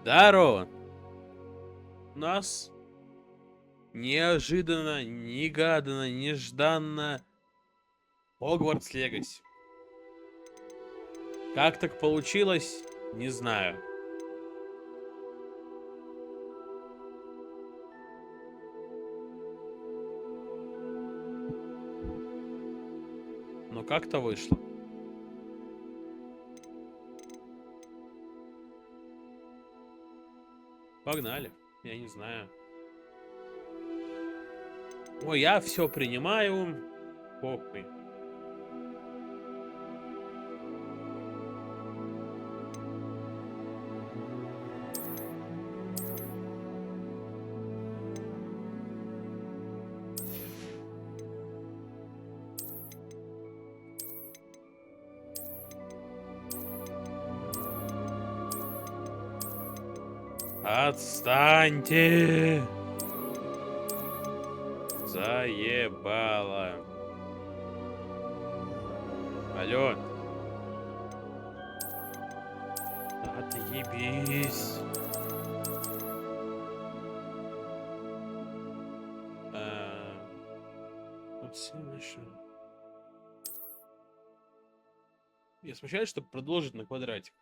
Здорово! Нас неожиданно, негаданно, нежданно Хогвартс Легаси. Как так получилось, не знаю. Но как-то вышло. Погнали. Я не знаю. Ой, я все принимаю. Похуй. Отстаньте! Заебало. Алло. Отъебись. Вот все наши. Я смущаюсь, чтобы продолжить на квадратик.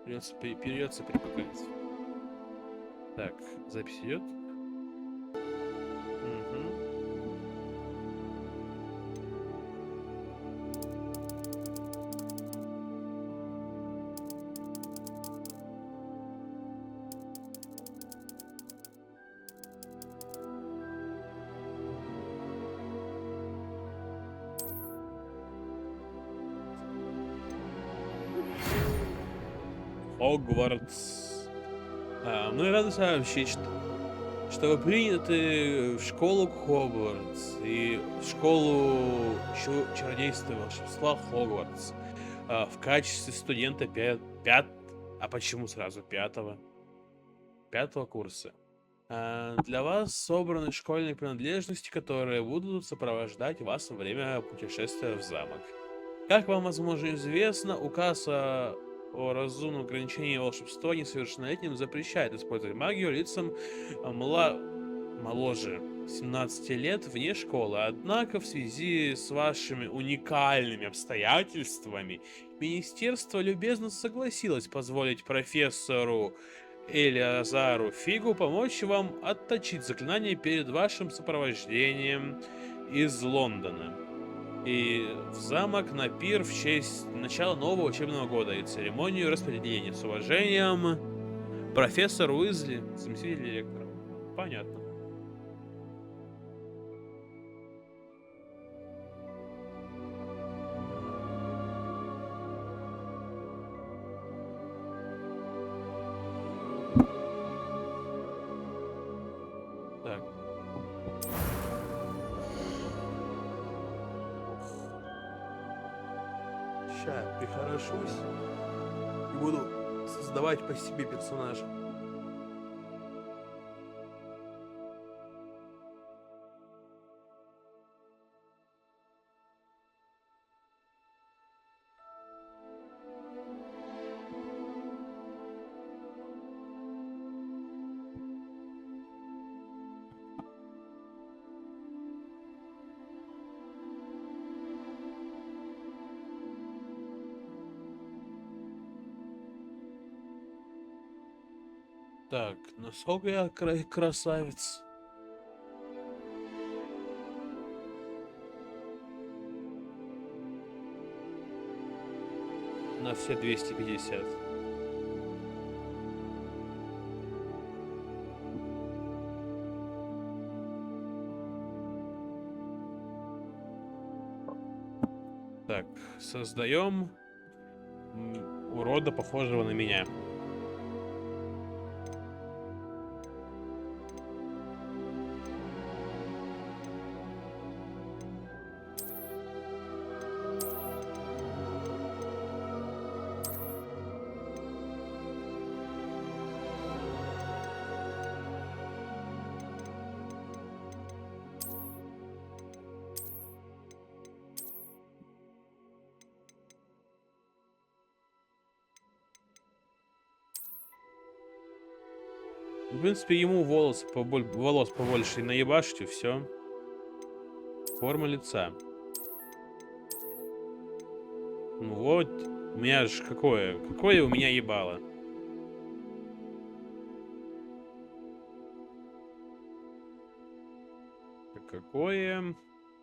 Придется привыкать. Так, запись идет. Хогвартс. Мы рады сообщить, что вы приняты в школу Хогвартс и в школу чародейства и волшебства Хогвартс в качестве студента а почему сразу пятого курса. Для вас собраны школьные принадлежности, которые будут сопровождать вас во время путешествия в замок. Как вам, возможно, известно, указ о разумном ограничении волшебства несовершеннолетним запрещает использовать магию лицам моложе 17 лет вне школы. Однако в связи с вашими уникальными обстоятельствами министерство любезно согласилось позволить профессору Элиазару Фигу помочь вам отточить заклинание перед вашим сопровождением из Лондона и в замок на пир в честь начала нового учебного года и церемонию распределения. С уважением, профессор Уизли, заместитель директора. Понятно. Так. Ща прихорошусь и буду создавать по себе персонажа. Так, насколько я красавец. На все 250. Так, создаем урода, похожего на меня. В принципе, ему волос побольше и наебашить, и все. Форма лица. Ну вот, у меня же какое у меня ебало. Какое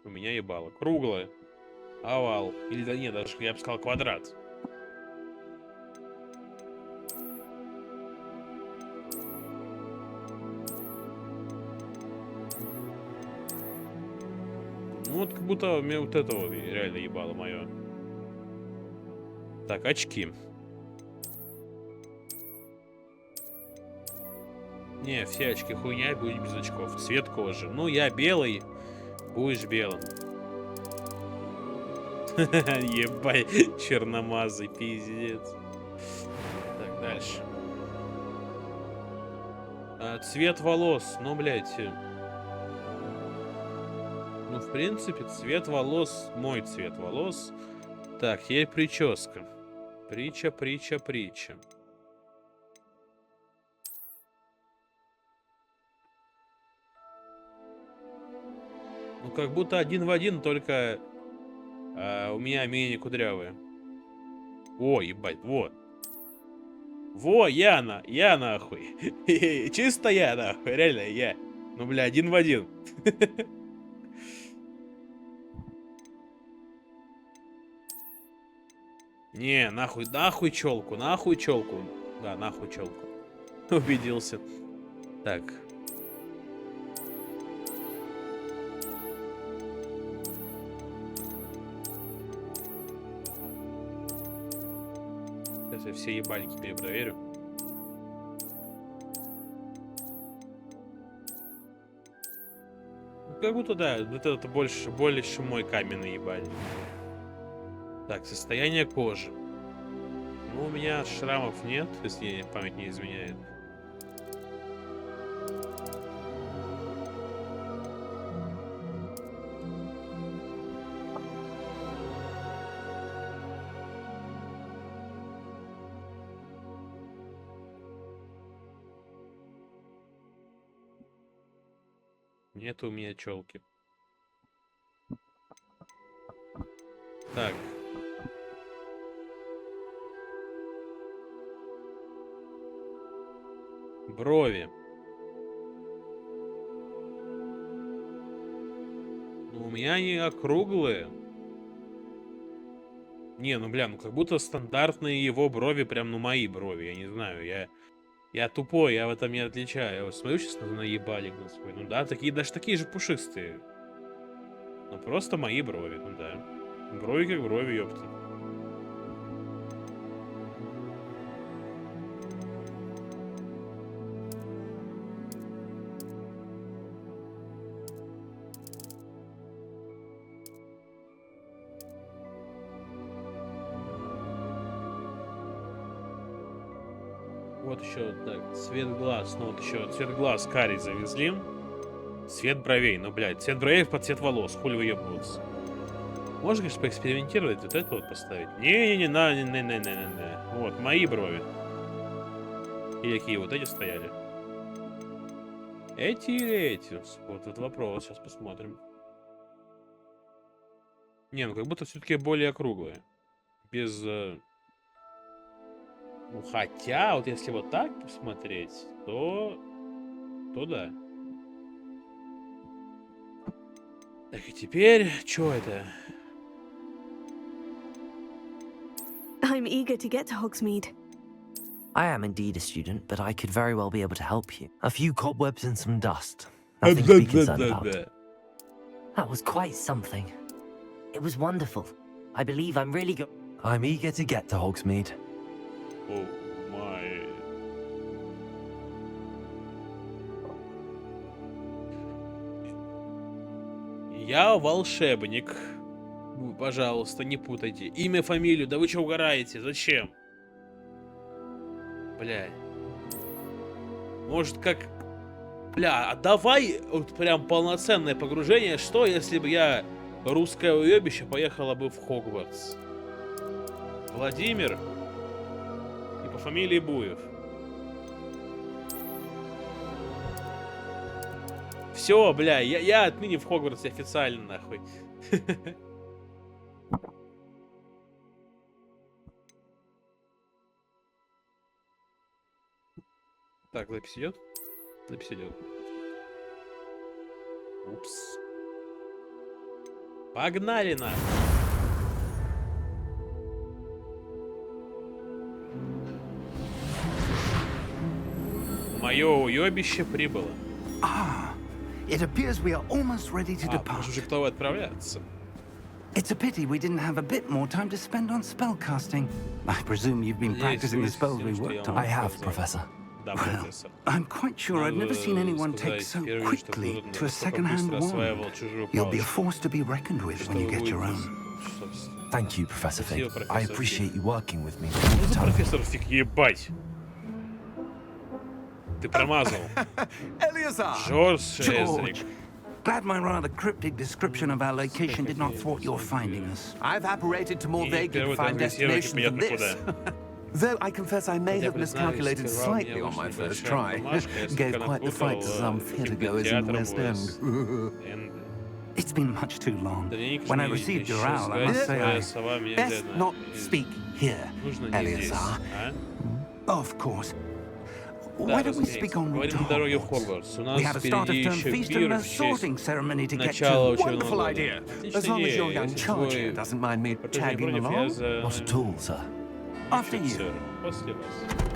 у меня ебало? Круглое. Овал. Или да нет, даже я бы сказал квадрат. Ну вот как будто мне вот этого реально ебало мое. Так, очки. Не, все очки хуйня, будешь без очков. Цвет кожи. Ну, я белый, будешь белым. Ебать, черномазый, пиздец. Так, дальше. Цвет волос, ну, блядь. Ну, в принципе, цвет волос, мой цвет волос. Так, теперь прическа. Притча. Ну, как будто один в один, только у меня менее кудрявые. О, ебать, вот. Во, я нахуй. Чисто я нахуй, реально я. Ну, бля, один в один. Не, нахуй челку. Да, нахуй челку. Убедился. Так. Сейчас я все ебальники перепроверю. Как будто, да, вот это больше мой каменный ебальник. Так, состояние кожи. Ну, у меня шрамов нет, если память не изменяет. Нет у меня челки. Так. Брови. Ну, у меня они округлые. Не, ну бля, ну как будто стандартные его брови, прям, ну мои брови, я не знаю, я тупой, я в этом не отличаю. Я вот смотрю сейчас на ебалик на свой, ну да, даже такие же пушистые. Ну просто мои брови, ну да. Брови как брови, ёпта. Вот еще, так, цвет глаз, ну вот еще цвет глаз карий завезли. Цвет бровей, ну, блядь, цвет бровей под цвет волос, хули вы ебнутся. Можно, конечно, поэкспериментировать, вот это вот поставить. Не-не-не, вот, мои брови. И какие вот эти стояли. Эти или эти? Вот этот вопрос, сейчас посмотрим. Не, ну как будто все-таки более округлые. Без... Ну, хотя, вот если вот так посмотреть, то да. Так, и теперь, что это? I'm eager to get to Hogsmeade. I am indeed a student, but I could very well be able to help you. A few cobwebs and some dust. Nothing to be concerned about. That was quite something. It was wonderful. I believe I'm really good. I'm eager to get to Hogsmeade. Oh my. Я волшебник. Пожалуйста, не путайте. Имя, фамилию. Да вы что угораете? Зачем? Бля. Может, как... Бля, а давай вот прям полноценное погружение. Что, если бы я, русское уебище, поехала бы в Хогвартс? Владимир и по фамилии Буев. Все, бля, я отныне в Хогвартсе официально, нахуй. Так, запись идет? Запись идет. Упс. Погнали нахуй. Мое уебище прибыло. It appears we are almost ready to Можем depart. уже готовы отправляться. It's a pity we didn't have a bit more time to spend on spellcasting. I presume you've been practicing the spells we worked on. I have, Professor. Да, Well, профессор. I'm quite sure I've never seen anyone take so quickly to a second-hand wand. You'll be a force to be reckoned with when you get your own. Thank you, Professor Fig. Спасибо, I профессор appreciate you working with me all Что the за time. профессор Фиг, ебать? Ты промазал. Eleazar! Жорж George! Эзрик. Glad my rather cryptic description of our location did not thwart your finding us. I've apparated to more И vaguely первый defined трансгрессировать destinations than непонятно this. куда. Though I confess I may Я have признаюсь, miscalculated сперва у меня slightly on my вышла first небольшая try. промашка, я Gave слегка quite the fright to some напутал theatregoers in the театром West End. Энда. It's been much too long. Давненько When I не received your исчез, owl, I must say твоя I сова меня best где-то not из- speak here, Нужно не здесь, Eleazar. а? Of course. Да, Why don't we разумеется. speak en route to Говорим на дороге в Hogwarts? Хогвартс. У We нас had a start of впереди term еще feast пир and a в честь sorting ceremony to get начала to. учебного Wonderful года. idea. Отличная As long as your идея, young если charge твой here doesn't mind me протеже не tagging против, я along. за Not at all, sir. After you. офицер. После вас.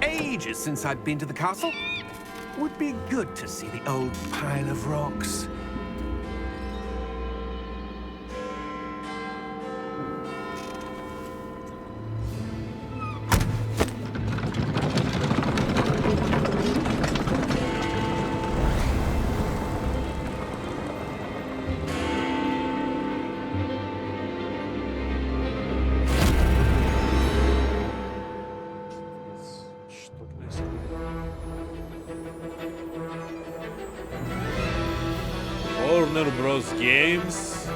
Ages since I've been to the castle. Would be good to see the old pile of rocks. Что происходит? Warner Bros. Games.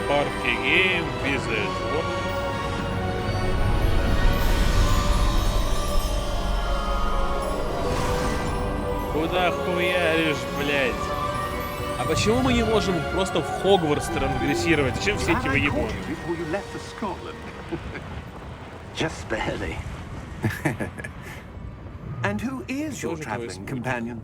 Party Game, Wizard World. Куда хуяришь, блядь? А почему мы не можем просто в Хогвартс трансгрессировать? Зачем все эти выебоны? Before you left for Scotland. Just barely. And who is your Тоже твой traveling спутник. companion?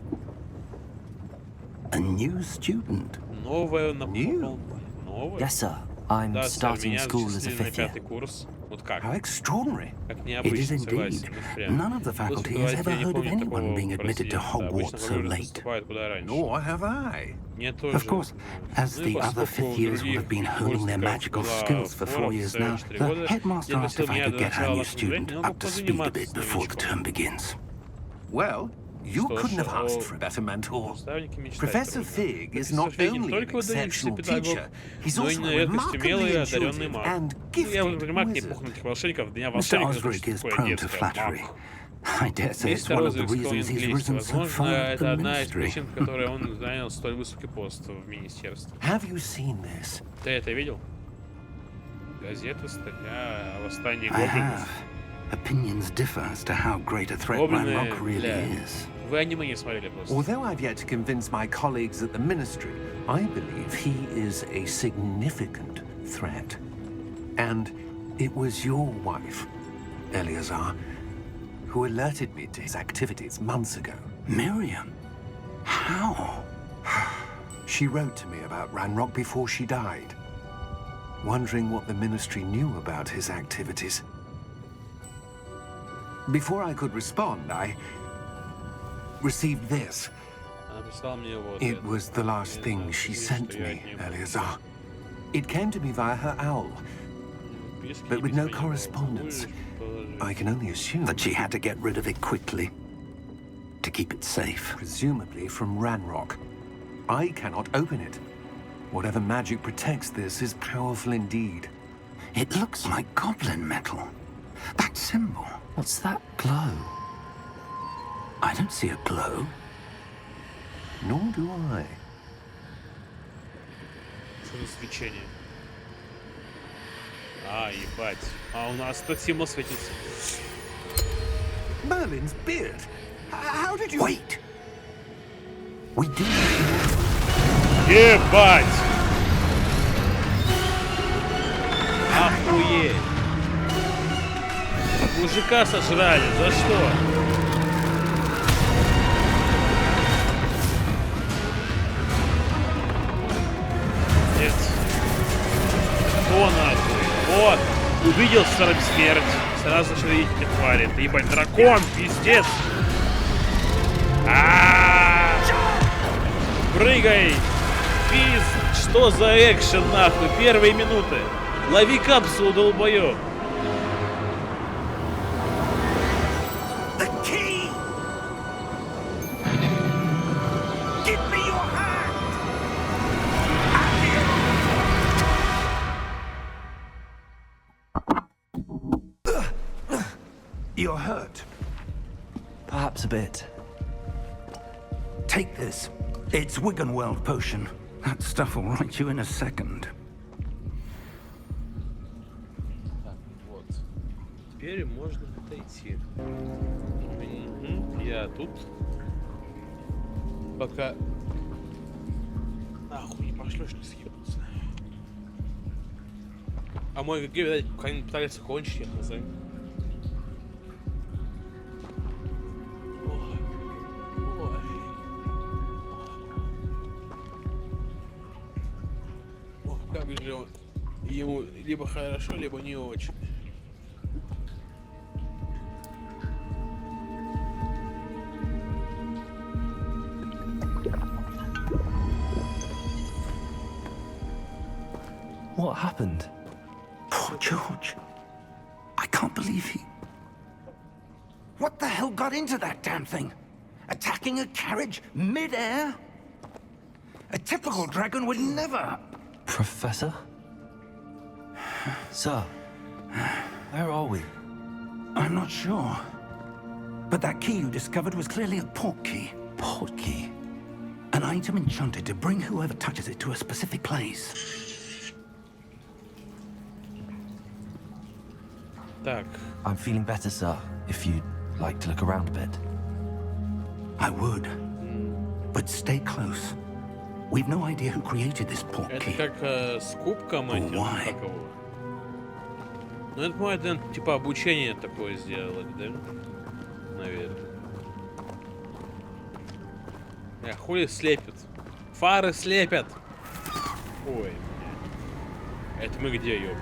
A new student. Новое на New? Новое? Yes, sir. I'm Да, сэр, starting меня school as a зачислили на fifth year. пятый курс. Вот как? How extraordinary. Как It is необычно, indeed. согласен. вот прям. None of the faculty has ever heard of anyone being admitted to Hogwarts so late. Куда раньше. Nor have I. Мне тоже. Of course, as Ну и the other поскольку fifth years will других have been honing their курсников magical была skills for 4 фора years целых now, 4 the года, headmaster я asked if просил I меня could до get our начала new нашего student времени up to speed a позаниматься bit с before the новичком. term begins. Well, you Что ж, couldn't have asked for a better mentor. Наставники мечтать Professor трудно. Fig is Профессор not Фиг не only an только выдающийся exceptional педагог, teacher, he's но и also на a редкость умелый и remarkably одаренный intuitive маг. and Я gifted понимаю, не wizard. пухнутых волшебников, Дня Mr. волшебника, это Osric что is такое prone to детское? flattery. Маг. I dare say it's Мистер one of the Розовик склонен reasons к he's лести. risen so Возможно, far in это the одна из ministry. причин, по которой он занял столь высокий пост в министерстве. Have you seen this? Ты это видел? Газета, статья о восстании I гоблинов. have. Opinions differ as to how great a threat Гоблины, Ranrock really бля. is. Вы аниме не смотрели просто. Although I've yet to convince my colleagues at the ministry, I believe he is a significant threat. And it was your wife, Eleazar, who alerted me to his activities months ago. Miriam? How? She wrote to me about Ranrock before she died, wondering what the ministry knew about his activities. Before I could respond, I received this. Она прислала мне вот It это. was the last Я thing знаю, she что sent я me, от неё Eleazar. It came to me via her owl, Писки but with письма no не было. correspondence. Будешь I can only assume that she had to get rid of it quickly to keep it safe. Presumably from Ranrock. I cannot open it. Whatever magic protects this is powerful indeed. It looks like goblin metal. That symbol. What's that glow? I don't see a glow. Nor do I. Что за свечение? А, ебать. А у нас тут символ светится. Merlin's beard. How did you... Wait! We do... Ебать! Охуеть! Мужика сожрали, за что? Нет. Кто нахуй? Вот! Увидел смерть. Сразу начал видеть эти твари. Ты ебать, дракон, пиздец! Прыгай! Пиз! Что за экшен нахуй? Первые минуты! Лови капсулу, долбоёб! The key! Give me your hand! You're hurt. Perhaps a bit. Take this. It's Wiggenweld potion. That stuff will right you in a second. Так, вот. Теперь можно отойти. Я тут. Пока... Нахуй не пошлёшь, не съебаться. А мой ГГ, видать, пока-нибудь пытается кончить, я хз. Как же он, ему либо хорошо, либо не очень. What happened? Poor George. I can't believe he... What the hell got into that damn thing? Attacking a carriage mid-air? A typical dragon would never... Professor? Sir, where are we? I'm not sure. But that key you discovered was clearly a port key. Port key? An item enchanted to bring whoever touches it to a specific place. Так, I'm feeling better, sir, if you'd like to look around a bit. I would. But stay close. We've no idea who created this port это key. как с кубком этим, Why? как его? Ну это мой один, типа обучение такое сделали, да? Наверное. Хули слепят? Фары слепят! Ой, блядь. Это мы где, ёб?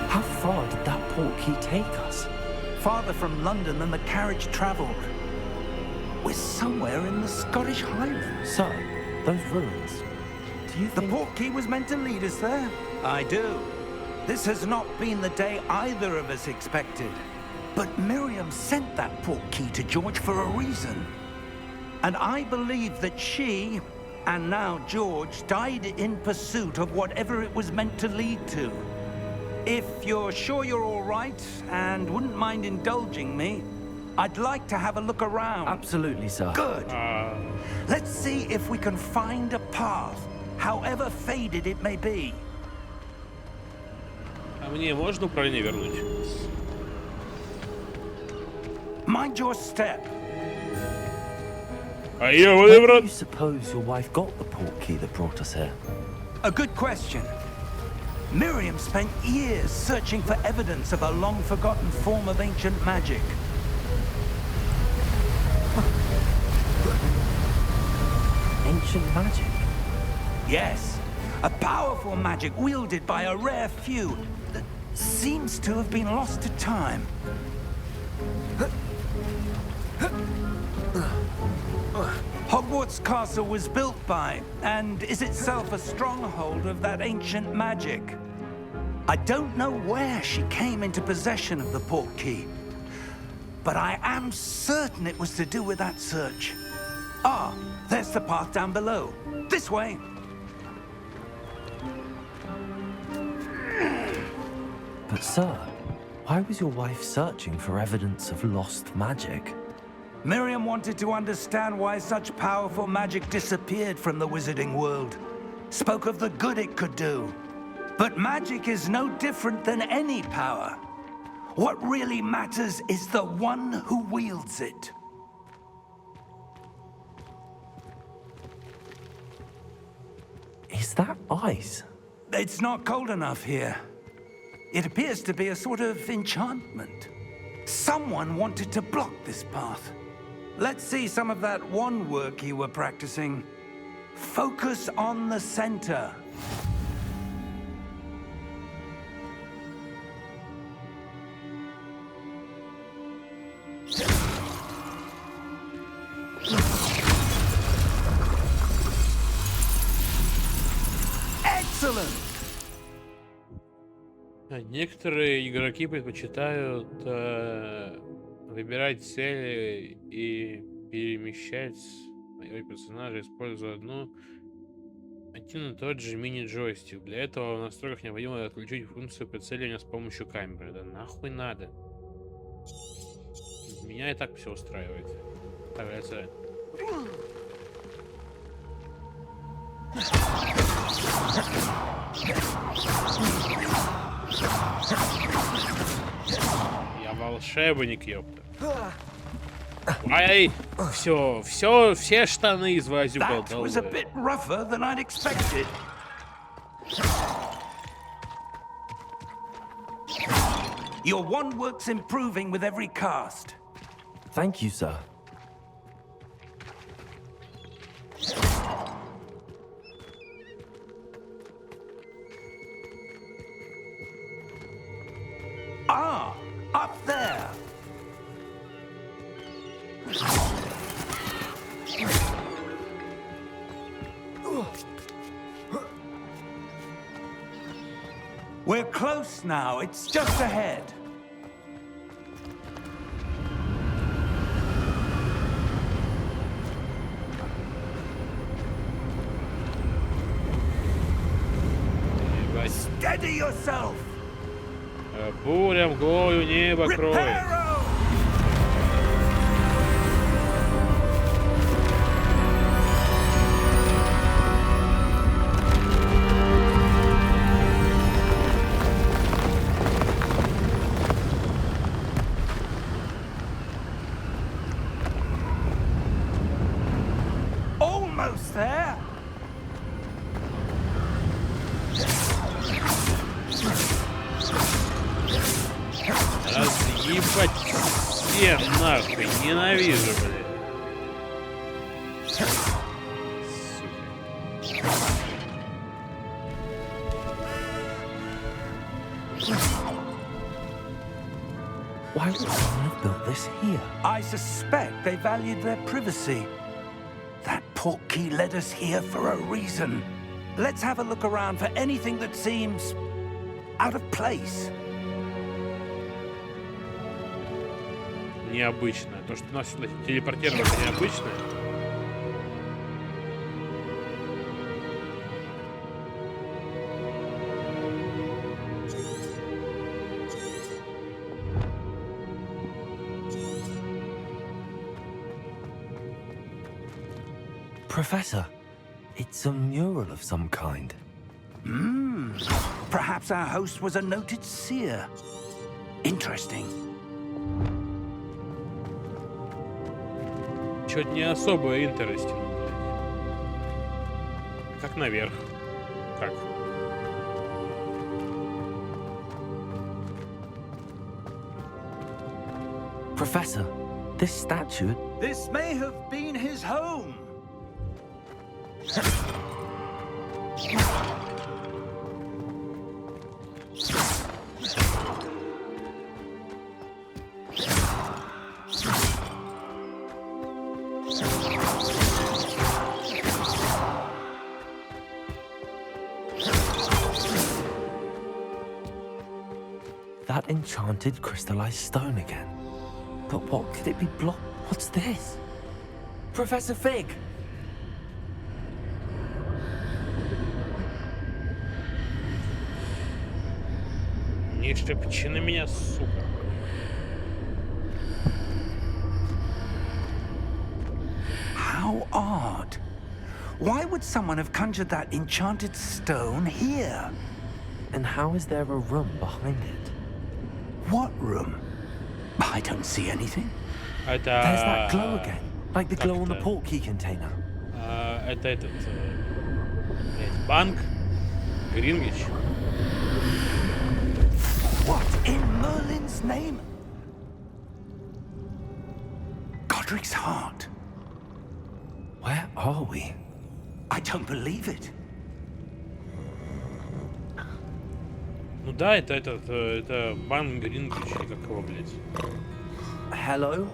How far did that port key take us? Farther from London than the carriage travelled. We're somewhere in the Scottish Highlands. Sir, those ruins. Do you The think... port key was meant to lead us there? I do. This has not been the day either of us expected. But Miriam sent that port key to George for a reason. And I believe that she, and now George, died in pursuit of whatever it was meant to lead to. If you're sure you're all right, and wouldn't mind indulging me, I'd like to have a look around. Absolutely, sir. Good. Let's see if we can find a path, however faded it may be. А мне можно управление вернуть? Mind your step. А я Where do выбрал. you suppose your wife got the port key that brought us here? A good question. Miriam spent years searching for evidence of a long-forgotten form of ancient magic. Ancient magic? Yes, a powerful magic wielded by a rare few that seems to have been lost to time. Hogwarts Castle was built by, and is itself a stronghold of that ancient magic. I don't know where she came into possession of the port key, but I am certain it was to do with that search. Ah, there's the path down below. This way. But sir, Why was your wife searching for evidence of lost magic? Miriam wanted to understand why such powerful magic disappeared from the wizarding world. Spoke of the good it could do. But magic is no different than any power. What really matters is the one who wields it. Is that ice? It's not cold enough here. It appears to be a sort of enchantment. Someone wanted to block this path. Let's see some of that wand work you were practicing. Focus on the center. Excellent! Некоторые игроки предпочитают выбирать цели и перемещать своих персонажей, используя один и тот же мини-джойстик. Для этого в настройках необходимо отключить функцию прицеливания с помощью камеры. Да нахуй надо. Меня и так все устраивает. Кажется. Я волшебник, ёпта. Ай, все штаны извозюкал. That was a bit rougher than I'd expected. Your wand work's improving with every cast. Thank you, sir. Ah, up there. We're close now. It's just ahead. Steady yourself. Буря мглою небо кроет. Reparo! Almost there. Разъебать все нахуй, ненавижу, блядь. Why would someone have built this here? I suspect they valued their privacy. That portkey led us here for a reason. Let's have a look around for anything that seems out of place. Необычно. То, что нас сюда телепортировали, необычно. Professor, it's a mural of some kind. Perhaps our host was a noted seer. Interesting. Чё-то не особо интересно. Как наверх? Как? Professor, this statue... This may have been his home. That enchanted crystallized stone again. But what could it be What's this? Professor Fig! Не шепчи на меня, сука. How odd. Why would someone have conjured that enchanted stone here? And how is there a room behind it? What room? I don't see anything. There's that glow Это... again, like the glow on the Как-то. portkey container. Это этот... блядь, банк. Грингич. What in Merlin's name? Godric's heart. Where are we? I don't believe it. Ну да, это банк Грингич, или как его, блядь. Hello?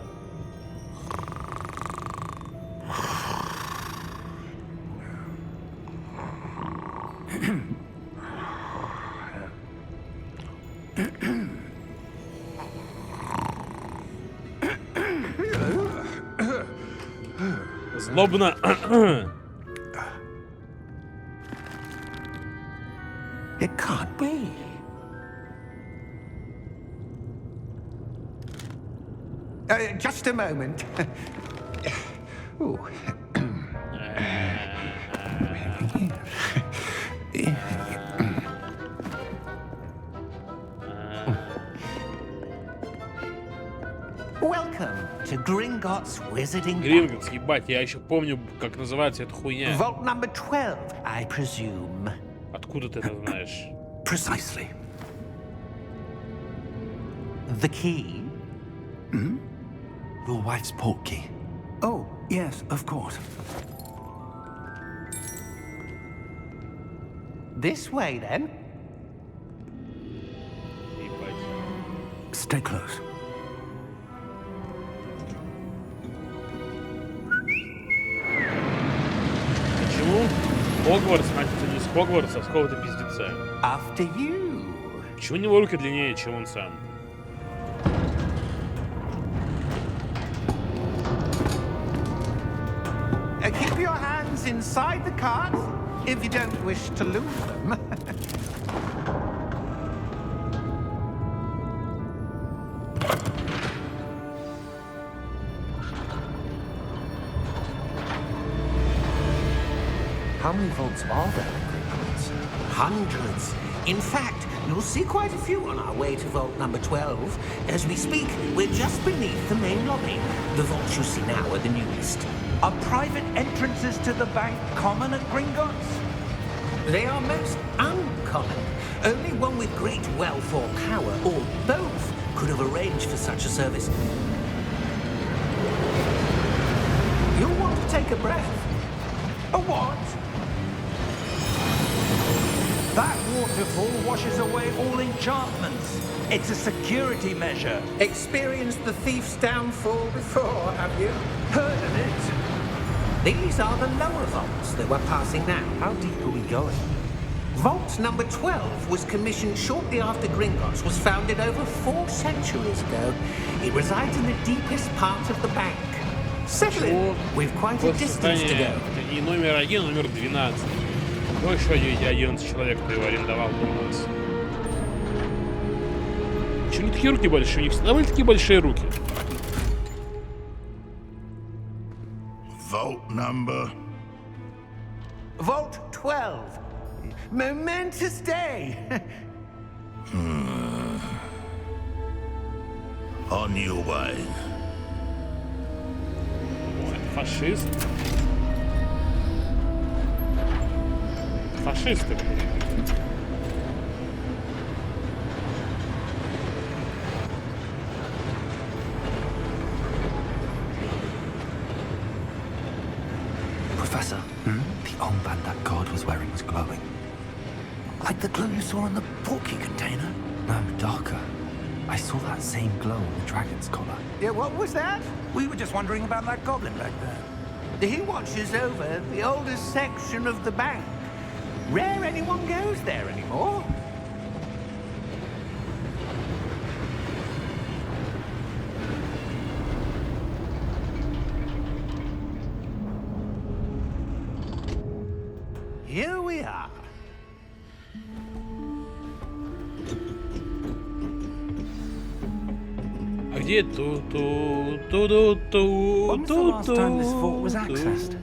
Злобно. It can't be. Just a moment. Ooh. Welcome to Gringotts Wizarding Bank. Гринготс, ебать, я еще помню, как называется эта хуйня. Vault number 12, I presume. Откуда ты это знаешь? Precisely. The key? Your wife's portkey. Oh, yes, of course. This way, then. Ебать. Stay close. Почему Хогвартс значится не с Хогвартса, а с какого-то пиздеца? After you. Почему у него руки длиннее, чем он сам? Keep your hands inside the cart if you don't wish to lose them. How many vaults are there in Gringotts? Hundreds. In fact, you'll see quite a few on our way to vault number 12. As we speak, we're just beneath the main lobby. The vaults you see now are the newest. Are private entrances to the bank common at Gringotts? They are most uncommon. Only one with great wealth or power, or both, could have arranged for such a service. You'll want to take a breath. A what? That waterfall washes away all enchantments. It's a security measure. Experienced the thief's downfall before, have you? Heard of it? These are the lower vaults that we're passing now. How deep are we going? Vault number 12 was commissioned shortly after Gringotts was founded over 4 centuries ago. It resides in the deepest part of the bank. Settle in. We've quite a После distance to создания go. и номер 1, номер 12. Ну еще 11 человек, кто его арендовал у нас. Чего не такие руки большие? У них всегда были такие большие руки. Vault number. Vault 12. Momentous day. On your way. Фашист. Фашисты, блин. Professor, the armband that guard was wearing was glowing. Like the glue you saw on the porky container? No, darker. I saw that same glow on the dragon's collar. Yeah, what was that? We were just wondering about that goblin back there. He watches over the oldest section of the bank. Rare anyone goes there anymore. Here we are. When was the last time this vault was accessed?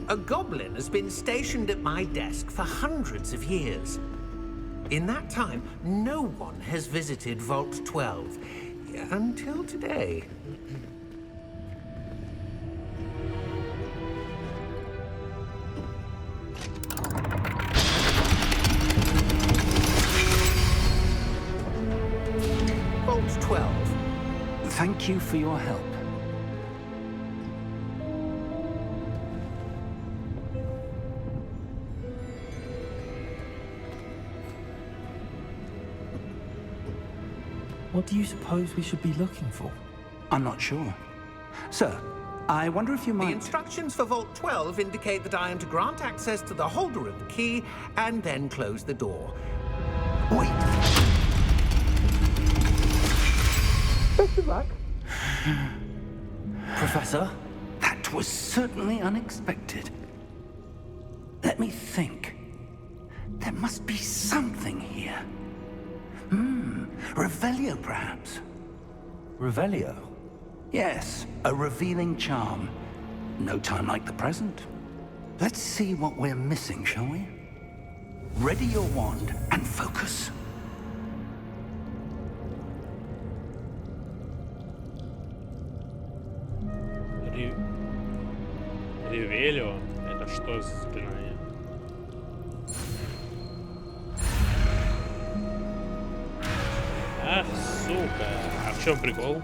A goblin has been stationed at my desk for hundreds of years. In that time, no one has visited Vault 12 until today. Vault 12. Thank you for your help. What do you suppose we should be looking for? I'm not sure. Sir, I wonder if you The might... instructions for Vault 12 indicate that I am to grant access to the holder of the key and then close the door. Wait! Best of luck. Professor? That was certainly unexpected. Let me think. There must be something here. Revelio, perhaps? Revelio? Yes, a revealing charm. No time like the present. Let's see what we're missing, shall we? Ready your wand and focus. Ревелио? Это что за заклинание? Ах, сука. А в чем прикол?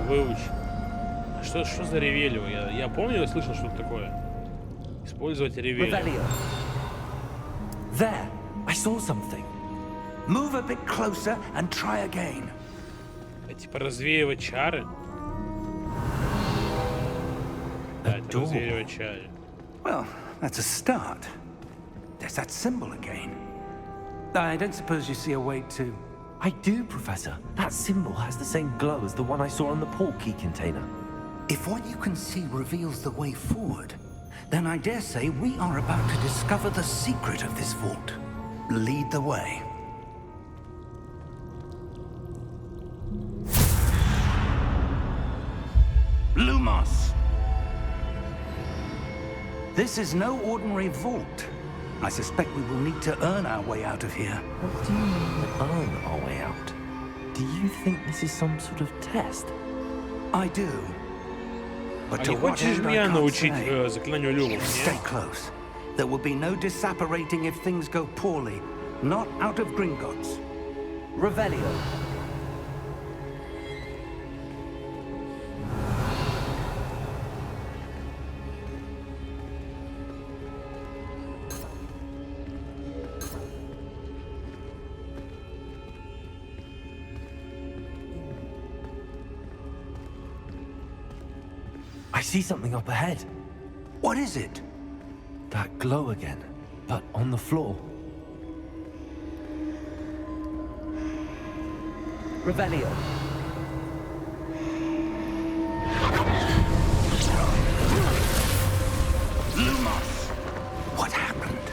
Выучи. А что за ревелио? Я помню, я слышал что-то такое. Использовать ревелио. Revelio. There! I saw something. Move a bit closer and try again. Типа развеивать чары? Да, это door. развеивать чары. Well, that's a start. There's that symbol again. I don't suppose you see a way to... I do, Professor. That symbol has the same glow as the one I saw on the port key container. If what you can see reveals the way forward, then I dare say we are about to discover the secret of this vault. Lead the way. Lumos! This is no ordinary vault. I suspect we will need to earn our way out of here. What do you mean, earn our way out? Do you think this is some sort of test? I do. But А to не what хочешь end I меня can't научить say. заклинанию люмус, Stay нет? close. There will be no disapparating if things go poorly. Not out of Gringotts. Revelio. I see something up ahead. What is it? That glow again, but on the floor. Revelio. Lumos! What happened?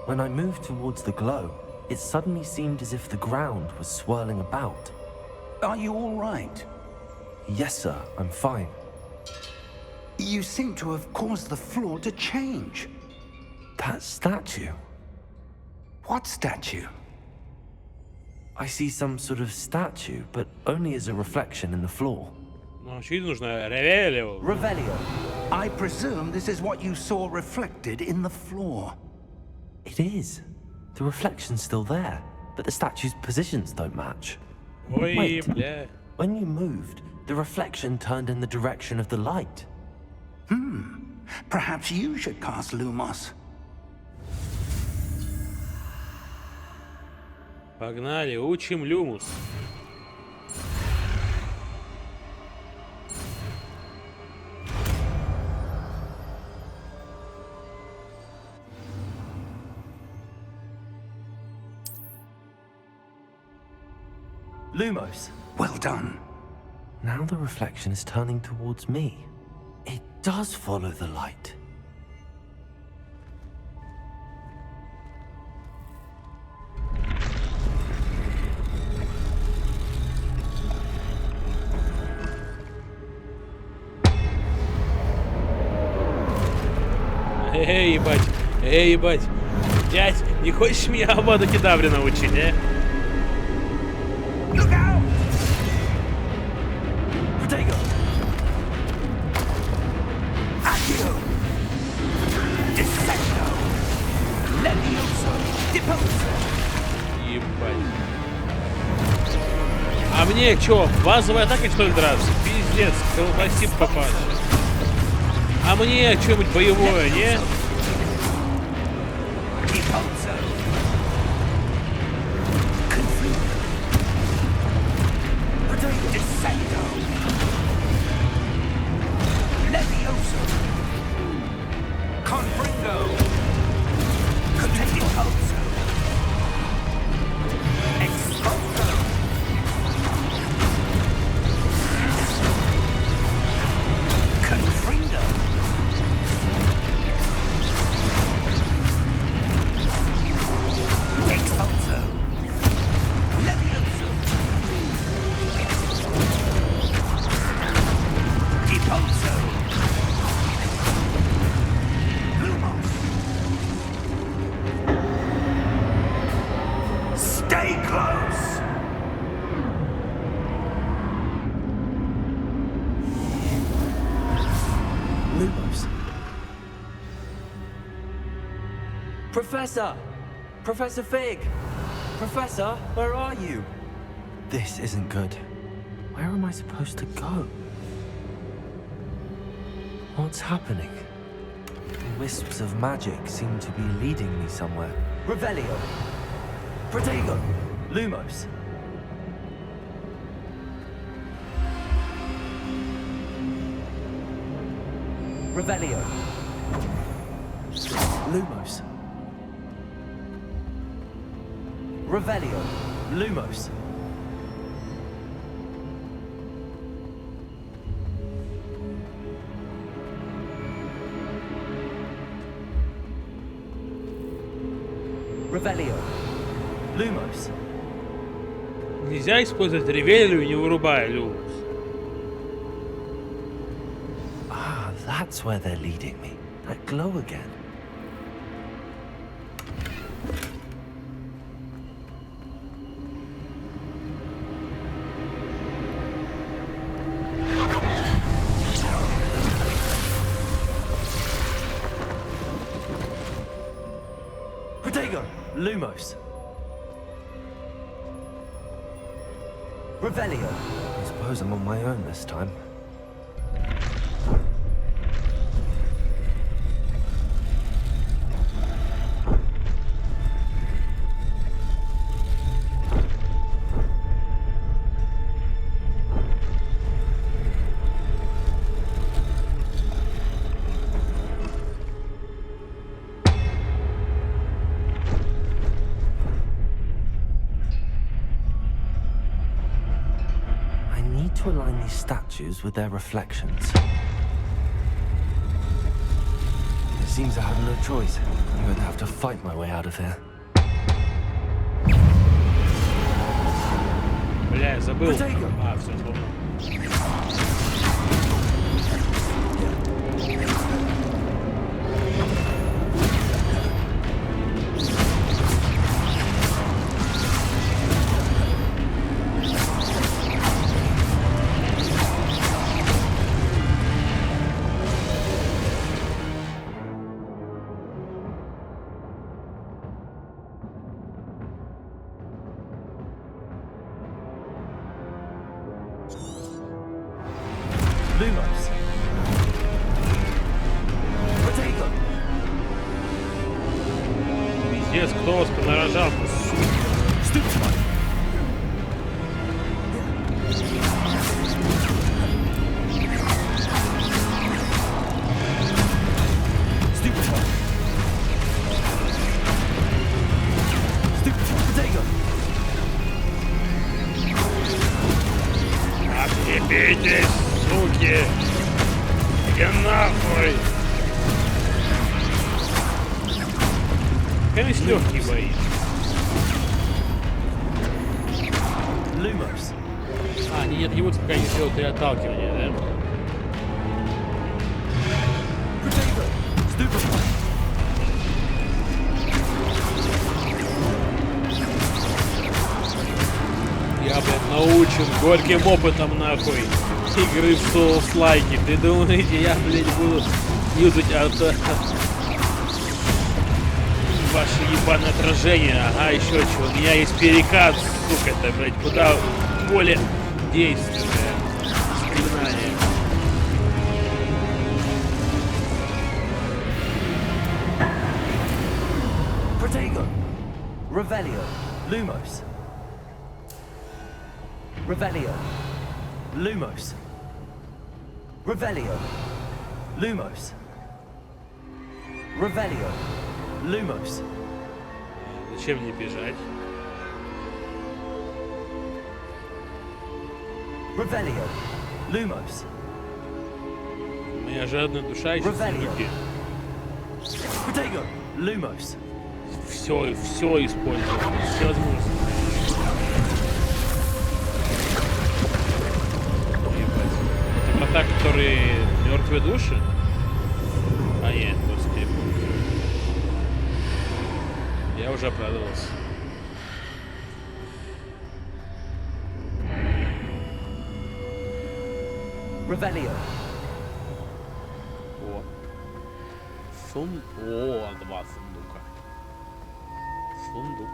When I moved towards the glow, it suddenly seemed as if the ground was swirling about. Are you all right? Yes, sir, I'm fine. You seem to have caused the floor to change. That statue. What statue? I see some sort of statue, but only as a reflection in the floor. Ну, очевидно, нужно ревелио. Revelio. I presume this is what you saw reflected in the floor. It is. The reflection's still there, but the statue's positions don't match. Ой, Wait. бля. When you moved, the reflection turned in the direction of the light. Perhaps you should cast Lumos. Погнали, учим люмус. Lumos. Well done. Now the reflection is turning towards me. It does follow the light. Ебать. Ебать. Дядь, не хочешь меня Авада Кедавре научить, а? Look out! Protego! Accio! Dissecto! Levioso! Deposo! Ебать. А мне чё, базовая атака что ли драться? Пиздец, колбасит попасть. А мне что-нибудь боевое, не? Deposo! Protego! Dissecto! Levioso! Confringo! Deposo! Expulso! Confringo! Expulso! Levioso! Deposo! Lumos! Stay close! Lumos. Professor! Professor Fig! Professor, where are you? This isn't good. Where am I supposed to go? What's happening? Wisps of magic seem to be leading me somewhere. Revelio! Protego! Lumos! Revelio! Lumos! Revelio! Lumos! Revelio! Lumos! Нельзя использовать ревелию, не вырубая люмус. Ah, that's where they're leading me. That glow again. Protego! Lumos! Revelio! I suppose I'm on my own this time. To align these statues with their reflections. It seems I have no choice. I'm going to have to fight my way out of here. Бля, я забыл. Protego! А, все, вспомнил. Lumos! Protego! Пиздец, кто вас понарожал? Stupefy! Stupefy! Stupefy! Protego! Отъебитесь, суки! Иди нахуй! Камень легкий боит. Lumos! А, они не отъебутся, пока не сделают три отталкивания, да? Protego! Stupefy! Я, блядь, научен горьким опытом, нахуй, игры в Souls-лайки. Ты думаете, я, блядь, буду юзать ваше ебаное отражение? Ага, еще что, у меня есть перекат, сука, это, блядь, куда более действенное заклинание. Protego! Revelio! Lumos! Revelio! Lumos! Revelio! Lumos! Revelio! Lumos! Зачем мне бежать? Revelio! Lumos! Моя жадная душа ищет сундуки. Protego! Lumos! Все использую. Все возможно. Ебать. Это про та, которые мертвые души? А нет, господи. Я уже обрадовался. Revelio! О. О, 2 сундука. Сундук.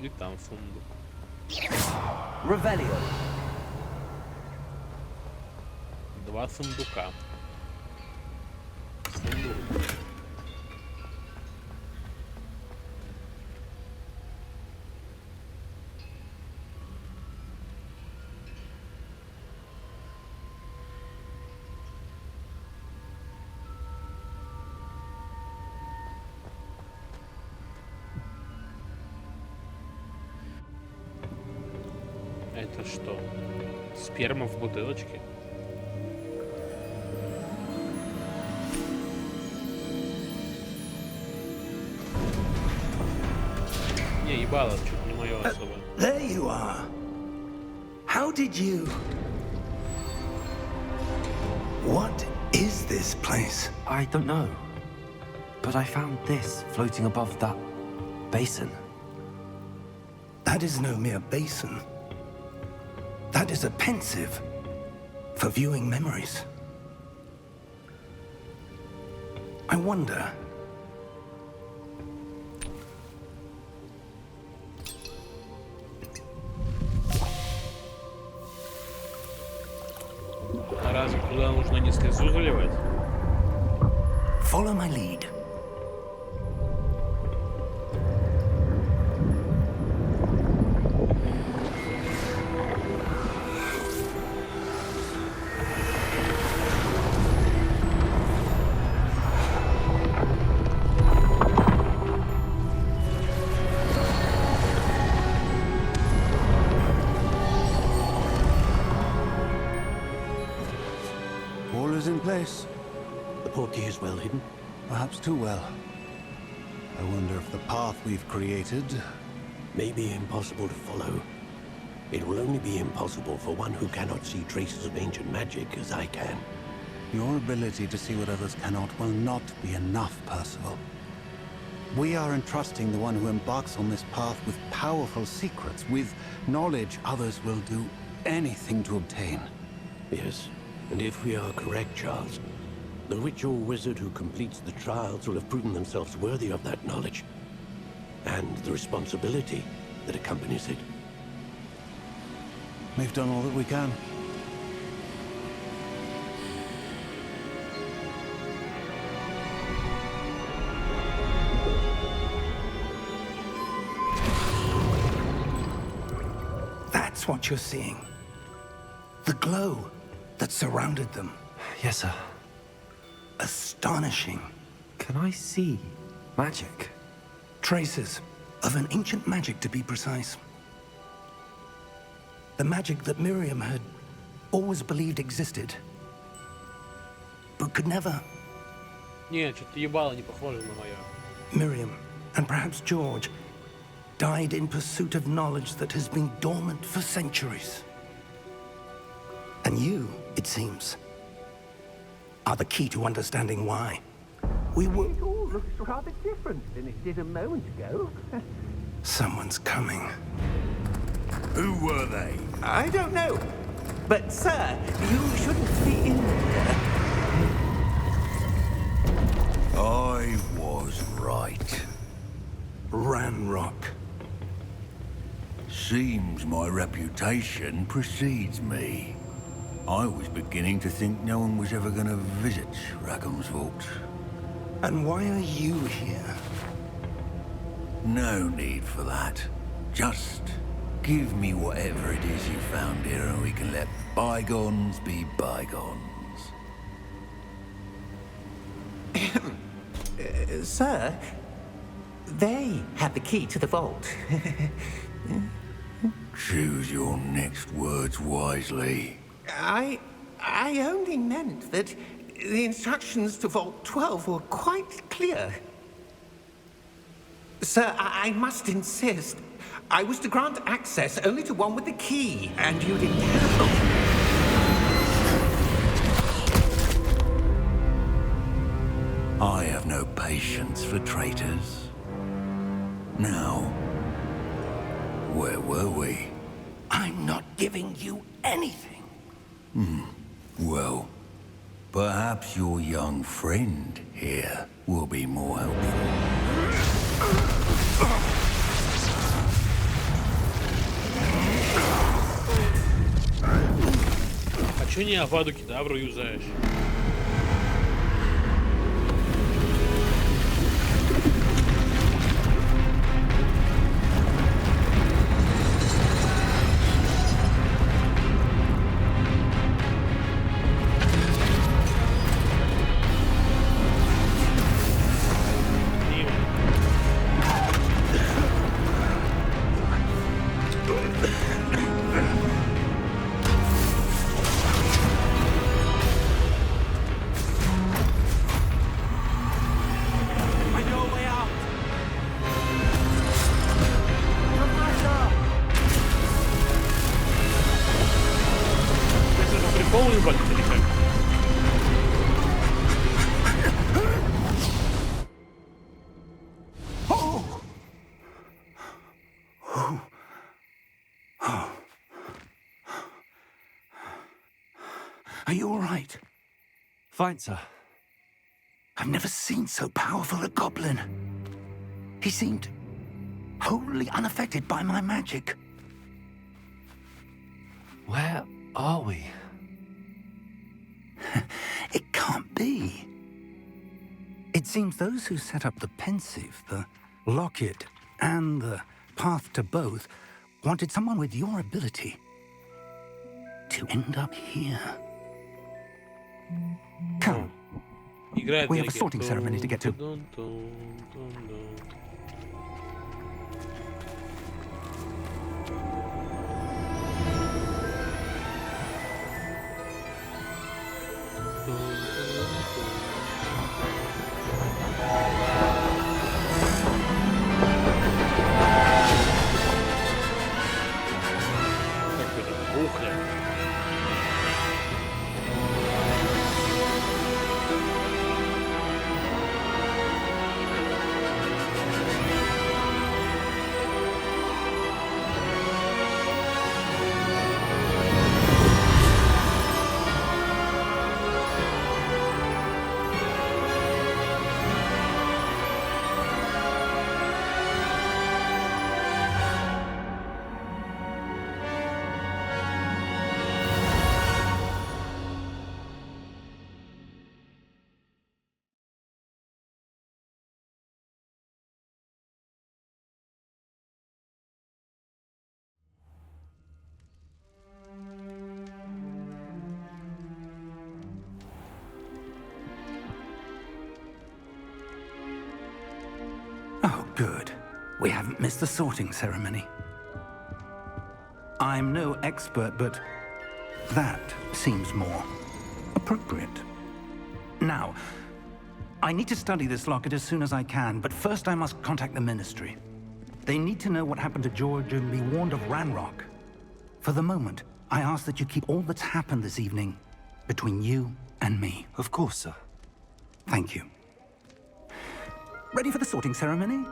И там сундук. Revelio! 2 сундука. Сундук. Это что? Сперма в бутылочке? Не, ебало, что-то не мое особо. There you are. How did you... What is this place? I don't know. But I found this floating above that basin. That is no mere basin. That is a pensive for viewing memories. I wonder... А разве туда нужно не слезу заливать? Follow my lead. All is in place. The portkey is well hidden. Perhaps too well. I wonder if the path we've created... May be impossible to follow. It will only be impossible for one who cannot see traces of ancient magic as I can. Your ability to see what others cannot will not be enough, Percival. We are entrusting the one who embarks on this path with powerful secrets, with knowledge others will do anything to obtain. Yes, and if we are correct, Charles, the witch or wizard who completes the trials will have proven themselves worthy of that knowledge, and the responsibility that accompanies it. We've done all that we can. That's what you're seeing. The glow that surrounded them. Yes, sir. Astonishing. Can I see magic? Traces of an ancient magic, to be precise. The magic that Miriam had always believed existed, but could never. Нет, что-то ебало не похоже на мое. Miriam, and perhaps George, died in pursuit of knowledge that has been dormant for centuries. And you, it seems, are the key to understanding why. We were... It all looks rather different than it did a moment ago. Someone's coming. Who were they? I don't know. But, sir, you shouldn't be in here. I was right. Ranrock. Seems my reputation precedes me. I was beginning to think no one was ever going to visit Rackham's vault. And why are you here? No need for that. Just give me whatever it is you found here and we can let bygones be bygones. Sir, they have the key to the vault. Choose your next words wisely. I only meant that the instructions to Vault 12 were quite clear. Sir, I must insist. I was to grant access only to one with the key, and you didn't have... I have no patience for traitors. Now, where were we? I'm not giving you anything. Well, perhaps your young friend here will be more helpful. А чё не Аваду Кедавру юзаешь? Are you all right? Fine, sir. I've never seen so powerful a goblin. He seemed wholly unaffected by my magic. Where are we? It can't be. It seems those who set up the pensive, the locket, and the path to both wanted someone with your ability to end up here. Come. We have a sorting ceremony to get to. Oh, good. We haven't missed the sorting ceremony. I'm no expert, but that seems more appropriate. Now, I need to study this locket as soon as I can, but first I must contact the Ministry. They need to know what happened to George and be warned of Ranrock. For the moment, I ask that you keep all that's happened this evening between you and me. Of course, sir. Thank you. Ready for the sorting ceremony?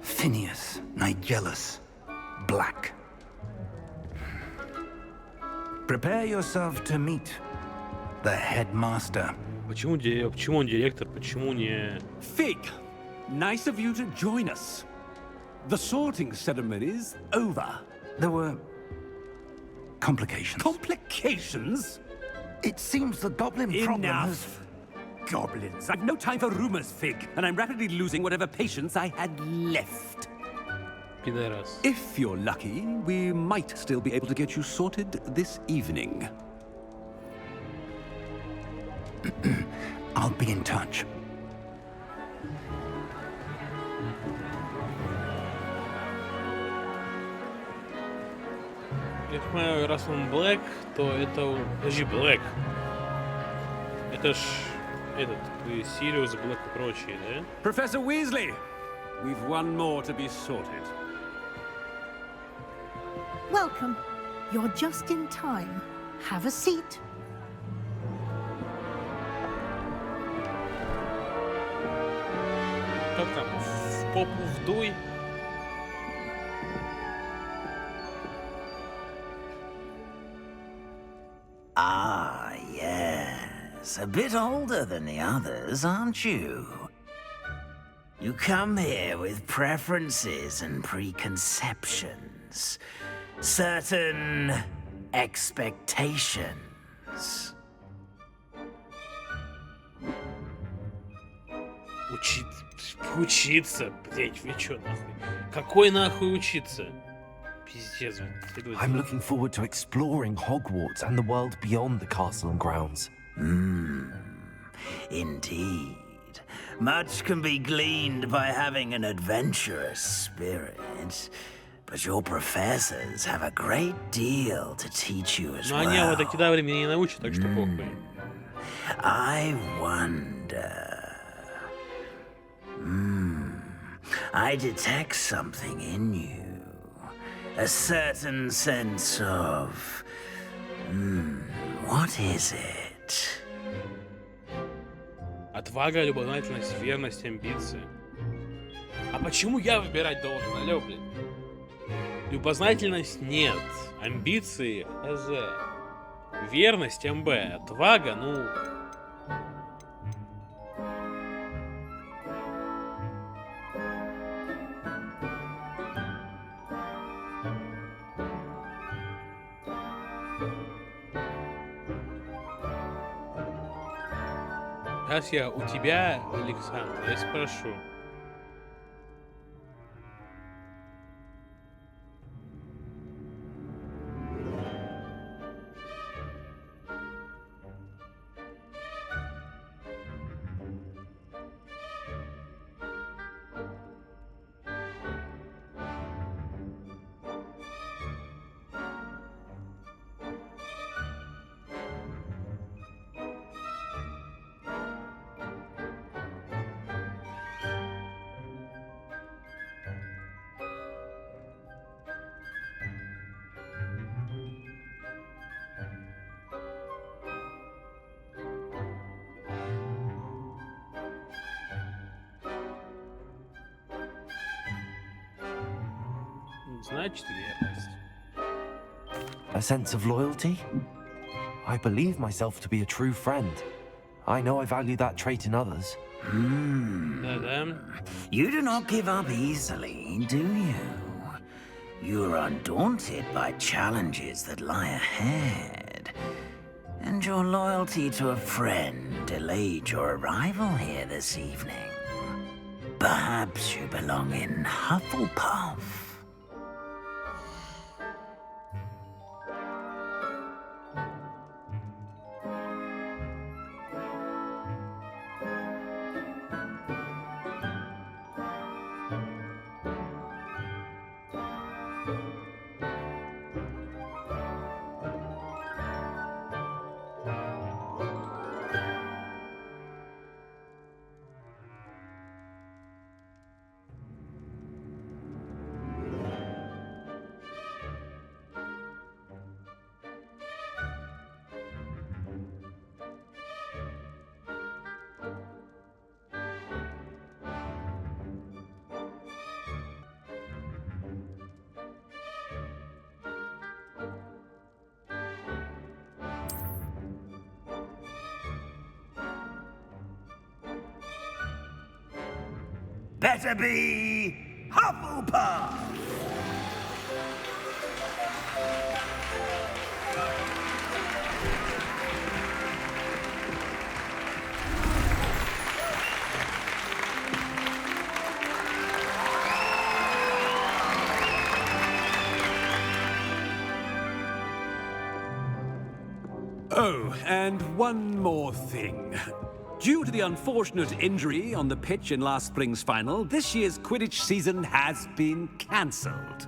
Phineas, Nigellus, Black. Prepare yourself to meet the headmaster. Почему он директор? Почему не... Fig, nice of you to join us. The sorting ceremony's over. There were complications. Complications? It seems the goblin problem has... Enough. Goblins. I've no time for rumors, Fig, and I'm rapidly losing whatever patience I had left. Пидорас. If you're lucky, we might still be able to get you sorted this evening. I'll be in touch. Я так понимаю, раз он Блэк, то это... Подожди, Блэк. Это ж... Этот... Сириус, Блэк и прочие, да? Professor Weasley, we've one more to be sorted. Welcome. You're just in time. Have a seat. Как там? В попу вдуй? Ah, yes. A bit older than the others, aren't you? You come here with preferences and preconceptions. Certain expectations. Учиться? Блять, вы чё нахуй? Какой нахуй учиться? Пиздец, блин. I'm looking forward to exploring Hogwarts and the world beyond the castle and grounds. Indeed. Much can be gleaned by having an adventurous spirit. But your professors have a great deal to teach you as Но они вот well. таки до времени не научат, так что похуй. I wonder. I detect something in you. A certain sense of... what is it? Отвага, любознательность, верность, амбиции. А почему я выбирать должен, алё, блин? Любознательность нет, амбиции ХЗ, верность МБ, отвага, ну... Сейчас я у тебя, Александр, я спрошу. Значит, верность. A sense of loyalty? I believe myself to be a true friend. I know I value that trait in others. Да-да. You do not give up easily, do you? You are undaunted by challenges that lie ahead. And your loyalty to a friend delayed your arrival here this evening. Perhaps you belong in Hufflepuff. better be Hufflepuff! Oh, and one more thing. Due to the unfortunate injury on the pitch in last spring's final, this year's Quidditch season has been cancelled.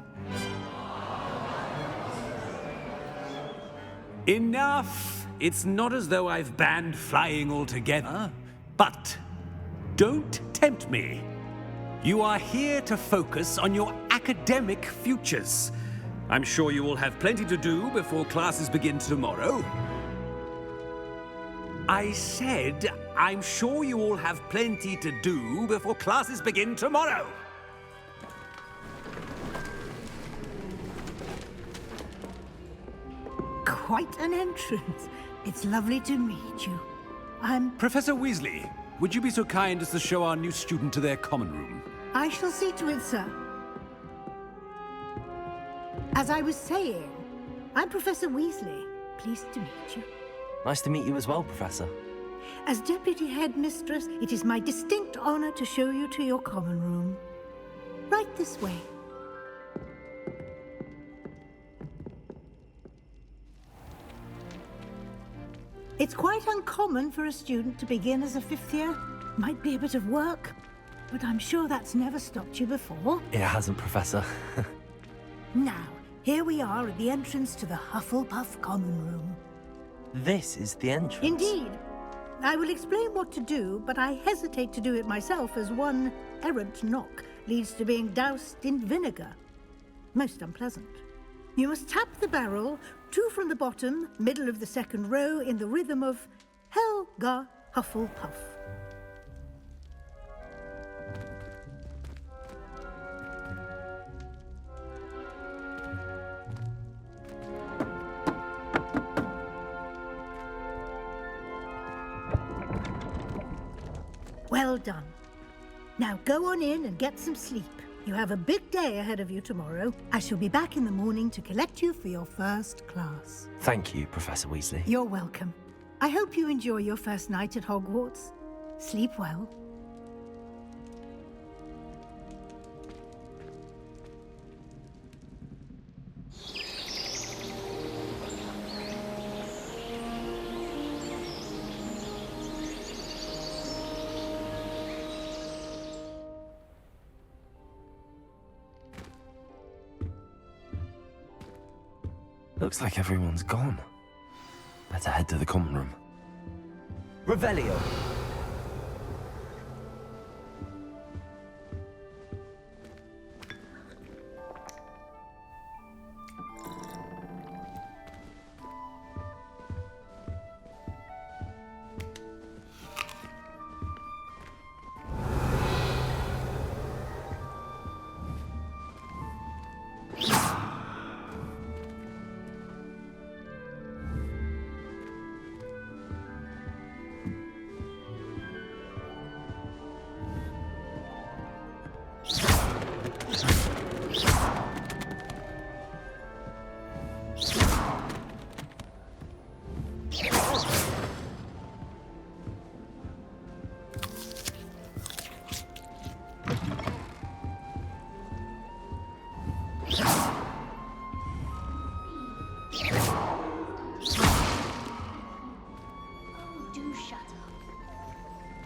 Enough! It's not as though I've banned flying altogether, but don't tempt me. You are here to focus on your academic futures. I'm sure you will have plenty to do before classes begin tomorrow. I said, I'm sure you all have plenty to do before classes begin tomorrow. Quite an entrance. It's lovely to meet you. I'm... Professor Weasley, would you be so kind as to show our new student to their common room? I shall see to it, sir. As I was saying, I'm Professor Weasley. Pleased to meet you. Nice to meet you as well, Professor. As Deputy Headmistress, it is my distinct honor to show you to your common room. Right this way. It's quite uncommon for a student to begin as a fifth year. Might be a bit of work, but I'm sure that's never stopped you before. It hasn't, Professor. Now, here we are at the entrance to the Hufflepuff common room. This is the entrance. Indeed. I will explain what to do, but I hesitate to do it myself as one errant knock leads to being doused in vinegar. Most unpleasant. You must tap the barrel, 2 from the bottom, middle of the second row, in the rhythm of Helga Hufflepuff. Well done. Now go on in and get some sleep. You have a big day ahead of you tomorrow. I shall be back in the morning to collect you for your first class. Thank you, Professor Weasley. You're welcome. I hope you enjoy your first night at Hogwarts. Sleep well. Looks like everyone's gone. Better head to the common room. Revelio!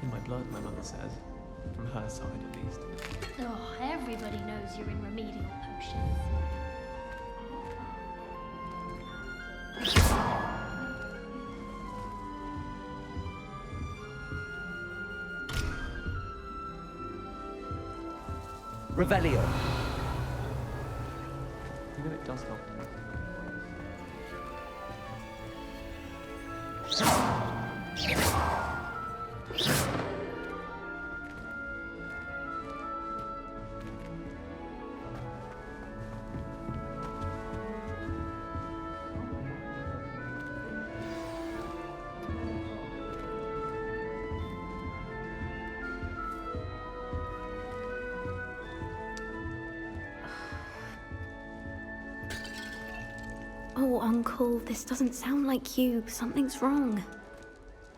In my blood, my mother says. From her side, at least. Oh, everybody knows you're in remedial potions. Revelio! You know it does help. Oh, Uncle, this doesn't sound like you. Something's wrong.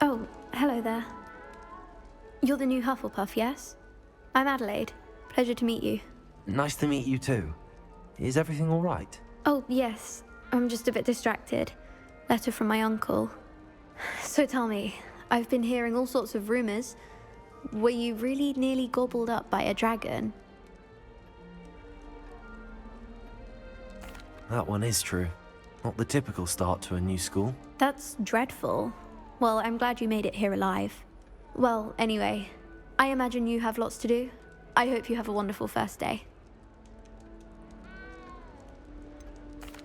Oh, hello there. You're the new Hufflepuff, yes? I'm Adelaide. Pleasure to meet you. Nice to meet you too. Is everything all right? Oh, yes. I'm just a bit distracted. Letter from my uncle. So tell me, I've been hearing all sorts of rumors. Were you really nearly gobbled up by a dragon? That one is true. Not the typical start to a new school. That's dreadful. Well, I'm glad you made it here alive. Well, anyway, I imagine you have lots to do. I hope you have a wonderful first day.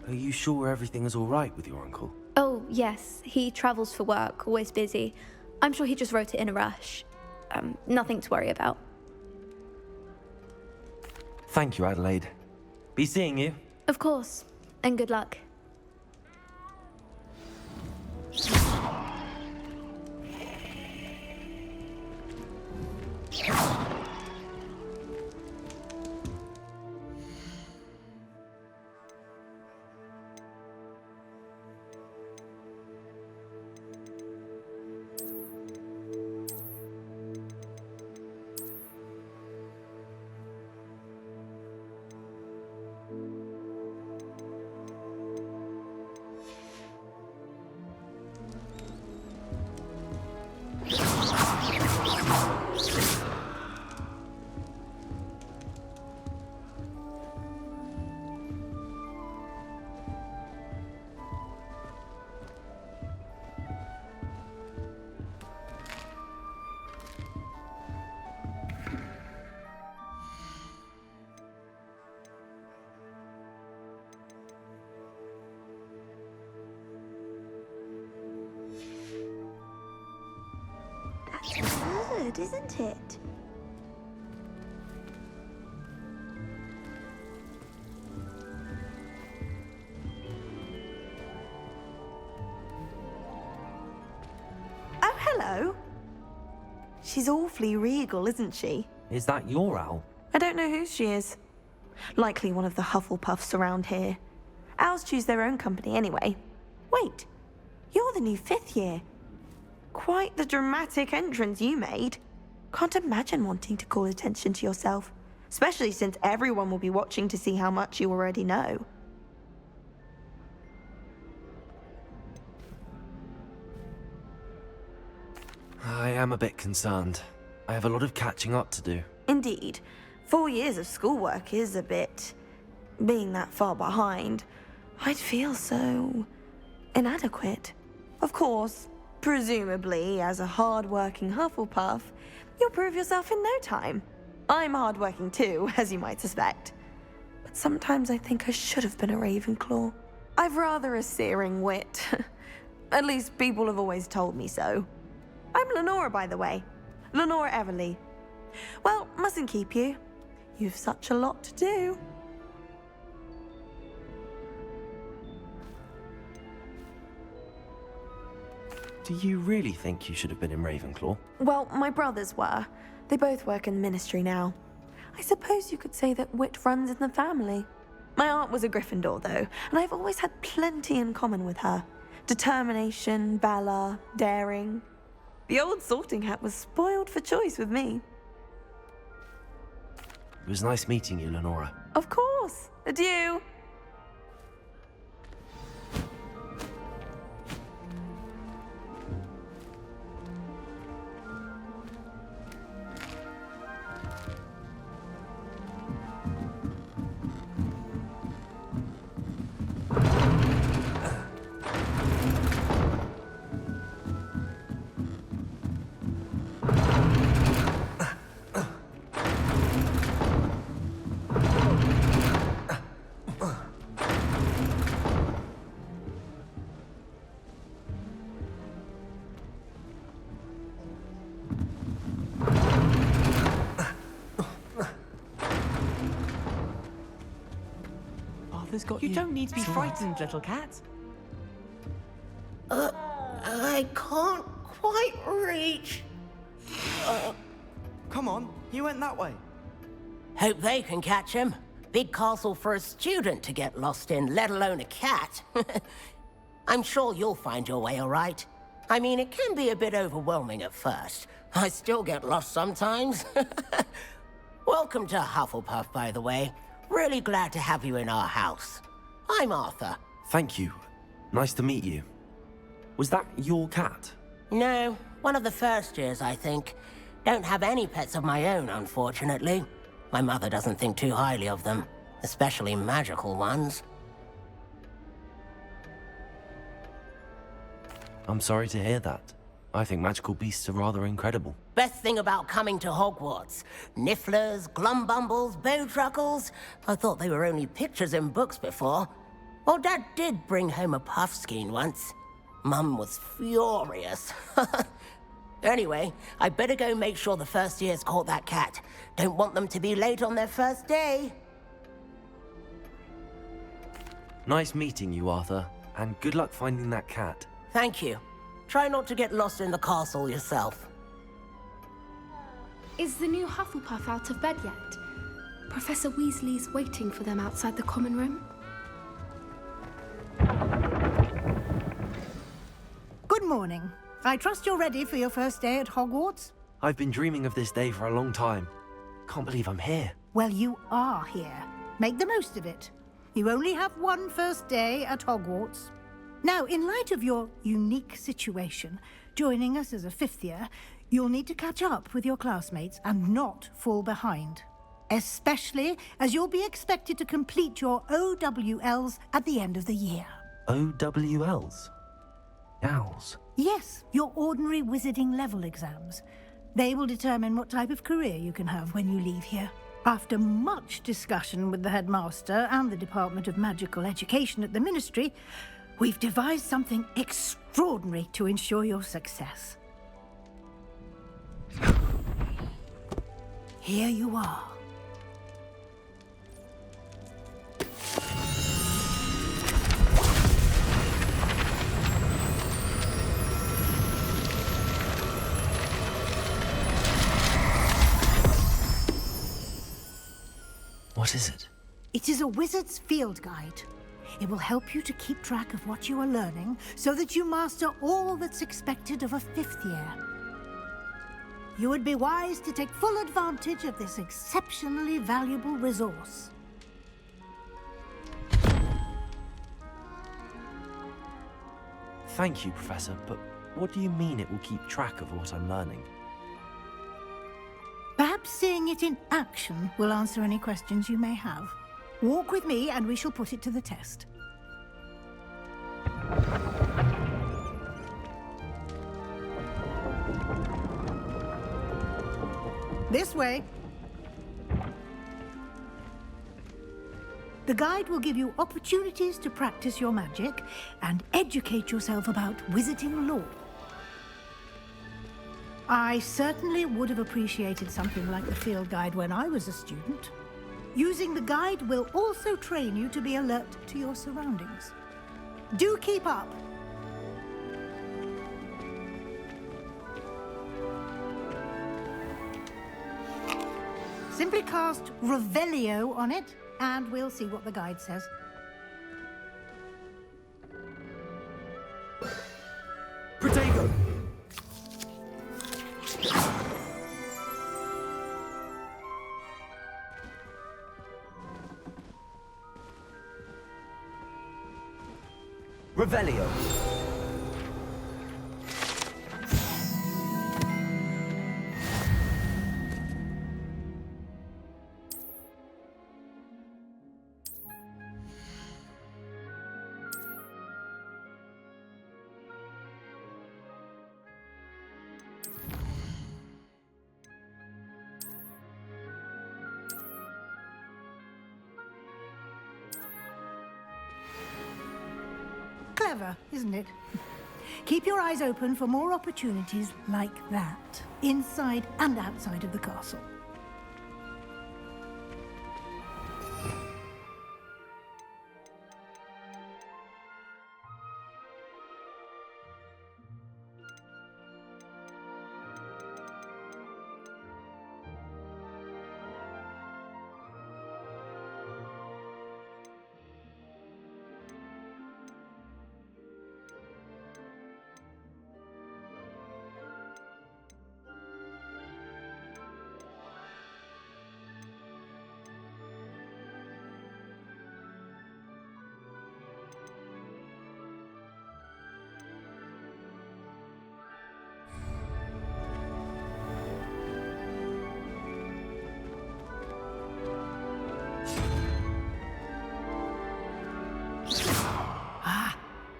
Are you sure everything is all right with your uncle? Oh, yes. He travels for work, always busy. I'm sure he just wrote it in a rush. Nothing to worry about. Thank you, Adelaide. Be seeing you. Of course. And good luck. Good, isn't it? Oh, hello. She's awfully regal, isn't she? Is that your owl? I don't know who she is. Likely one of the Hufflepuffs around here. Owls choose their own company anyway. Wait, you're the new 5th year. Quite the dramatic entrance you made. Can't imagine wanting to call attention to yourself, especially since everyone will be watching to see how much you already know. I am a bit concerned. I have a lot of catching up to do. Indeed. 4 years of schoolwork is a bit... being that far behind. I'd feel so... inadequate. Of course, presumably, as a hard-working Hufflepuff, you'll prove yourself in no time. I'm hard-working too, as you might suspect. But sometimes I think I should have been a Ravenclaw. I've rather a searing wit. At least people have always told me so. I'm Lenora, by the way. Lenora Everly. Well, mustn't keep you. You've such a lot to do. Do you really think you should have been in Ravenclaw? Well, my brothers were. They both work in the ministry now. I suppose you could say that wit runs in the family. My aunt was a Gryffindor, though, and I've always had plenty in common with her. Determination, valor, daring. The old sorting hat was spoiled for choice with me. It was nice meeting you, Lenora. Of course. Adieu. You don't need to be frightened, little cat. I can't quite reach. Come on, you went that way. Hope they can catch him. Big castle for a student to get lost in, let alone a cat. I'm sure you'll find your way all right. I mean, it can be a bit overwhelming at first. I still get lost sometimes. Welcome to Hufflepuff, by the way. Really glad to have you in our house. I'm Arthur. Thank you. Nice to meet you. Was that your cat? No, one of the first years, I think. Don't have any pets of my own, unfortunately. My mother doesn't think too highly of them, especially magical ones. I'm sorry to hear that. I think magical beasts are rather incredible. Best thing about coming to Hogwarts. Nifflers, glumbumbles, bowtruckles. I thought they were only pictures in books before. Well, Dad did bring home a puffskein once. Mum was furious. Anyway, I better go make sure the first years caught that cat. Don't want them to be late on their first day. Nice meeting you, Arthur, and good luck finding that cat. Thank you. Try not to get lost in the castle yourself. Is the new Hufflepuff out of bed yet? Professor Weasley's waiting for them outside the common room. Good morning. I trust you're ready for your first day at Hogwarts? I've been dreaming of this day for a long time. Can't believe I'm here. Well, you are here. Make the most of it. You only have one first day at Hogwarts. Now, in light of your unique situation, joining us as a fifth year, you'll need to catch up with your classmates and not fall behind. Especially as you'll be expected to complete your OWLs at the end of the year. OWLs? Owls? Yes, your ordinary wizarding level exams. They will determine what type of career you can have when you leave here. After much discussion with the headmaster and the Department of Magical Education at the Ministry, we've devised something extraordinary to ensure your success. Here you are. What is it? It is a wizard's field guide. It will help you to keep track of what you are learning so that you master all that's expected of a fifth year. You would be wise to take full advantage of this exceptionally valuable resource. Thank you, Professor, but what do you mean it will keep track of what I'm learning? Perhaps seeing it in action will answer any questions you may have. Walk with me and we shall put it to the test. This way. The guide will give you opportunities to practice your magic and educate yourself about wizarding lore. I certainly would have appreciated something like the field guide when I was a student. Using the guide will also train you to be alert to your surroundings. Do keep up. Simply cast Revelio on it, and we'll see what the guide says. Protego! Revelio. Clever, isn't it? Keep your eyes open for more opportunities like that, inside and outside of the castle.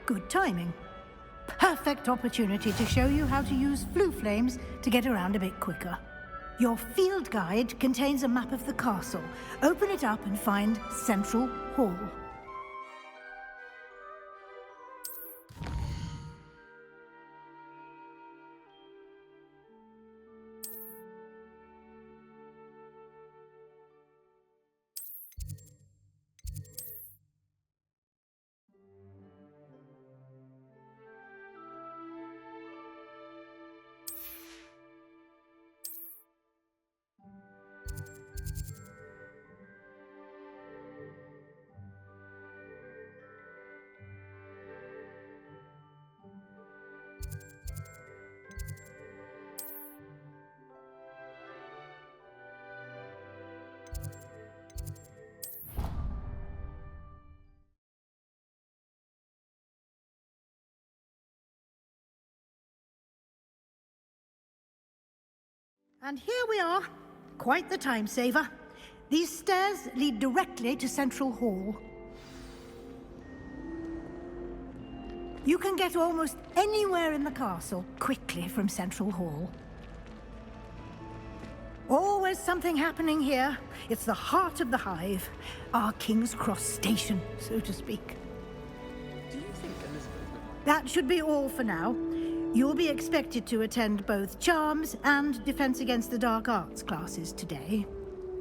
Good timing. Perfect opportunity to show you how to use flue flames to get around a bit quicker. Your field guide contains a map of the castle. Open it up and find Central Hall. And here we are. Quite the time saver. These stairs lead directly to Central Hall. You can get almost anywhere in the castle quickly from Central Hall. Always something happening here. It's the heart of the hive. Our King's Cross station, so to speak. Do you think Elizabeth would... That should be all for now. You'll be expected to attend both Charms and Defense Against the Dark Arts classes today.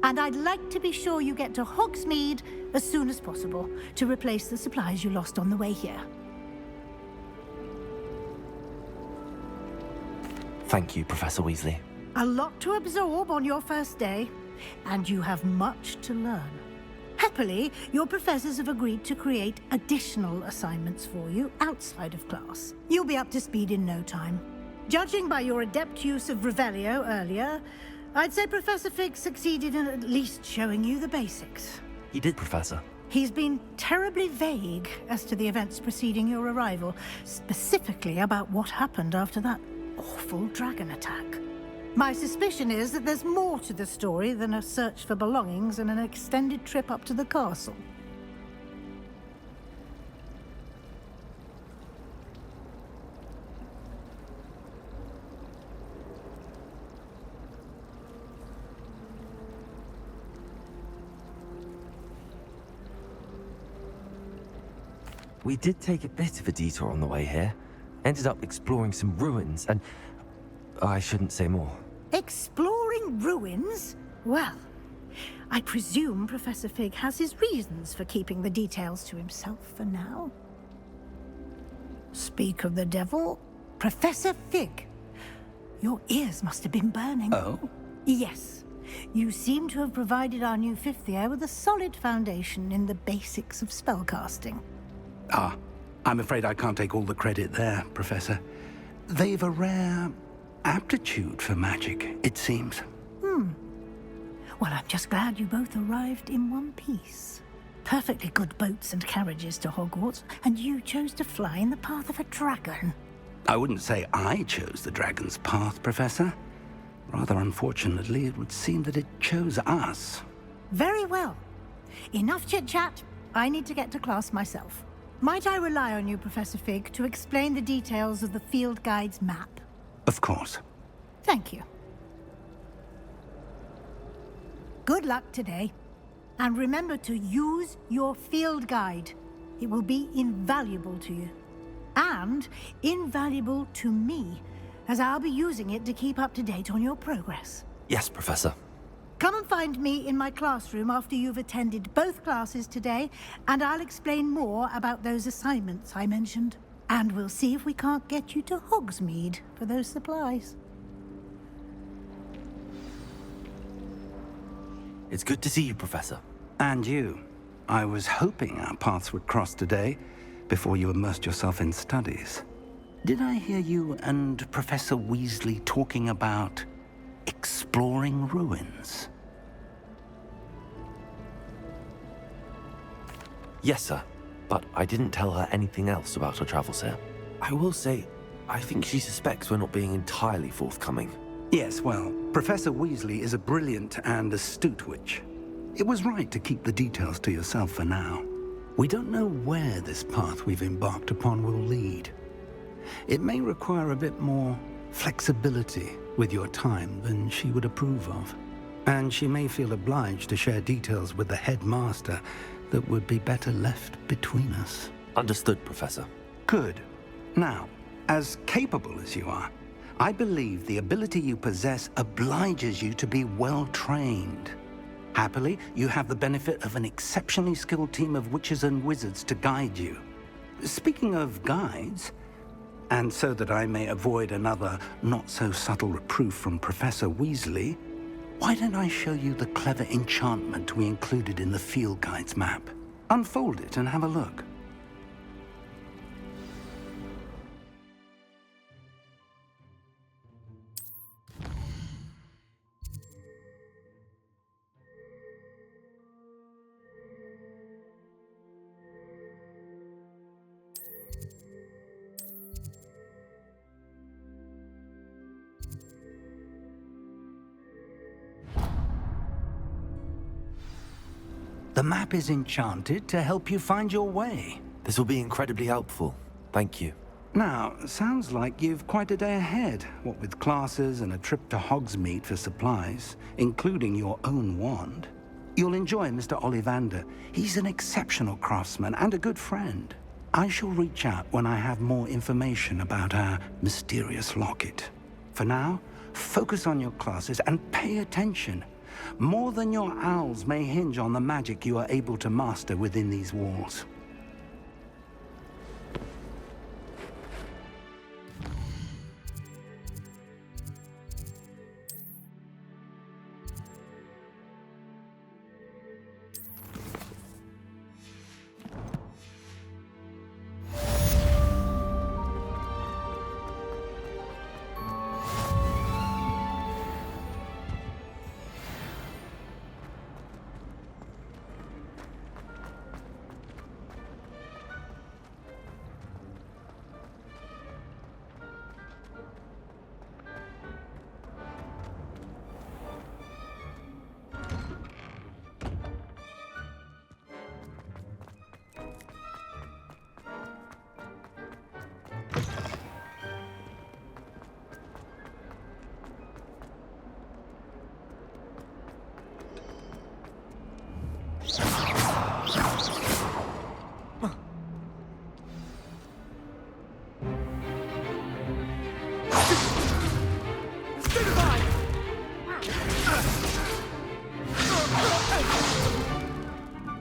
And I'd like to be sure you get to Hogsmeade as soon as possible to replace the supplies you lost on the way here. Thank you, Professor Weasley. A lot to absorb on your first day, and you have much to learn. Happily, your professors have agreed to create additional assignments for you outside of class. You'll be up to speed in no time. Judging by your adept use of Revelio earlier, I'd say Professor Fig succeeded in at least showing you the basics. He did, Professor. He's been terribly vague as to the events preceding your arrival, specifically about what happened after that awful dragon attack. My suspicion is that there's more to the story than a search for belongings and an extended trip up to the castle. We did take a bit of a detour on the way here. Ended up exploring some ruins and... I shouldn't say more. Exploring ruins? Well, I presume Professor Fig has his reasons for keeping the details to himself for now. Speak of the devil, Professor Fig. Your ears must have been burning. Oh? Yes. You seem to have provided our new fifth year with a solid foundation in the basics of spellcasting. Ah, I'm afraid I can't take all the credit there, Professor. They've a rare aptitude for magic, it seems. Well, I'm just glad you both arrived in one piece. Perfectly good boats and carriages to Hogwarts, and you chose to fly in the path of a dragon. I wouldn't say I chose the dragon's path, Professor. Rather unfortunately, it would seem that it chose us. Very well. Enough chit-chat. I need to get to class myself. Might I rely on you, Professor Fig, to explain the details of the field guide's map? Of course. Thank you. Good luck today. And remember to use your field guide. It will be invaluable to you. And invaluable to me, as I'll be using it to keep up to date on your progress. Yes, Professor. Come and find me in my classroom after you've attended both classes today, and I'll explain more about those assignments I mentioned. And we'll see if we can't get you to Hogsmeade for those supplies. It's good to see you, Professor. And you. I was hoping our paths would cross today, before you immersed yourself in studies. Did I hear you and Professor Weasley talking about exploring ruins? Yes, sir. But I didn't tell her anything else about her travels here. I will say, I think she suspects we're not being entirely forthcoming. Yes, well, Professor Weasley is a brilliant and astute witch. It was right to keep the details to yourself for now. We don't know where this path we've embarked upon will lead. It may require a bit more flexibility with your time than she would approve of. And she may feel obliged to share details with the headmaster that would be better left between us. Understood, Professor. Good. Now, as capable as you are, I believe the ability you possess obliges you to be well trained. Happily, you have the benefit of an exceptionally skilled team of witches and wizards to guide you. Speaking of guides, and so that I may avoid another not-so-subtle reproof from Professor Weasley, why don't I show you the clever enchantment we included in the field guide's map? Unfold it and have a look. The map is enchanted to help you find your way. This will be incredibly helpful. Thank you. Now, sounds like you've quite a day ahead, what with classes and a trip to Hogsmeade for supplies, including your own wand. You'll enjoy Mr. Ollivander. He's an exceptional craftsman and a good friend. I shall reach out when I have more information about our mysterious locket. For now, focus on your classes and pay attention. More than your owls may hinge on the magic you are able to master within these walls.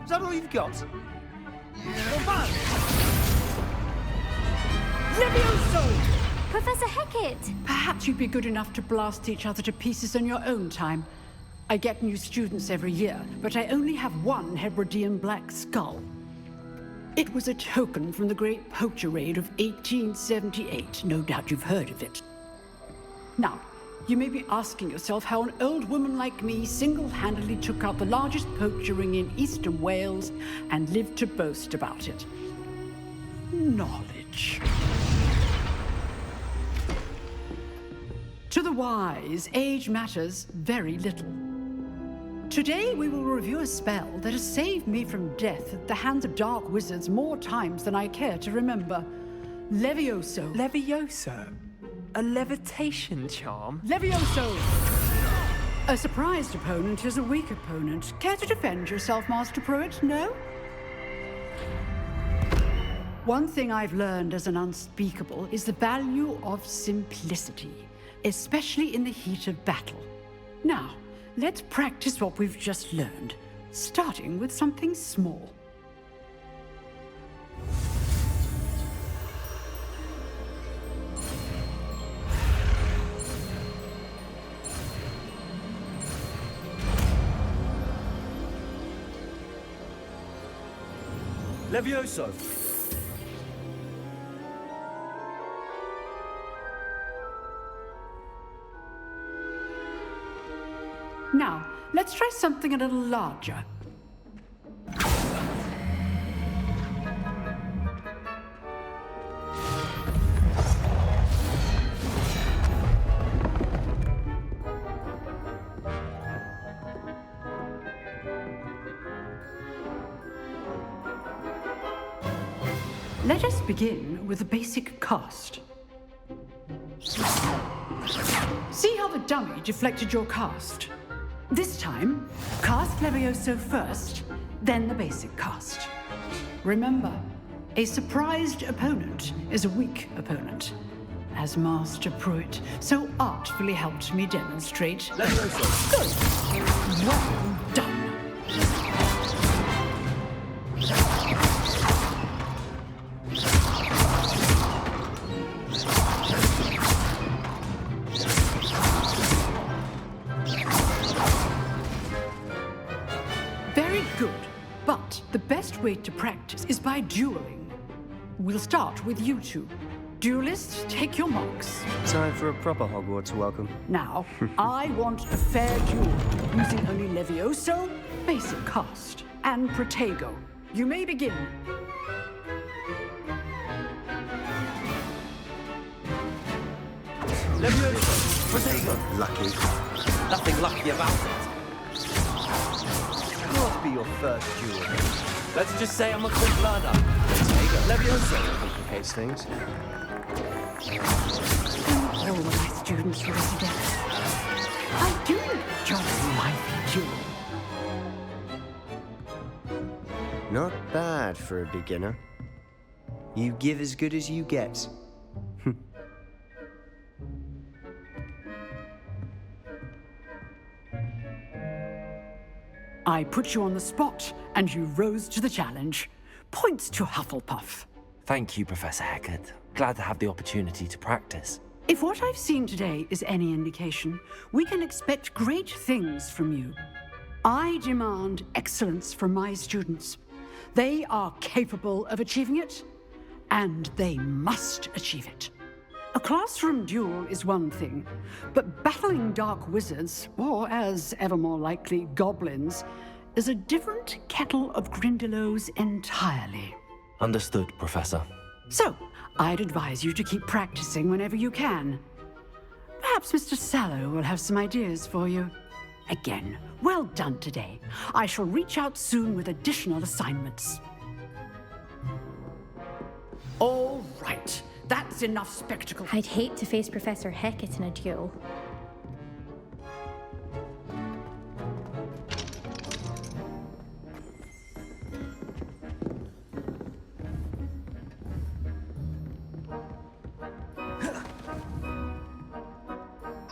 Is that all you've got? Levioso! Professor Hecat! Perhaps you'd be good enough to blast each other to pieces on your own time. I get new students every year, but I only have one Hebridean black skull. It was a token from the Great Poacher Raid of 1878. No doubt you've heard of it. Now, you may be asking yourself how an old woman like me single-handedly took out the largest poacher ring in eastern Wales and lived to boast about it. Knowledge. To the wise, age matters very little. Today we will review a spell that has saved me from death at the hands of dark wizards more times than I care to remember. Levioso. Levioso? A levitation charm? Levioso! A surprised opponent is a weak opponent. Care to defend yourself, Master Pruitt? No? One thing I've learned as an unspeakable is the value of simplicity, especially in the heat of battle. Now, let's practice what we've just learned, starting with something small. Levioso! Now, let's try something a little larger. Let us begin with the basic cast. See how the dummy deflected your cast? This time, cast Levioso first, then the basic cast. Remember, a surprised opponent is a weak opponent, as Master Pruitt so artfully helped me demonstrate. Levioso. Good. Well done. Very good, but the best way to practice is by dueling. We'll start with you two. Duelists, take your marks. Time for a proper Hogwarts welcome. Now, I want a fair duel, using only Levioso, basic cast, and Protego. You may begin. Levioso. Protego. Lucky. Nothing lucky about it. Must be your first duel. Let's just say I'm a quick learner. Protego. Levioso. Complicates things. All my students were together. I do enjoy my duel. Not bad for a beginner. You give as good as you get. I put you on the spot, and you rose to the challenge. Points to Hufflepuff. Thank you, Professor Hecat. Glad to have the opportunity to practice. If what I've seen today is any indication, we can expect great things from you. I demand excellence from my students. They are capable of achieving it, and they must achieve it. A classroom duel is one thing, but battling dark wizards, or as ever more likely, goblins, is a different kettle of Grindylows entirely. Understood, Professor. So, I'd advise you to keep practicing whenever you can. Perhaps Mr. Sallow will have some ideas for you. Again, well done today. I shall reach out soon with additional assignments. All right. That's enough spectacle. I'd hate to face Professor Hecat in a duel.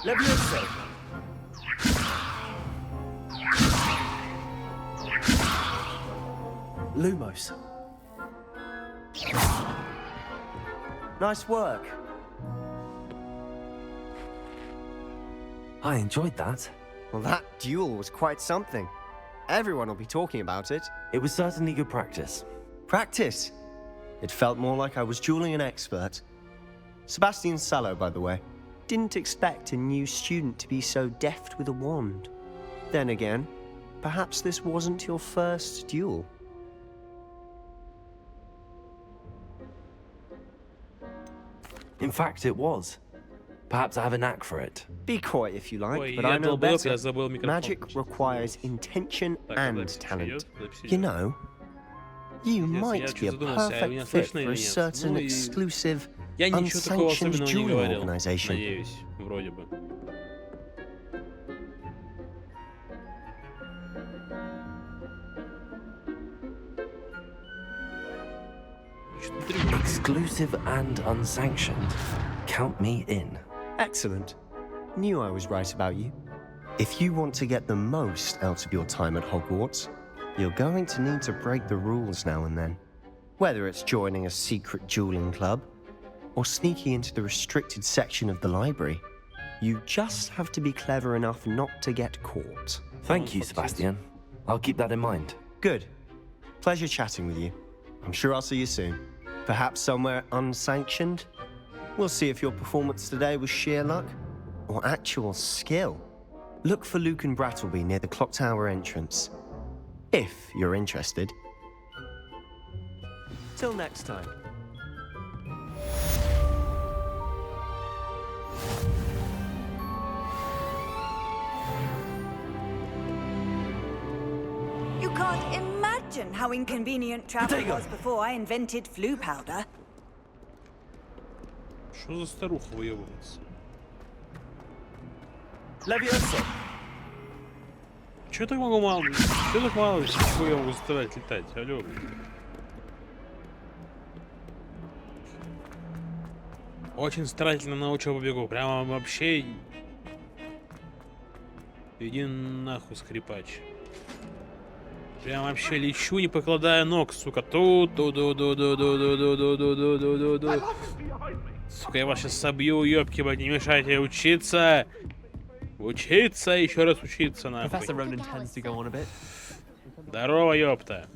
Levioso. Lumos. Nice work. I enjoyed that. Well, that duel was quite something. Everyone will be talking about it. It was certainly good practice. Practice? It felt more like I was dueling an expert. Sebastian Sallow, by the way. Didn't expect a new student to be so deft with a wand. Then again, perhaps this wasn't your first duel. In fact, it was. Perhaps I have a knack for it. Be quiet if you like, Ой, but я I know долбоёб, better. я забыл микрофон Magic включить. requires intention Так, and запись talent. идёт? Запись You идёт. know, you Пиздец, might я be a чё задумался, а меня perfect fit слышно for или a нет? certain Ну и exclusive, я ничего такого unsanctioned особенного не dueling говорил. organization. Надеюсь, вроде бы. Exclusive and unsanctioned. Count me in. Excellent. Knew I was right about you. If you want to get the most out of your time at Hogwarts, you're going to need to break the rules now and then. Whether it's joining a secret dueling club, or sneaking into the restricted section of the library, you just have to be clever enough not to get caught. Thank you, Sebastian. I'll keep that in mind. Good. Pleasure chatting with you. I'm sure I'll see you soon. Perhaps somewhere unsanctioned? We'll see if your performance today was sheer luck or actual skill. Look for Luke and Brattleby near the clock tower entrance. If you're interested. Till next time. You can't imagine imagine how inconvenient travel was before I invented flu powder. Что за старуха выебывается? Levioso. Чё так могу мало? Чё так мало? Чего я могу заставлять летать? Алло. Очень старательно научил побегу. Прямо вообще... Иди нахуй, скрипач. Прям вообще лечу, не покладая ног, сука. Ту-ду-ду-ду-ду-ду-ду-ду-ду-ду-ду-ду-ду. Сука, я вас сейчас собью, ёбки, блядь, не мешайте учиться. Учиться, еще раз учиться, нахуй. Professor Ronan tends to go on a bit. Здорово, ёпта.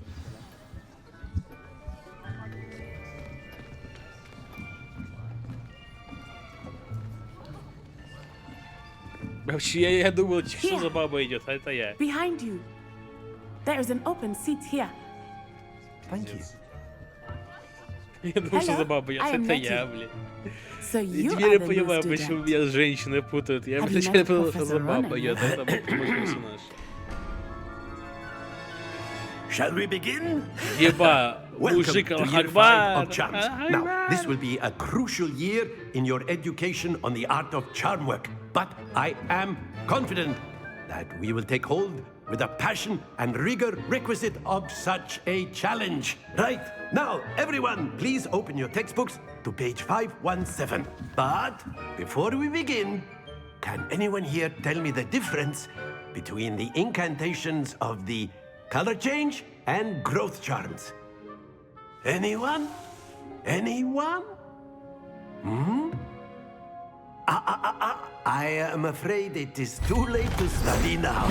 Вообще, я думал, что за баба идет, а это я. Behind you. There is an open seat here. Thank you. Я думал, что за баба идет, это я, блин. So И you теперь я are the понимаю, new почему student. меня женщины путают. Я Have you вначале met подумал, что за Professor баба Ronan? идет, а там мой персонаж. Shall we begin? Еба, Welcome мужик to year 5 Хогвартс. of charms. Now, this will be a crucial year in your education on the art of charm work. But I am confident that we will take hold with the passion and rigor requisite of such a challenge. Right, now, everyone, please open your textbooks to page 517. But before we begin, can anyone here tell me the difference between the incantations of the color change and growth charms? Anyone? Anyone? Hmm? I am afraid it is too late to study now.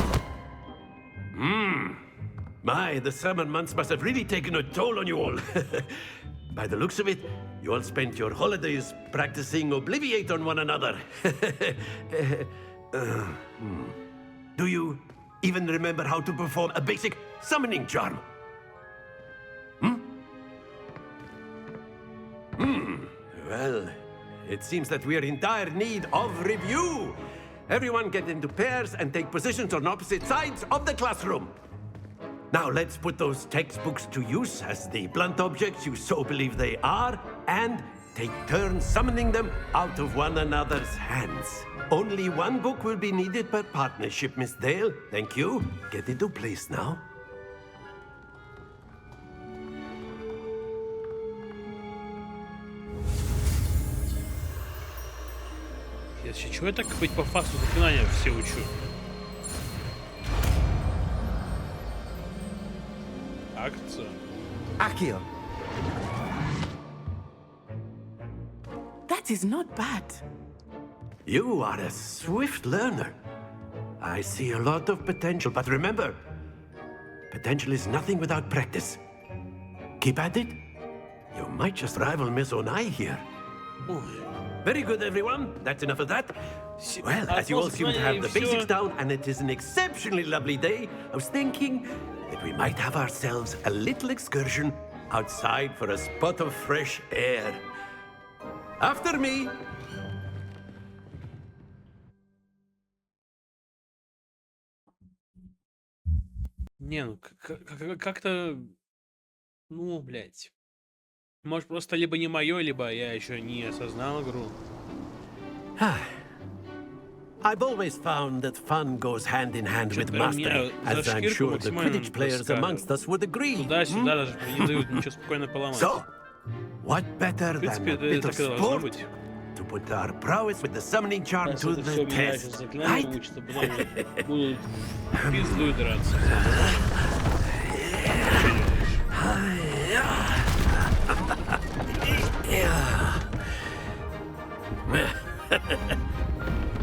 My, the summer months must have really taken a toll on you all. By the looks of it, you all spent your holidays practicing Obliviate on one another. Do you even remember how to perform a basic summoning charm? Well, it seems that we are in dire need of review. Everyone get into pairs and take positions on opposite sides of the classroom. Now let's put those textbooks to use as the blunt objects you so believe they are, and take turns summoning them out of one another's hands. Only one book will be needed per partnership, Miss Dale. Thank you. Get into place now. Чего я так хоть по факту заклинания все учу? Акция. Accio. That is not bad. You are a swift learner. I see a lot of potential, but remember, potential is nothing without practice. Keep at it. You might just rival Miss Onai here. Very good, everyone. That's enough of that. Well, as you all seem to have the basics down, and it is an exceptionally lovely day, I was thinking that we might have ourselves a little excursion outside for a spot of fresh air. After me. Не, ну как-то... Ну, блядь. Может, просто либо не мое, либо я еще не осознал игру. I've always found that fun goes hand in hand with mastery, as I'm sure the Quidditch players amongst us would agree. Туда-сюда даже не дают ничего спокойно поломать. So, what better than a bit of sport to put our prowess with the summoning charm to the test, right? Будут пизду драться.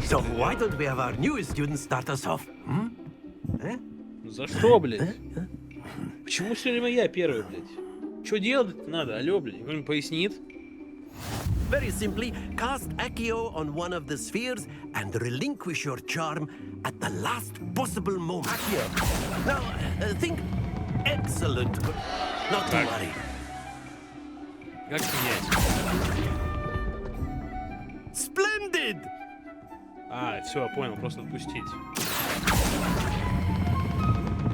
So why don't we have our newest student start us off? За что, блядь? Почему все время я первый, блядь? Что делать надо? Алло, блядь, кто-нибудь пояснит? Very simply, cast Accio on one of the spheres and relinquish your charm at the last possible moment. Accio. Now, think excellent, but not to worry. Как снять? Splendid! А, все, понял, просто отпустить.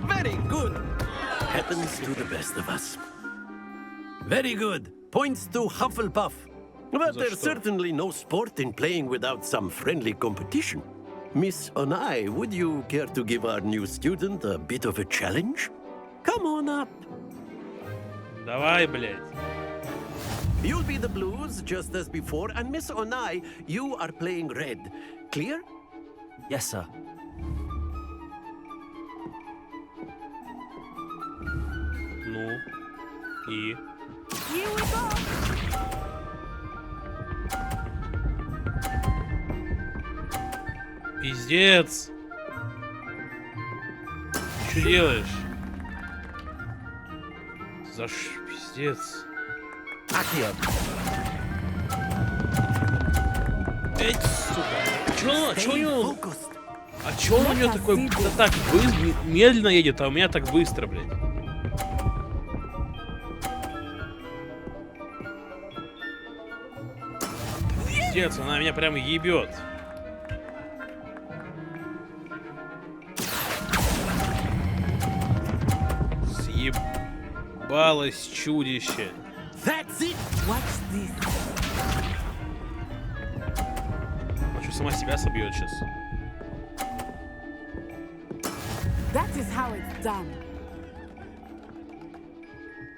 Very good. Happens to the best of us. Very good. Points to Hufflepuff. But there's certainly no sport in playing without some friendly competition. Miss Onai, would you care to give our new student a bit of a challenge? Come on up. Давай, блядь. You'll be the blues, just as before, and Miss Onai, you are playing red. Clear? Yes, sir. Ну, и... Here we go. Пиздец. Что делаешь? Пиздец. Эй, сука. Чё у него? А чё он у него такой так медленно едет, а у меня так быстро, блядь? Пиздец, она меня прям ебет. Съебалось чудище. Она что, сама себя собьет сейчас? That is how it's done.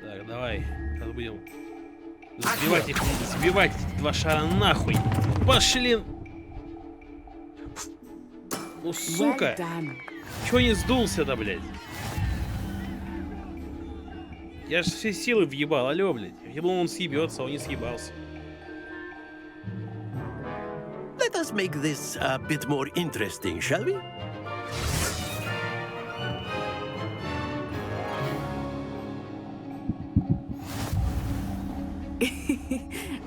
Так, давай. Сейчас будем сбивать эти два шара нахуй. Пошли. Ну, сука. Чё не сдулся-то, блядь? Я же все силы въебал, алё, блядь. Я думал, он съебется, а он не съебался. Let us make this a bit more interesting, shall we?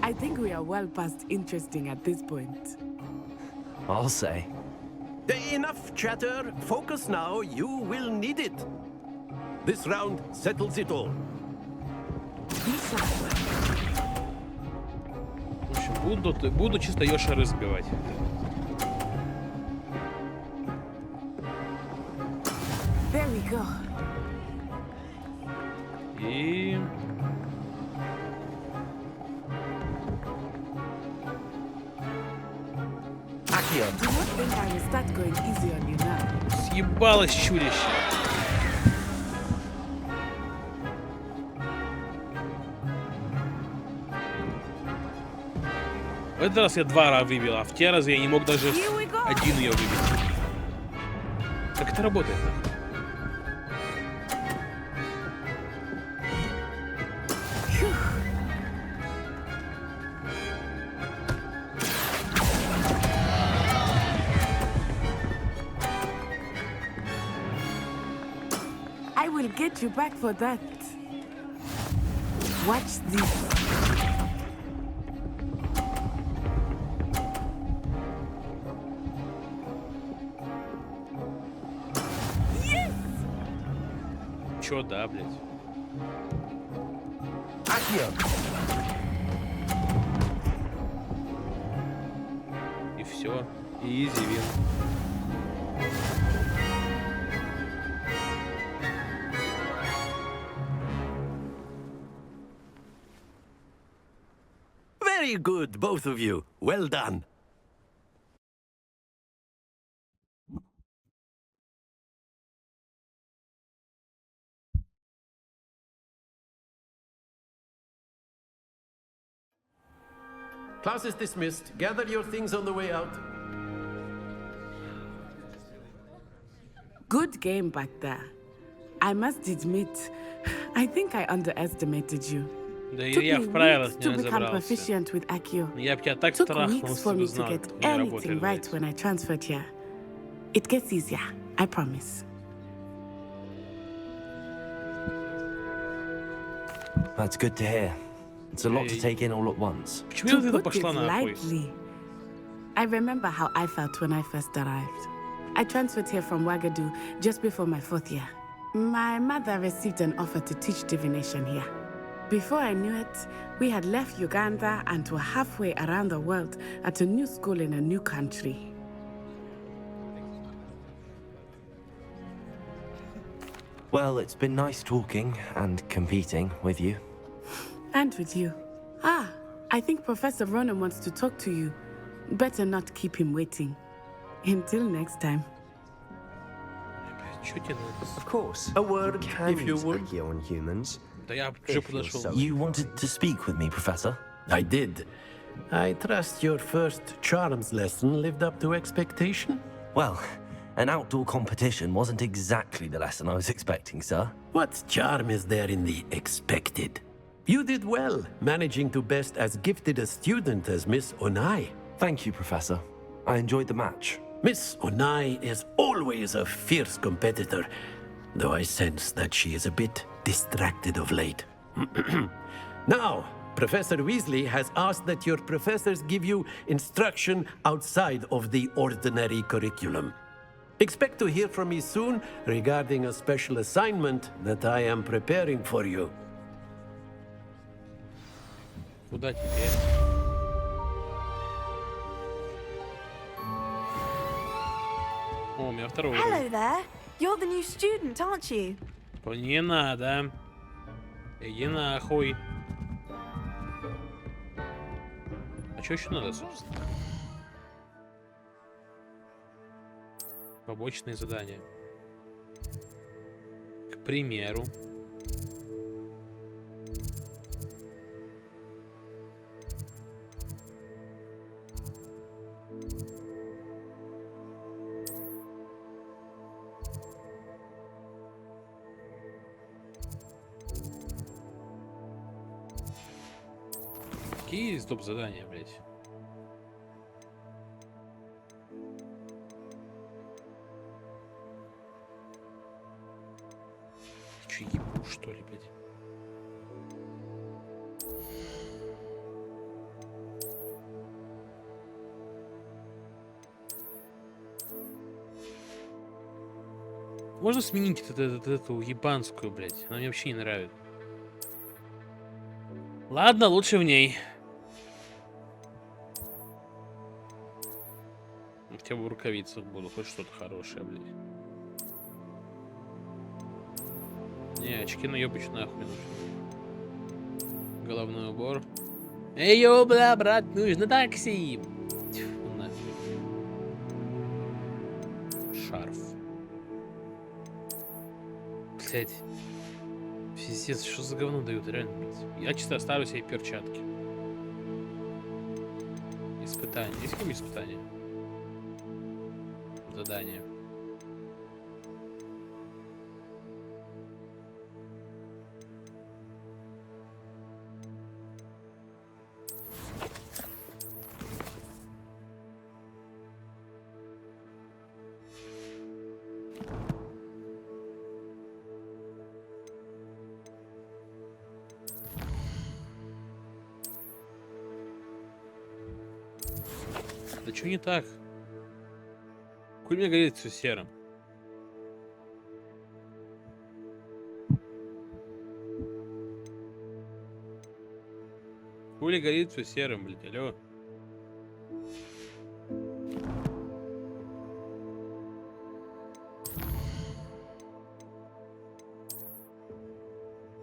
I think we are well past interesting at this point. I'll say. Enough chatter. Focus now. You will need it. This round settles it all. В общем, буду чисто её шары сбивать. There we go. И... Do not think I will start going easy on you now. Съебалось чудище. В этот раз я два раза выбил, а в те разы я не мог даже один ее выбить. Как это работает? I will get you back for that. Watch this. Чё, да, блядь? И все. И изи вин. Very good, both of you. Well done. Class is dismissed. Gather your things on the way out. Good game back there. I must admit, I think I underestimated you. Да Took я me в правилах weeks не to become разобрался. proficient with Accio. Я б тебя так Took трахнул, weeks если for бы me to знал, get как не работает, anything right блядь. when I transferred here. It gets easier, I promise. That's good to hear. It's a lot to take in all at once. Почему ты To put пошла it нахуй? lightly, I remember how I felt when I first arrived. I transferred here from Wagadu just before my 4th year. My mother received an offer to teach divination here. Before I knew it, we had left Uganda and were halfway around the world at a new school in a new country. Well, it's been nice talking and competing with you. And with you. Ah, I think Professor Ronan wants to talk to you. Better not keep him waiting. Until next time. Of course. A word if you would. On humans. You wanted to speak with me, Professor? I did. I trust your first charms lesson lived up to expectation? Well, an outdoor competition wasn't exactly the lesson I was expecting, sir. What charm is there in the expected? You did well, managing to best as gifted a student as Miss Onai. Thank you, Professor. I enjoyed the match. Miss Onai is always a fierce competitor, though I sense that she is a bit distracted of late. Now, Professor Weasley has asked that your professors give you instruction outside of the ordinary curriculum. Expect to hear from me soon regarding a special assignment that I am preparing for you. Куда теперь? О, у меня второй уровень. Hello there. You're the new student, aren't you? Не надо. Иди нахуй. А что еще надо, собственно? Побочные задания. К примеру. Какие есть топ-задания, блядь? Че, ебу, что ли, блядь? Можно сменить эту ебанскую, блядь? Она мне вообще не нравится. Ладно, лучше в ней. Хотя бы в рукавицах буду, хоть что-то хорошее, блядь. Не, очки наебыч нахуй нужны. Головной убор. Эй, йо, бля, брат, нужно такси. Тьфу, нахуй. Шарф. Блядь. Пиздец, что за говно дают, реально, блядь. Я чисто оставлю себе перчатки. Испытания. Есть какие-нибудь испытания? Задание. Да что не так? Хуй мне горит все серым. Хули горит все серым, блядь, алло.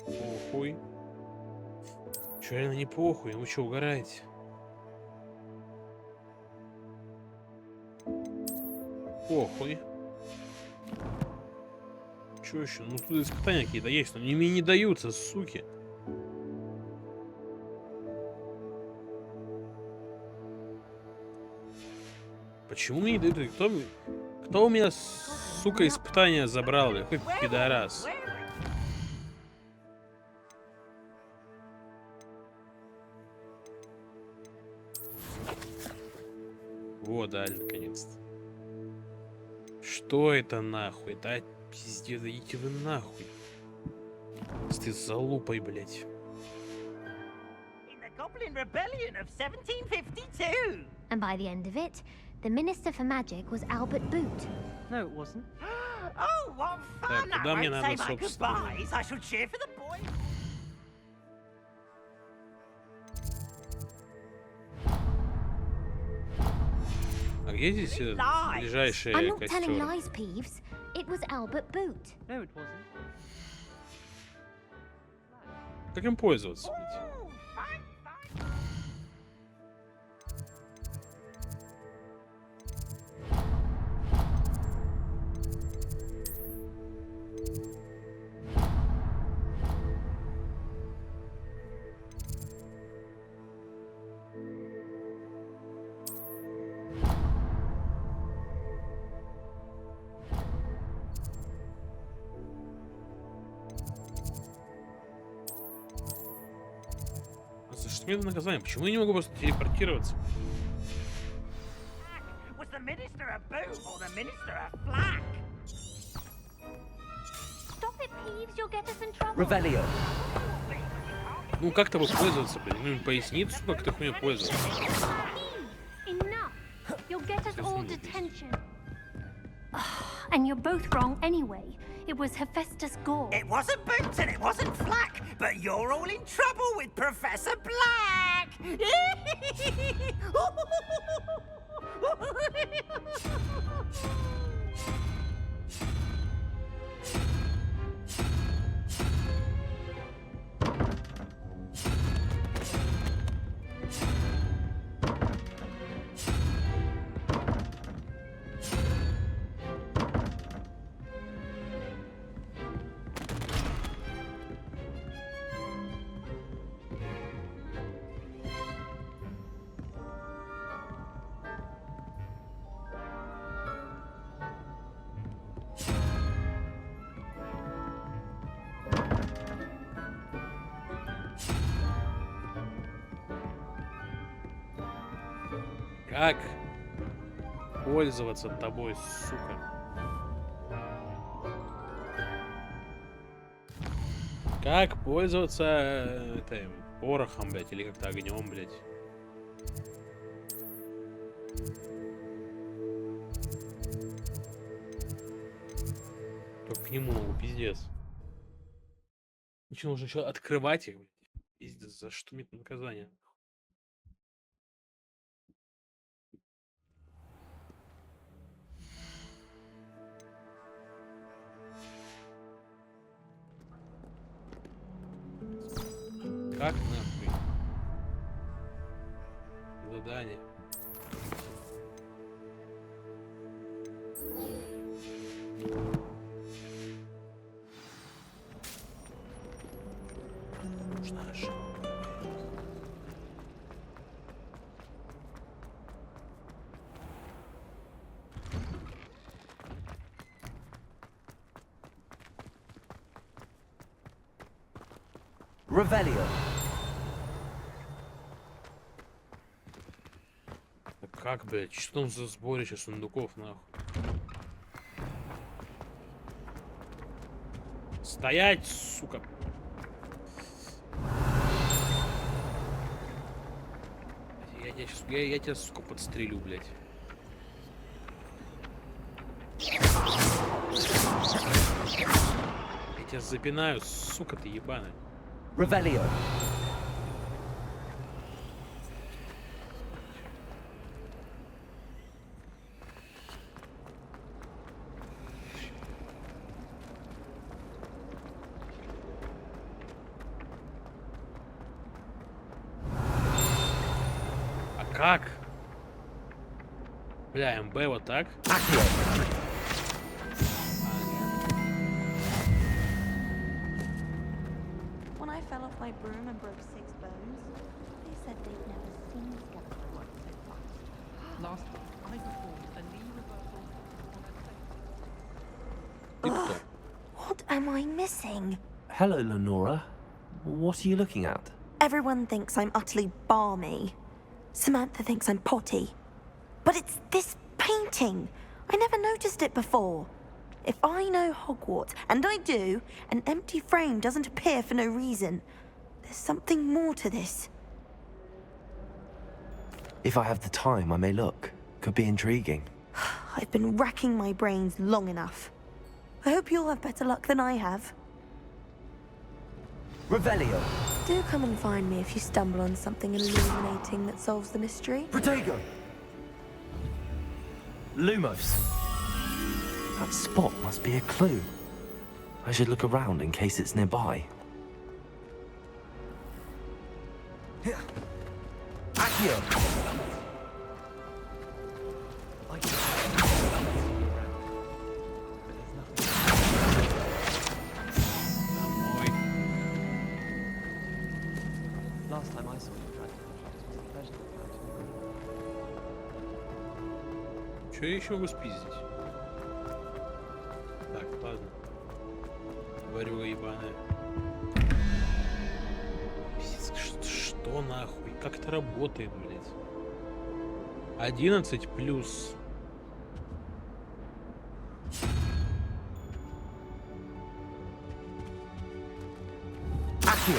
Похуй. Чё, реально не похуй? Вы что, угораете? Похуй. Чё еще? Ну тут испытания какие-то есть, но они мне не даются, суки. Почему мне не дают? Кто у меня, сука, испытания забрал? Какой пидорас? Вот, да, наконец-то. Что это нахуй? Да пиздец, идите вы нахуй. Ты залупой, блядь. Goblin Rebellion of 1752. And by the end of it, the Minister for Magic was Albert Boot. No, it wasn't. Oh, what fun! Так, I won't say my goodbyes. I shall cheer for the boy. А где здесь ближайшие I'm not костёры? telling lies, Peeves. It was Albert Boot. No, it wasn't. Как им пользоваться, блядь? За что мне это наказание? Почему я не могу просто телепортироваться? Was the minister a boot or the minister a flack? Stop it, Peeves, you'll get us in trouble. Revelio. Ну как тобой пользоваться, блин? Ну поясницу, как ты хуйней пользоваться. Enough. You'll get us all detention. And you're both wrong anyway. It was Hephaestus Gore. It wasn't Boots and it wasn't Flack, but you're all in trouble with Professor Black! Как пользоваться тобой, сука? Как пользоваться порохом, блядь, или как-то огнем, блядь? Только к нему могу, пиздец. Ничего, нужно еще открывать их, блядь. Пиздец, за что мне это наказание? Как нахуй? Задание. Нужно ошибка. Revelio. Как, блядь? Что там за сборище сундуков, нахуй? Стоять, сука! Я тебя, сука, подстрелю, блядь. Я тебя запинаю, сука ты ебаная. Revelio. А как? Бля, МБ вот так? When I fell off my broom and broke 6 bones, they said they'd never seen skeleton work so fast. Last week, I performed a knee reversal Ugh, what am I missing? Hello, Lenora. What are you looking at? Everyone thinks I'm utterly balmy. Samantha thinks I'm potty. But it's this painting. I never noticed it before. If I know Hogwarts, and I do, an empty frame doesn't appear for no reason. There's something more to this. If I have the time, I may look. Could be intriguing. I've been racking my brains long enough. I hope you'll have better luck than I have. Revelio. Do come and find me if you stumble on something illuminating that solves the mystery. Protego. Lumos. That spot must be a clue. I should look around in case it's nearby. Accio. Last time I saw you, Dragon, it was the pleasure that found you. Че я еще могу спиздить? Так, ладно. Варюга ебаная. Пиздец, что нахуй? Как это работает, блядь? 11 плюс. Accio.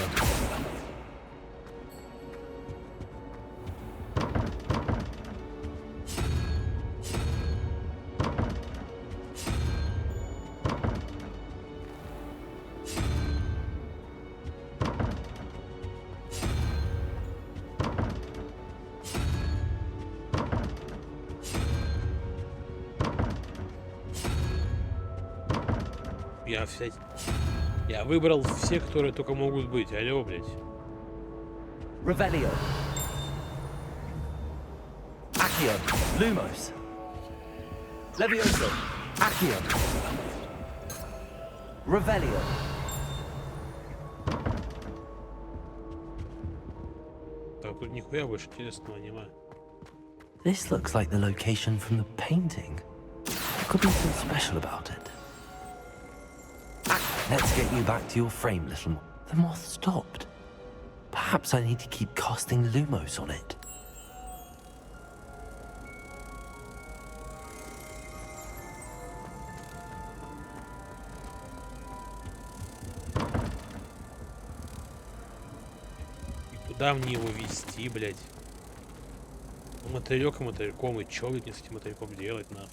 Я выбрал все, которые только могут быть. Алло, блядь. Revelio. Accio. Lumos. Levioso. Accio. Revelio. Так, тут нихуя больше интересного нема. This looks like the location from the painting. There could be something special about it. Let's get you back to your frame, little one. The moth stopped. Perhaps I need to keep casting Lumos on it. И куда мне его вести, блядь? Мотылек и мотыльком, и чё мне с этим мотыльком делать, нахуй?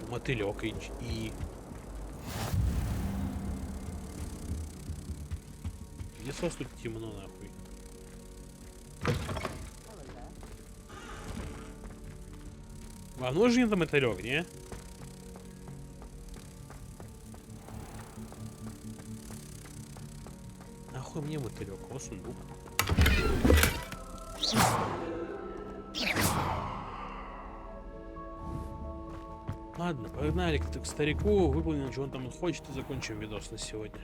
Мотылек и... Где сос тут темно, нахуй? А нужен там мотылек, не? Нахуй мне мотылек? О, сундук. Ладно, погнали к старику, выполним, что он там хочет, и закончим видос на сегодня.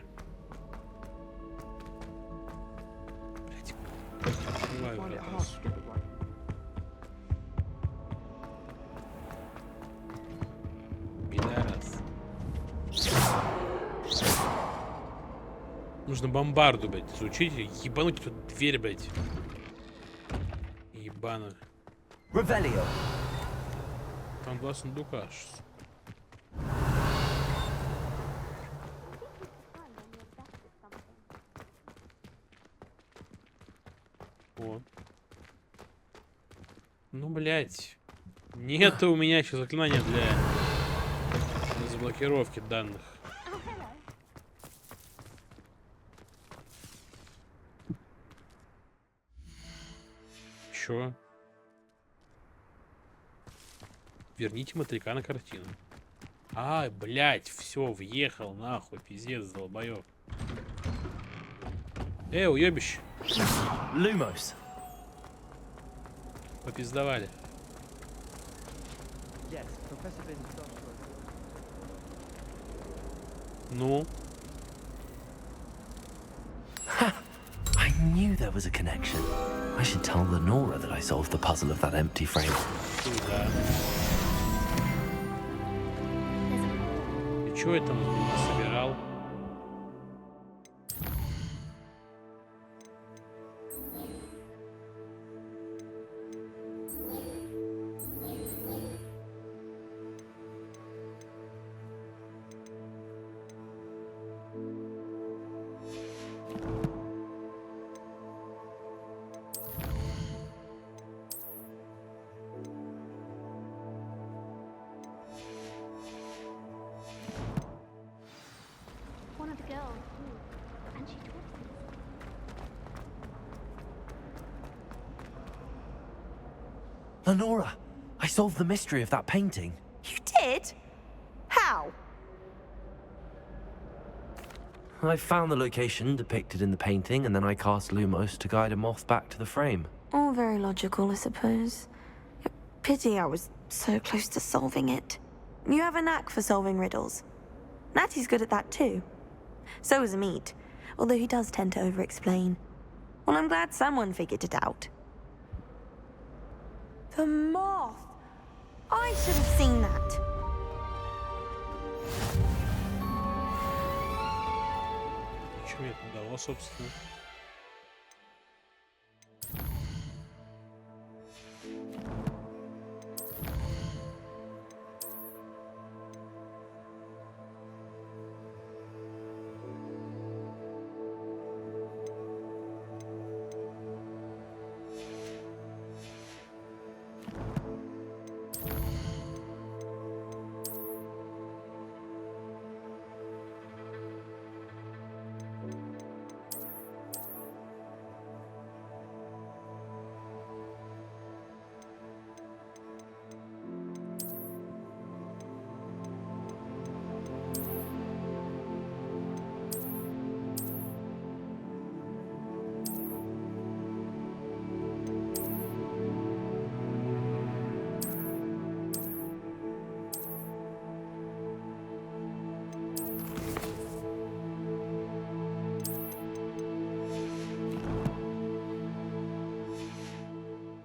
Блять, открываю, братос. Пидорас. Нужно бомбарду, блять, изучить, ебануть эту дверь, блять. Ебаную. Revelio. Там два сундука. О. Ну, блядь. Нет у меня еще заклинания для заблокировки данных. Чё? Верните мотылька на картину. А, блядь, все, въехал, нахуй, пиздец, долбоёб. Уёбище. Lumos. Попиздовали. Ну? I knew there was a connection. I should tell Lenora that I solved the puzzle of that empty frame. И чё я там собирал? One of the girls, too. And she talks to us. Lenora, I solved the mystery of that painting. You did? How? I found the location depicted in the painting, and then I cast Lumos to guide a moth back to the frame. All very logical, I suppose. Pity I was so close to solving it. You have a knack for solving riddles. Natty's good at that too. So is Amit, although he does tend to over-explain. Well, I'm glad someone figured it out. The moth! I should have seen that. Что мне это дало, собственно?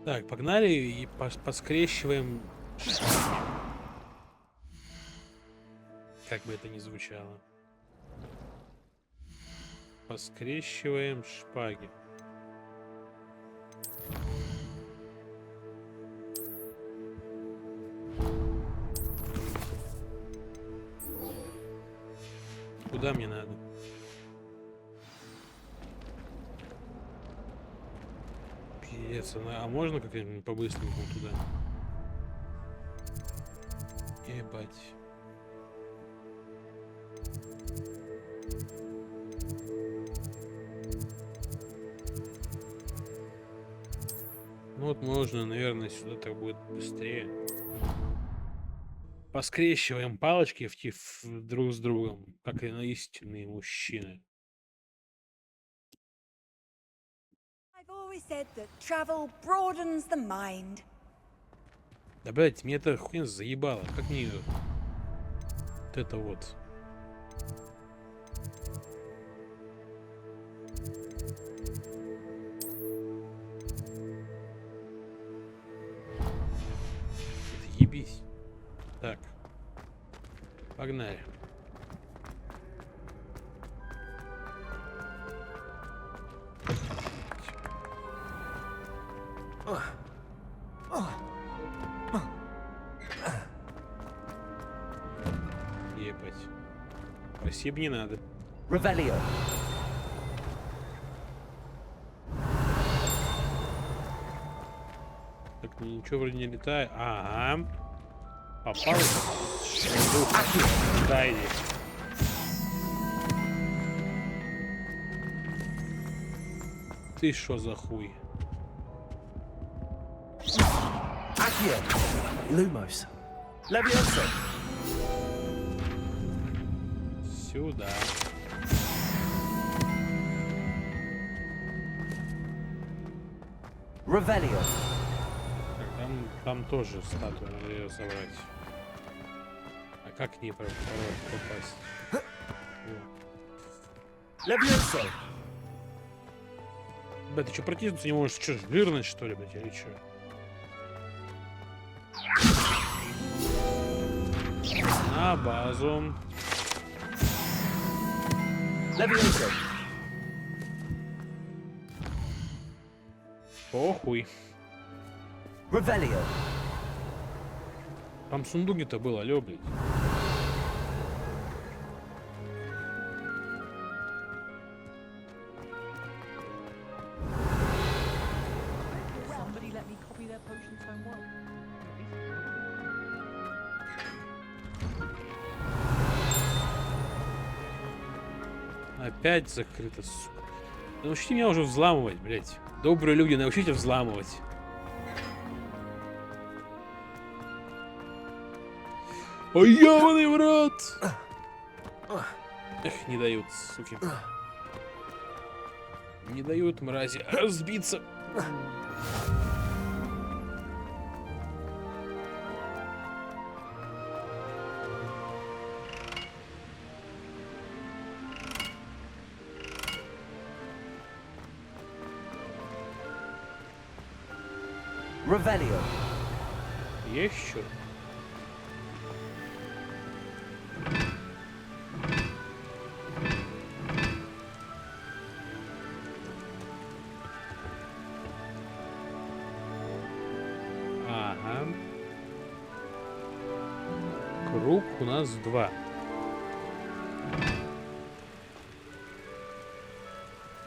Так, погнали и поскрещиваем шпаги. Как бы это ни звучало. Поскрещиваем шпаги. Куда мне надо? Пиздец, а можно как-нибудь по-быстренькому туда? Ебать. Ну вот можно, наверное, сюда так будет быстрее. Поскрещиваем палочки друг с другом, как и истинные мужчины. I've always said that travel broadens the mind. Да, блядь, мне эта хуйня заебала. Как мне её... Вот это вот. Это ебись. Так. Погнали. Ебать. Спасибо, не надо. Revelio. Так, ничего вроде не летает. Ага. Попал. Да, иди. Ты шо за хуй? Accio. Lumos. Levioso. Сюда. Revelio. Так, там тоже статую, надо ее собрать. А как к ней попасть? Levioso. Бля, ты что, протиснуться не можешь? Что, жирность, что ли, блядь, или что? На базу. Levioso. Похуй. Revelio. Там сундуки-то было, алё, блядь. Somebody let me copy their potions homework. Опять закрыто, сука. Да научите меня уже взламывать, блядь. Добрые люди, научите взламывать. Ой, ёбаный в рот! Эх, не дают, суки. Не дают, мрази, разбиться. Revelio. Еще. Ага. Круг у нас 2.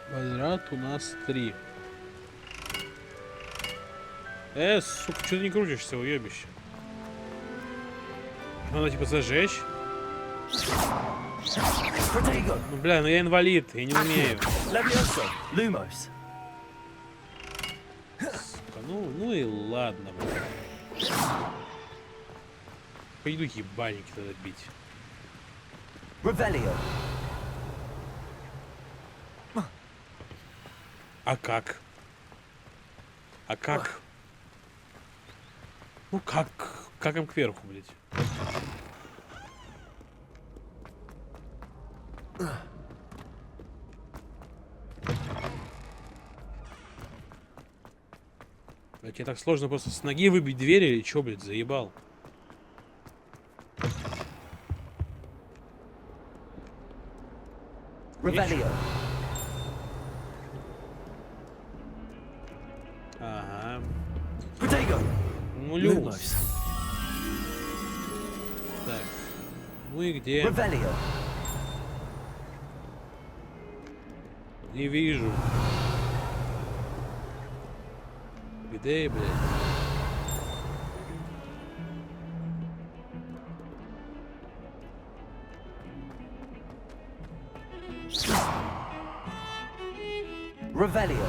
Квадрат у нас 3. Сука, что ты не крутишься, уебище? Надо типа зажечь. Ну бля, ну я инвалид, я не умею. Сука, ну и ладно, бля. Пойду ебальники тогда бить. А как? А как? Ну как им кверху, блядь? Блядь, тебе так сложно просто с ноги выбить дверь или чё, блядь, заебал? Ага. Ну, люкс. Так. Ну и где? Не вижу. Где, блядь? Revelio.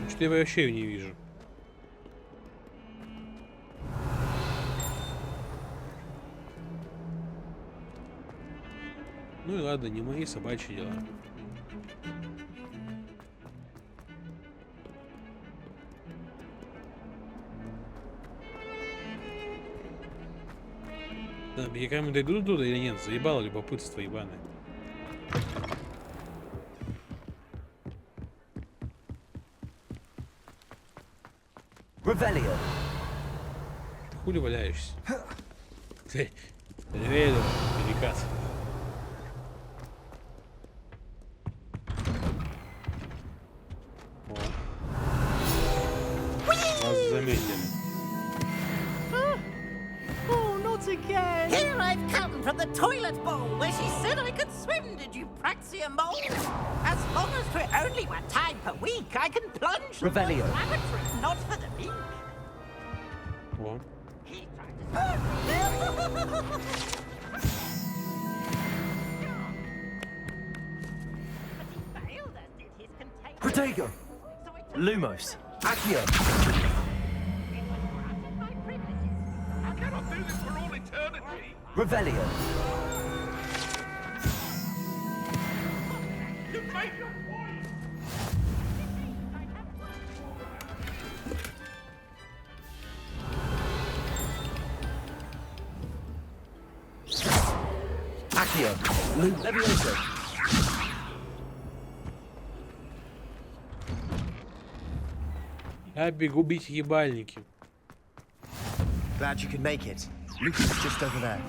Что я вообще не вижу. Ну и ладно, не мои собачьи дела. Да, я когда-нибудь дойду туда или нет? Заебало любопытство ебаное. Revelio. Хули валяешься? Ты реально перекат. Вас заметили. Oh, not again! Here I've come from the toilet bowl where she said I could swim, did you praxia mole? As long as for only 1 time per week, I can plunge the Revelio. lavatory, not for the meek. О. Protego. Lumos. Accio. I cannot do this for all eternity. Revelio. You made your point. Accio. Levioso. Я бегу бить ебальники. Glad you could make it. Lucas is just over there.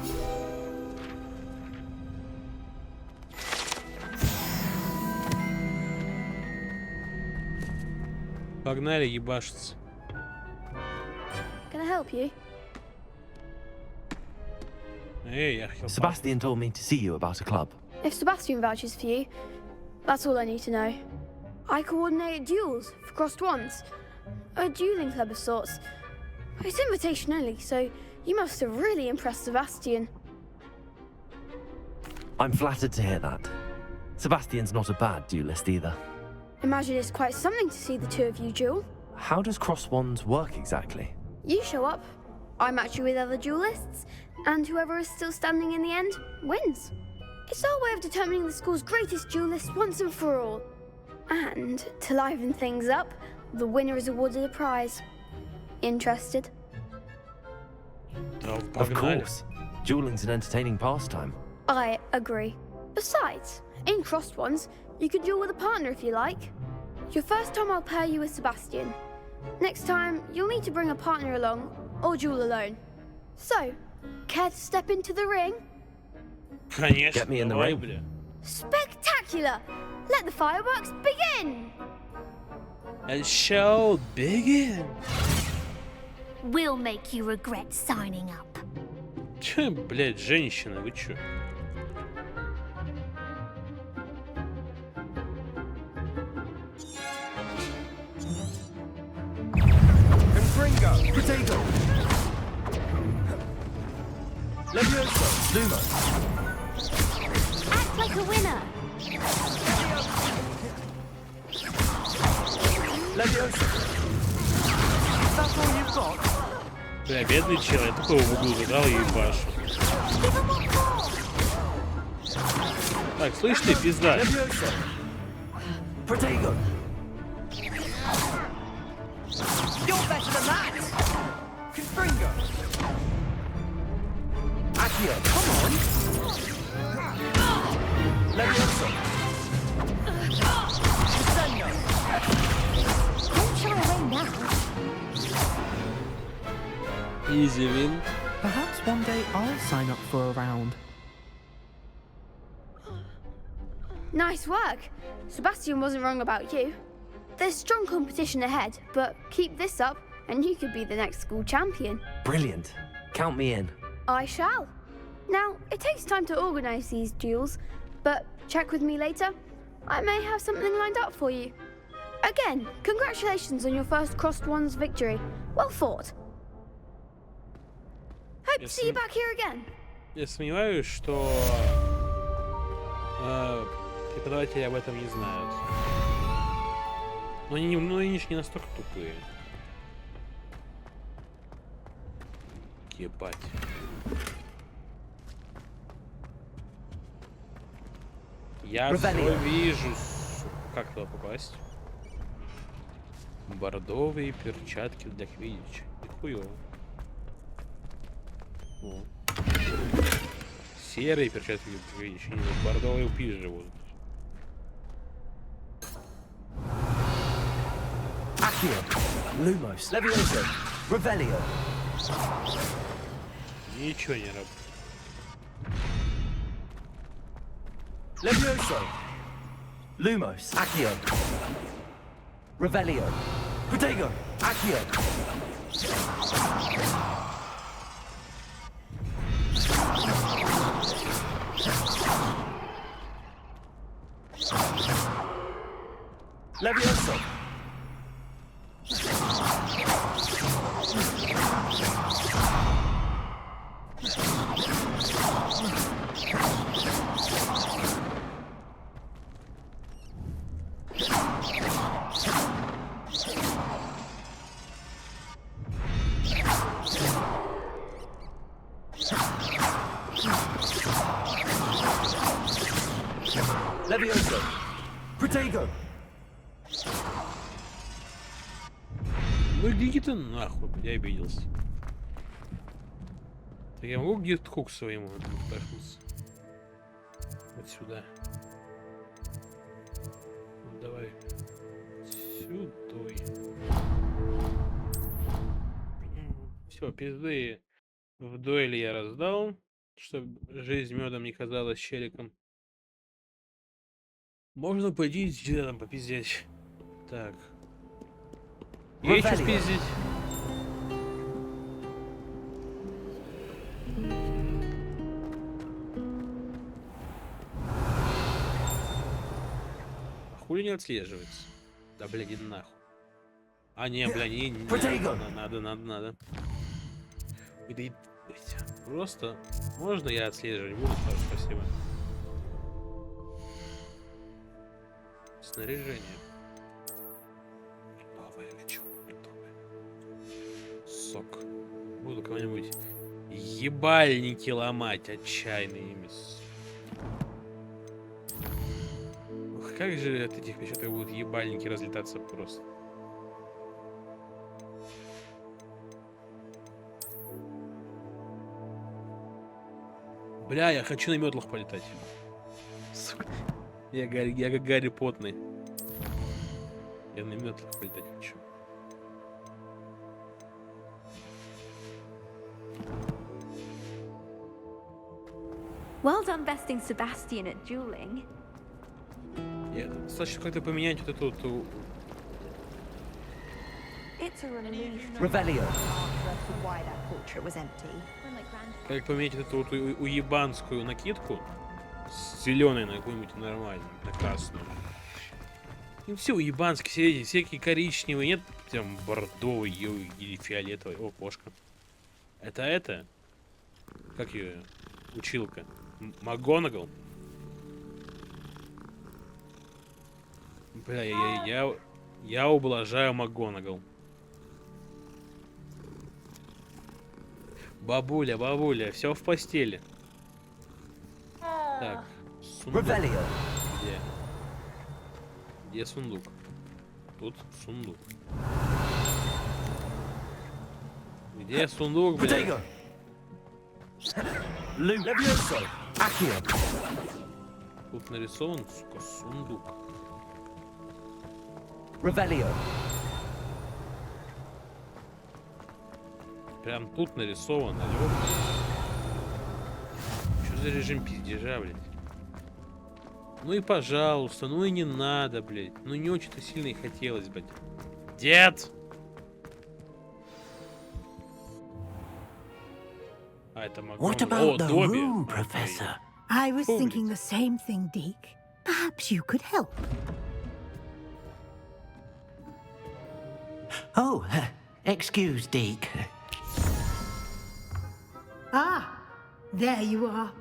Погнали ебашиться. Can I help you? Эй, я хотел... Sebastian told me to see you about a club. If Sebastian vouches for you, that's all I need to know. I coordinate duels for crossed wands. A dueling club of sorts. It's invitation only, so you must have really impressed Sebastian. I'm flattered to hear that. Sebastian's not a bad duelist either. Imagine it's quite something to see the two of you duel. How does cross wands work exactly? You show up, I match you with other duelists, and whoever is still standing in the end wins. It's our way of determining the school's greatest duelist once and for all. And to liven things up, the winner is awarded a prize. Interested? Of course. Dueling's an entertaining pastime. I agree. Besides, in crossed ones, you can duel with a partner if you like. Your first time I'll pair you with Sebastian. Next time, you'll need to bring a partner along, or duel alone. So, care to step into the ring? Конечно, Get me in the давай, ring. бля. Spectacular! Let the fireworks begin! And shall begin. We'll make you regret signing up. Че, блядь, женщина, вы чё? Confringo! Potato! Levioso! Lumo! Act like a winner. Levioso! Is that all you've got? Бля, бедный чел, я такого в углу заграл и ебашу. Так, слышь ты, пизда. Levioso! Protego! You're better than that! Confringo! Accio, come on! Levioso! Crescendo! Don't shy away now. Easy win. Perhaps one day I'll sign up for a round. Nice work. Sebastian wasn't wrong about you. There's strong competition ahead, but keep this up and you could be the next school champion. Brilliant. Count me in. I shall. Now, it takes time to organise these duels, but check with me later. I may have something lined up for you. Again, congratulations on your first crossed wands victory. Well fought. Hope to see you back here again. Я сомневаюсь, что преподаватели об этом не знают. Но они ж не настолько тупые. Ебать. Я все вижу, сука. Как туда попасть? Бордовые перчатки для квиддича. Нихуёво. О. Серые перчатки для квиддича. Бордовые пизжи будут. Accio! Lumos! Levioso! Revelio! Ничего не работает. Levioso! Lumos! Accio! Revelio! Protego! Accio! Levioso! Levioso! Protego! Ну иди ты нахуй, я обиделся. Так я могу гифтку к своему пэшнуться? Вот сюда. Давай. Сюдой. Все, пизды в дуэли я раздал, чтобы жизнь медом не казалась челиком. Можно пойти сюда там попиздеть. Так. Есть что спиздить? А хули не отслеживается? Да блядь, иди нахуй. А не, бля, не надо. Ой, да и, блядь, просто можно я отслеживать буду, спасибо. Снаряжение. Новое, чё? ебальники ломать отчаянными. Ух, как же от этих печаток будут ебальники разлетаться просто. Бля, я хочу на метлах полетать. Сука. Я как Гарри Потный. Я на метлах полетать хочу. Well done besting Sebastian at dueling. Достаточно как-то поменять вот эту вот... It's a relief. Revelio. After why that portrait was empty. Как поменять вот эту вот уебанскую накидку с зеленой на какую-нибудь нормальную, на красную. И все уебанские, всякие коричневые, нет прям бордовый или фиолетовый. О, кошка. Это? Как ее? Училка. МакГонагал? Бля, я ублажаю МакГонагал. Бабуля, все в постели. Так, сундук. Где сундук? Тут сундук. Где сундук, блядь? Тут нарисован, сука, сундук. Прям тут нарисовано. Что за режим пиздежа, блядь? Ну и пожалуйста, ну и не надо, блядь. Ну не очень-то сильно и хотелось, блядь. Дед! А это могу. What about the room, Professor? I was thinking the same thing, Deke. Perhaps you could help. Oh, excuse, Deke. Ah, there you are.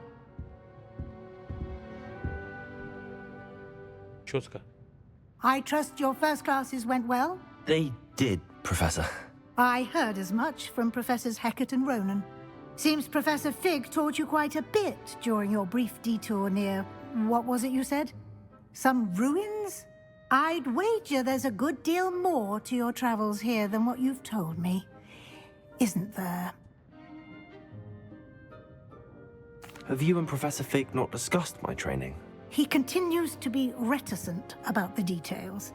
Четко. I trust your first classes went well? They did, Professor. I heard as much from Professors Hecat and Ronan. Seems Professor Fig taught you quite a bit during your brief detour near... what was it you said? Some ruins? I'd wager there's a good deal more to your travels here than what you've told me. Isn't there? Have you and Professor Fig not discussed my training? He continues to be reticent about the details,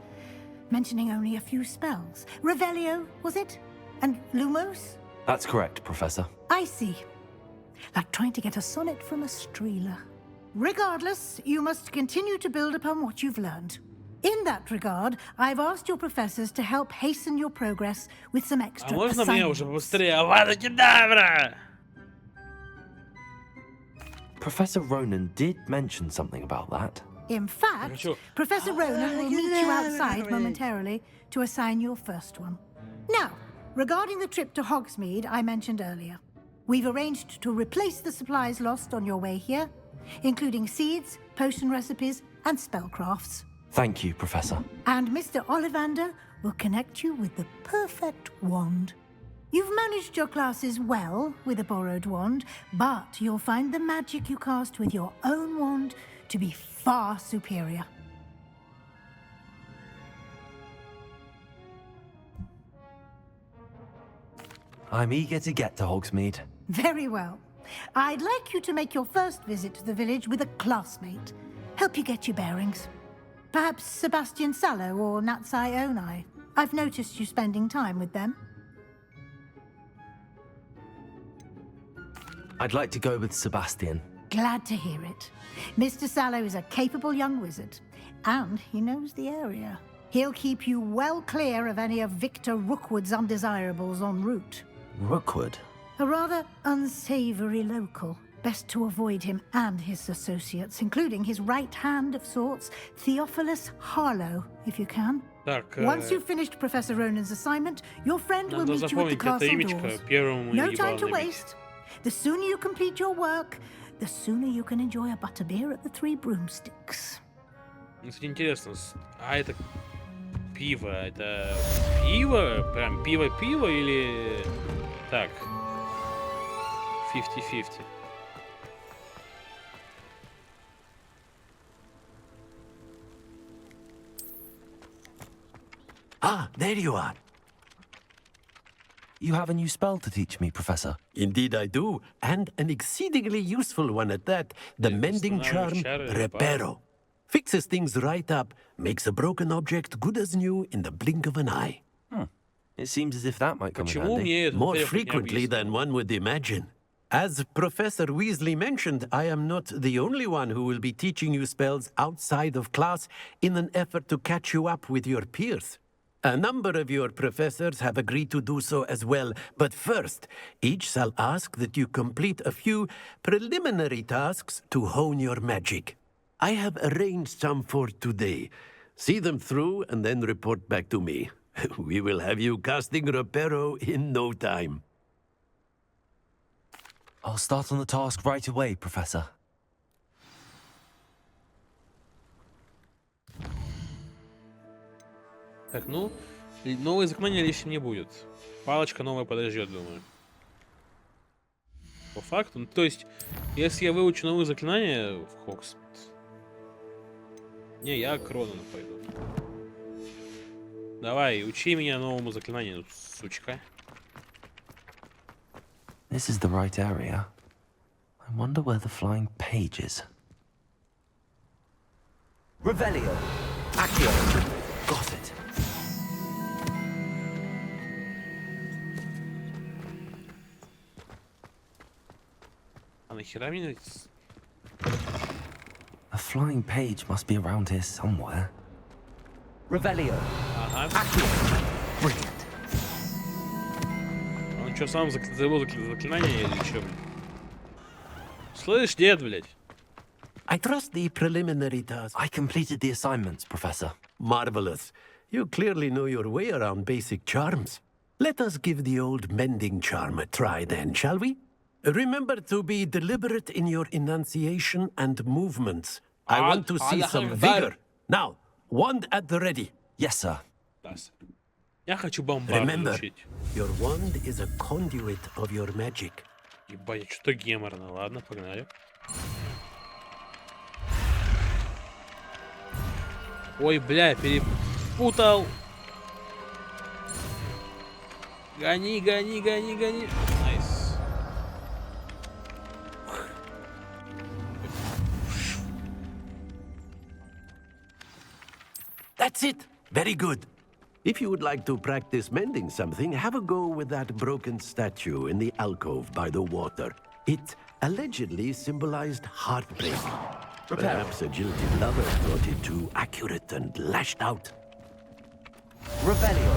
mentioning only a few spells. Revelio, was it? And Lumos? That's correct, Professor. I see. Like trying to get a sonnet from a streeler. Regardless, you must continue to build upon what you've learned. In that regard, I've asked your professors to help hasten your progress with some extra можно мне уже assignments. быстрее? Авада Кедавра! Professor Ronan did mention something about that. In fact, Professor Ronan will meet you outside momentarily to assign your first one. Now, regarding the trip to Hogsmeade I mentioned earlier, we've arranged to replace the supplies lost on your way here, including seeds, potion recipes, and spellcrafts. Thank you, Professor. And Mr. Ollivander will connect you with the perfect wand. You've managed your classes well with a borrowed wand, but you'll find the magic you cast with your own wand to be far superior. I'm eager to get to Hogsmeade. Very well. I'd like you to make your first visit to the village with a classmate. Help you get your bearings. Perhaps Sebastian Sallow or Natsai Onai. I've noticed you spending time with them. I'd like to go with Sebastian. Glad to hear it. Mr. Sallow is a capable young wizard, and he knows the area. He'll keep you well clear of any of Victor Rookwood's undesirables en route. Rookwood? A rather unsavory local. Best to avoid him and his associates, including his right hand of sorts, Theophilus Harlow, if you can. Once you've finished Professor Ronan's assignment, your friend will meet you at the castle doors. No time to waste. The sooner you complete your work, the sooner you can enjoy a butterbeer at the Three Broomsticks. Кстати, интересно, а это пиво, это пиво? Прям пиво-пиво или... Так. 50-50. Ah, there you are. You have a new spell to teach me, Professor. Indeed I do, and an exceedingly useful one at that. The mending charm, Reparo. Fixes things right up, makes a broken object good as new in the blink of an eye. It seems as if that might come in handy. More frequently than one would imagine. As Professor Weasley mentioned, I am not the only one who will be teaching you spells outside of class in an effort to catch you up with your peers. A number of your professors have agreed to do so as well, but first, each shall ask that you complete a few preliminary tasks to hone your magic. I have arranged some for today. See them through and then report back to me. We will have you casting Reparo in no time. I'll start on the task right away, Professor. Так, ну, новое заклинание лишним не будет. Палочка новая подождет, думаю. По факту. Ну, то есть, если я выучу новые заклинания в Хогвартс... Не, я к Ронану пойду. Давай, учи меня новому заклинанию, сучка. This is the right area. I wonder where the flying page is. Revelio. Accio. Got it. А нахера мне... A flying page must be around here somewhere. Revelio. Ага. Accio. Brilliant. Он что, сам забыл заклинание или что, блядь? Слышь, дед, блядь. I trust the preliminary task. I completed the assignments, Professor. Marvelous. You clearly know your way around basic charms. Let us give the old mending charm a try then, shall we? Remember to be deliberate in your enunciation and movements. I want to see some vigor. Now, wand at the ready. Yes, sir. Я хочу бомбарду Remember, учить. your wand is a conduit of your magic. Ебать, что-то геморно. Ладно, погнали. Ой, бля, перепутал. Гони, гони, гони, гони. Найс. That's it. Very good. If you would like to practice mending something, have a go with that broken statue in the alcove by the water. It allegedly symbolized heartbreak. Perhaps a jilted lover thought it too accurate and lashed out. Revelio.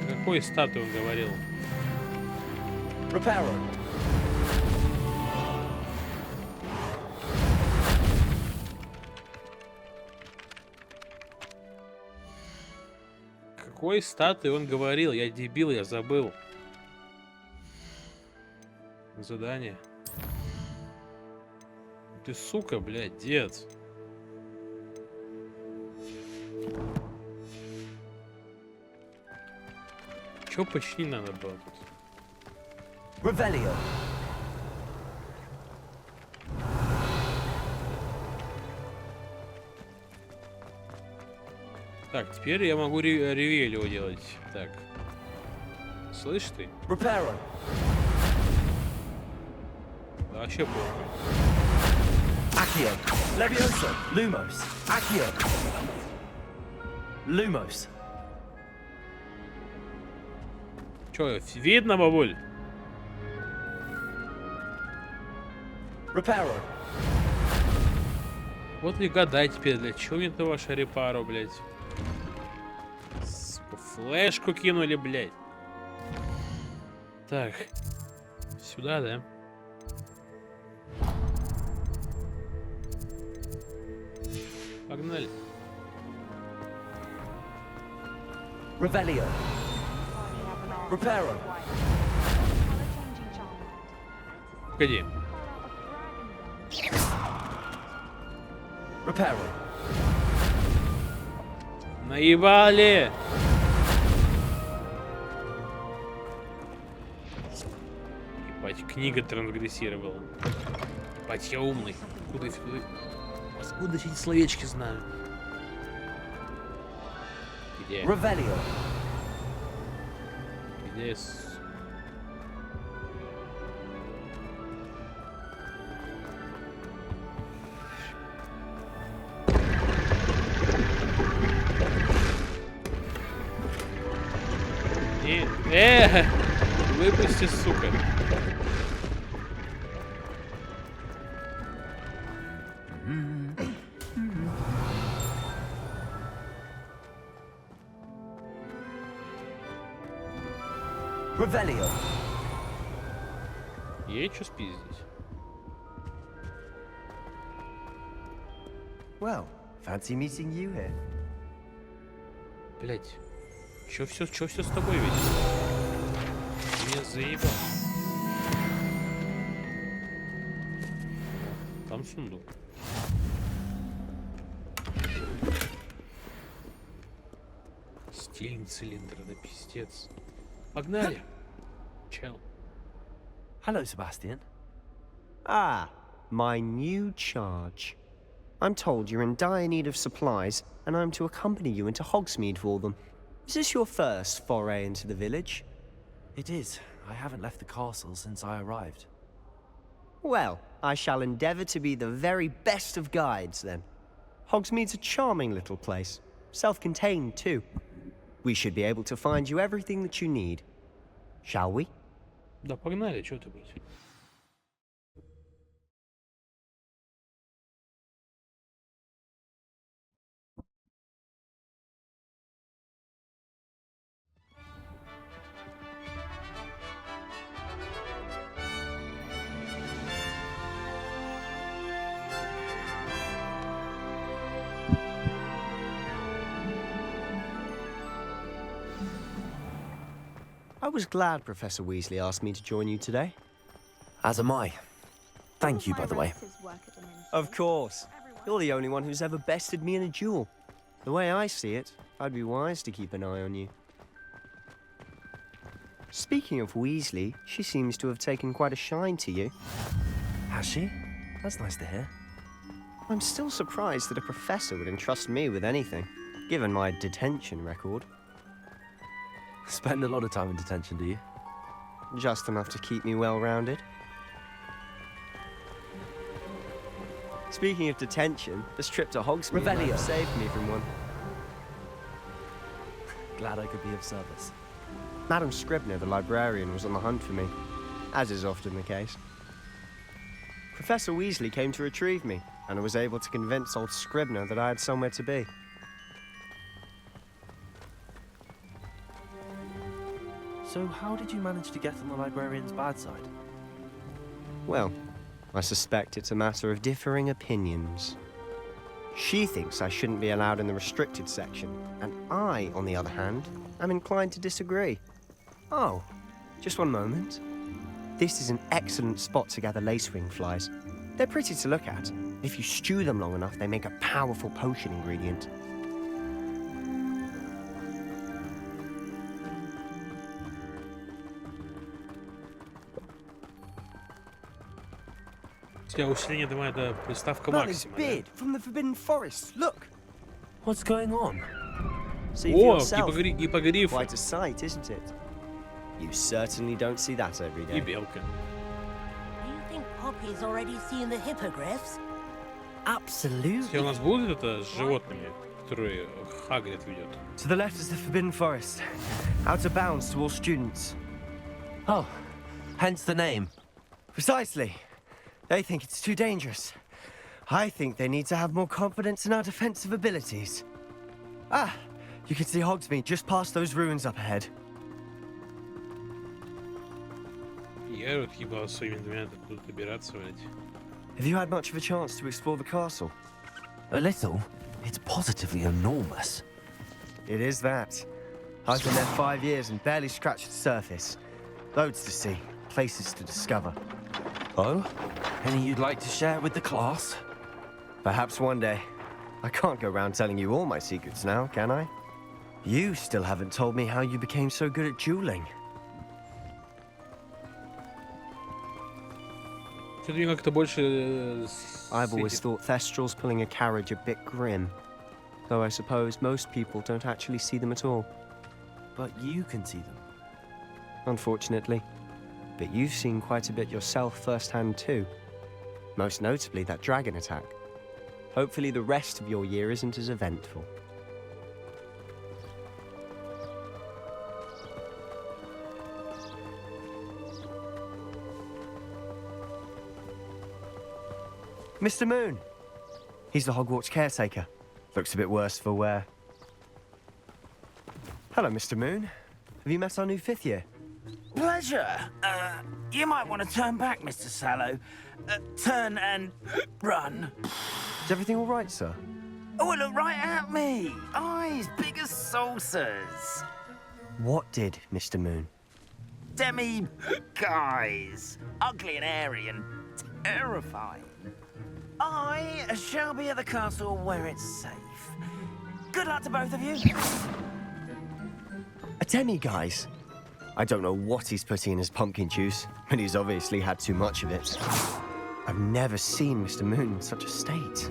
Какой статуи он говорил? Reparo. Какой статуи он говорил? Я дебил, я забыл. Задание. Ты сука, блядь, дед. Чё почти надо было тут? Revelio. Так, теперь я могу ревелио делать. Так. Слышь ты? Reparo. Да вообще похуй. Accio. Levioso. Lumos. Accio. Lumos. Чё, видно, бабуль? Reparo. Вот и гадай теперь, для чего мне это ваша репаро, блядь? Сука, флешку кинули, блядь. Так. Сюда, да? Погнали. Revelio. Reparo. Погоди. Reparo. Наебали! книга трансгрессировала. Бать, я умный. Откуда эти словечки знаю? Где? Revelio. Где? Выпусти, сука. Revelio. Есть что спиздить? Well, fancy meeting you here. Блять. Чё все с тобой ведь? Ты меня заебал. Там сундук. Стильный цилиндр, да пиздец. Погнали. Чел. Hello, Sebastian. Ah, my new charge. I'm told you're in dire need of supplies, and I'm to accompany you into Hogsmeade for them. Is this your first foray into the village? It is. I haven't left the castle since I arrived. Well, I shall endeavour to be the very best of guides, then. Hogsmeade's a charming little place. Self-contained, too. We should be able to find you everything that you need. Shall we? Да погнали, чё ты, блядь? I was glad Professor Weasley asked me to join you today. As am I. Thank you, by the way. Of course. You're the only one who's ever bested me in a duel. The way I see it, I'd be wise to keep an eye on you. Speaking of Weasley, she seems to have taken quite a shine to you. Has she? That's nice to hear. I'm still surprised that a professor would entrust me with anything, given my detention record. Spend a lot of time in detention, do you? Just enough to keep me well-rounded. Speaking of detention, this trip to Hogsmeade might have saved me from one. Glad I could be of service. Madam Scribner, the librarian, was on the hunt for me, as is often the case. Professor Weasley came to retrieve me, and I was able to convince old Scribner that I had somewhere to be. So how did you manage to get on the librarian's bad side? Well, I suspect it's a matter of differing opinions. She thinks I shouldn't be allowed in the restricted section, and I, on the other hand, am inclined to disagree. Oh, just one moment. This is an excellent spot to gather lacewing flies. They're pretty to look at. If you stew them long enough, they make a powerful potion ingredient. Усиление дома это приставка Merlin's максима. beard from the Forbidden Forest. Look. What's going on? See for yourself. Quite a sight, isn't it? You certainly don't see that every day. И белка. Do you think Poppy's already seen the hippogriffs? Absolutely. Если у нас будут это с животными, которые Хагрид ведет. To the left is the Forbidden Forest. Out of bounds to all students. Oh, hence the name. Precisely. They think it's too dangerous. I think they need to have more confidence in our defensive abilities. Ah, you can see Hogsmeade just past those ruins up ahead. Я вот ебал своими двумя тут добираться, блядь. Have you had much of a chance to explore the castle? A little. It's positively enormous. It is that. I've been there 5 years and barely scratched the surface. Loads to see, places to discover. Oh? Any you'd like to share with the class? Perhaps one day. I can't go around telling you all my secrets now, can I? You still haven't told me how you became so good at dueling. Что-то мне как-то больше... I've always thought Thestrals pulling a carriage a bit grim. Though I suppose most people don't actually see them at all. But you can see them. Unfortunately. But you've seen quite a bit yourself firsthand too. Most notably that dragon attack. Hopefully the rest of your year isn't as eventful. Mr. Moon! He's the Hogwarts caretaker. Looks a bit worse for wear. Hello, Mr. Moon. Have you met our new 5th year? Pleasure. You might want to turn back, Mr. Sallow. Turn and run. Is everything all right, sir? Oh, look right at me. Eyes big as saucers. What did, Mr. Moon? Guys. Ugly and hairy and terrifying. I shall be at the castle where it's safe. Good luck to both of you. A demi-guise? I don't know what he's putting in his pumpkin juice, but he's obviously had too much of it. I've never seen Mr. Moon in such a state.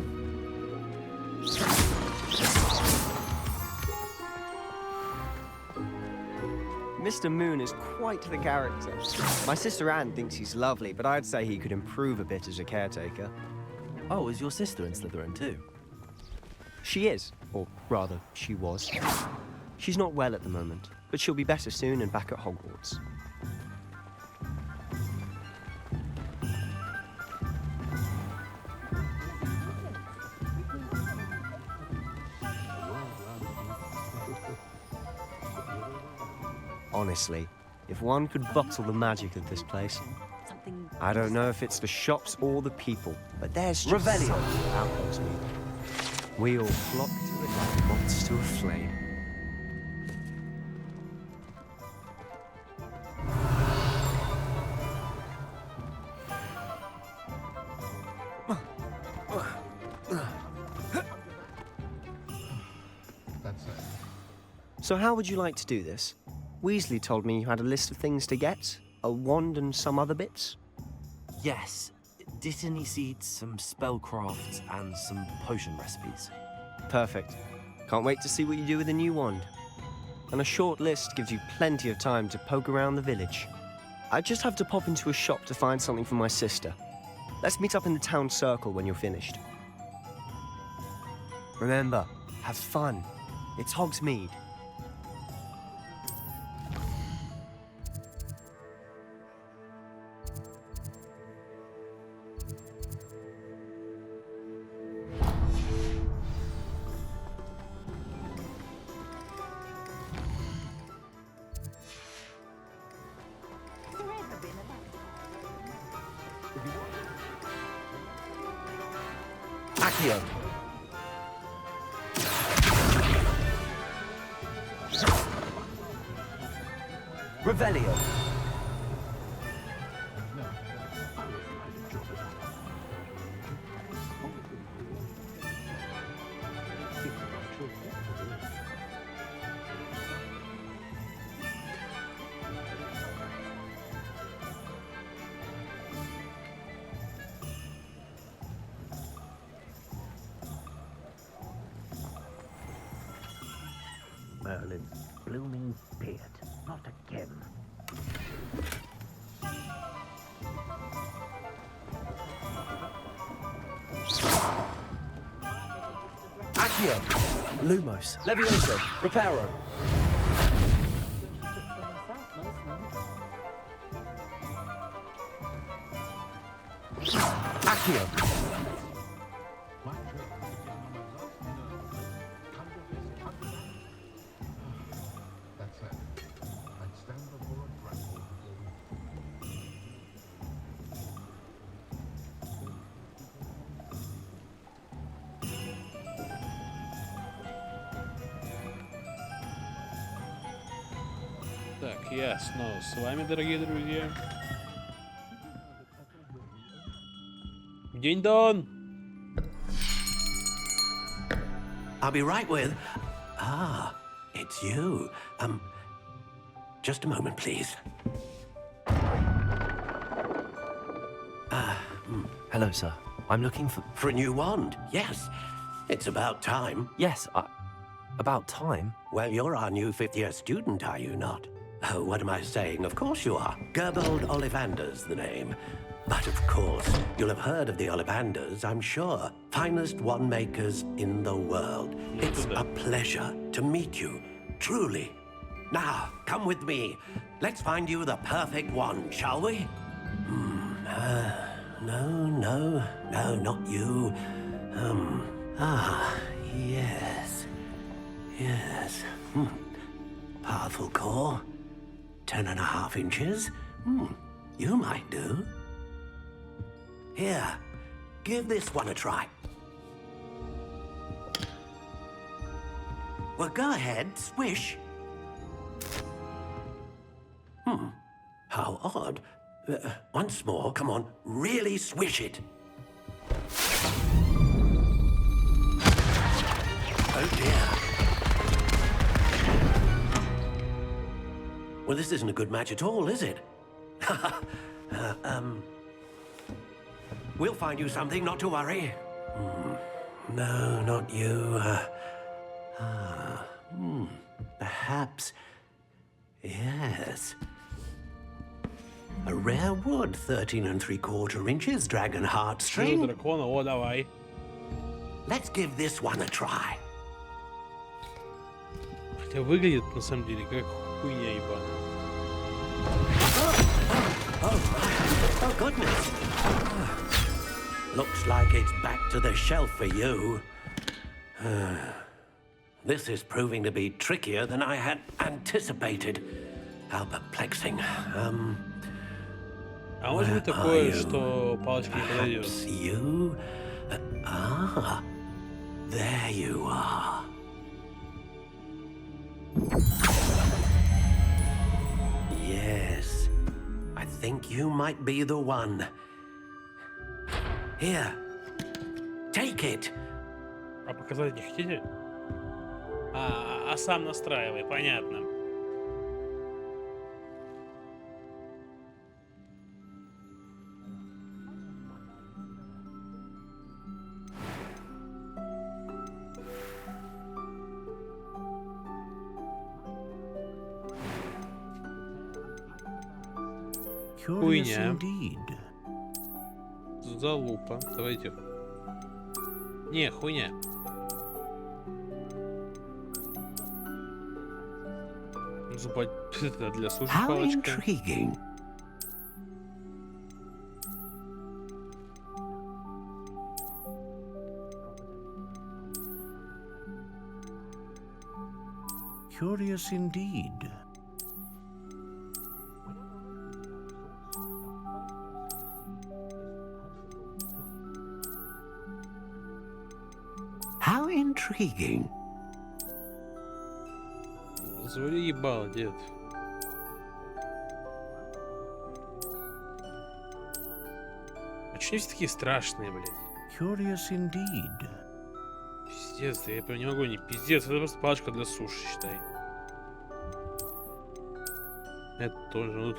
Mr. Moon is quite the character. My sister Anne thinks he's lovely, but I'd say he could improve a bit as a caretaker. Oh, is your sister in Slytherin too? She is, or rather, she was. She's not well at the moment, but she'll be better soon and back at Hogwarts. Honestly, if one could bottle the magic of this place, I don't know if it's the shops or the people, but there's just Revelio. something about Hogsmeade. We all flock to it like moths to a flame. So how would you like to do this? Weasley told me you had a list of things to get, a wand and some other bits. Yes. Dittany seeds, some spellcrafts, and some potion recipes. Perfect. Can't wait to see what you do with the new wand. And a short list gives you plenty of time to poke around the village. I just have to pop into a shop to find something for my sister. Let's meet up in the town circle when you're finished. Remember, have fun. It's Hogsmeade. Accio. Revelio. Merlin's blooming beard. Not again. Accio. Lumos. Levioso. Reparo. Accio. Так, ясно. С вами, дорогие друзья. День-дон! I'll be right with... Ah, it's you. Just a moment, please. Hello, sir. I'm looking for... For a new wand, yes. It's about time. Yes, about time? Well, you're our new fifth-year student, are you not? Oh, what am I saying? Of course you are. Gerbold Ollivander's the name. But of course, you'll have heard of the Ollivanders, I'm sure. Finest wand makers in the world. It's a pleasure to meet you, truly. Now, come with me. Let's find you the perfect wand, shall we? No, not you. Yes. Yes. Powerful core. 10.5 inches. You might do. Here, give this one a try. Well, go ahead, swish. How odd. Once more, come on, really swish it. Oh dear. Well, this isn't a good match at all, is it? We'll find you something, not to worry. No, not you. Perhaps. Yes. A rare wood, 13 3/4 inches, dragon heart string. Дракона, о, давай. Let's give this one a try. Хотя выглядит, на самом деле, как хуйня ебаная. Oh, goodness. Looks like it's back to the shelf for you. This is proving to be trickier than I had anticipated. How perplexing. А может быть такое, что палочка не подойдет? You? There you are. Yes, I think you might be the one. Here, take it. А показать не хотите? А сам настраивай, понятно. Хуйня. Залупа. Давайте. Не, хуйня. Зубать это для суши палочка. Curious indeed. How intriguing. Звали ебало, дед. А чё все такие страшные, блядь? Curious indeed. Пиздец, я прям не могу, не пиздец, это просто палочка для суши, считай. Это тоже, вот.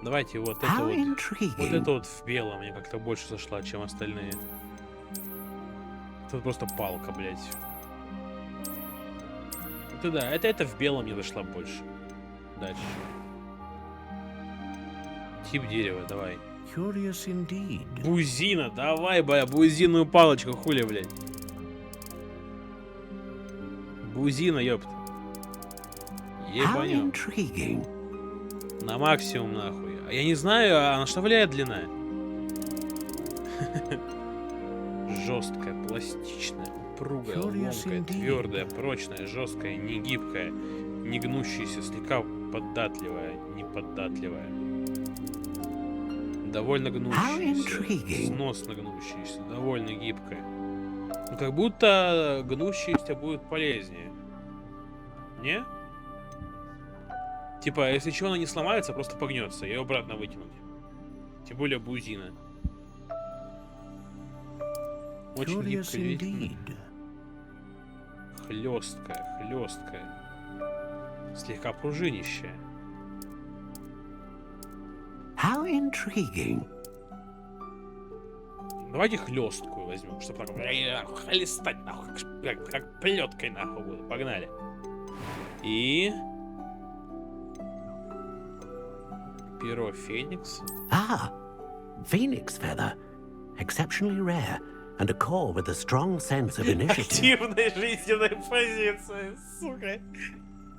Давайте вот это вот. Вот это вот в белом мне как-то больше зашла, чем остальные. Это просто палка, блядь. Это да, это в белом мне зашла больше. Дальше. Тип дерева, давай. Curious indeed. Бузина, давай, бузинную палочку, хули, блядь. Бузина, ёпта. Ебанем. На максимум, нахуй. А я не знаю, а на что влияет длина? Жесткая, пластичная, упругая, ломкая, твердая, прочная, жесткая, не гибкая, не гнущаяся, слегка податливая, неподатливая. Довольно гнущаяся, сносно гнущаяся, довольно гибкая. Ну, как будто гнущаяся будет полезнее. Не? Типа, если чего она не сломается, просто погнется, ее обратно вытянуть. Тем более бузина. Очень гибкая, хлесткая, слегка пружинищая. How intriguing. Давайте хлесткую возьмем, чтобы так хлестать нахуй, как плеткой нахуй будет. Погнали. И... Перо Феникс. Ah, Phoenix feather. Exceptionally rare. And a core with a strong sense of initiative. Активная жизненная позиция, сука.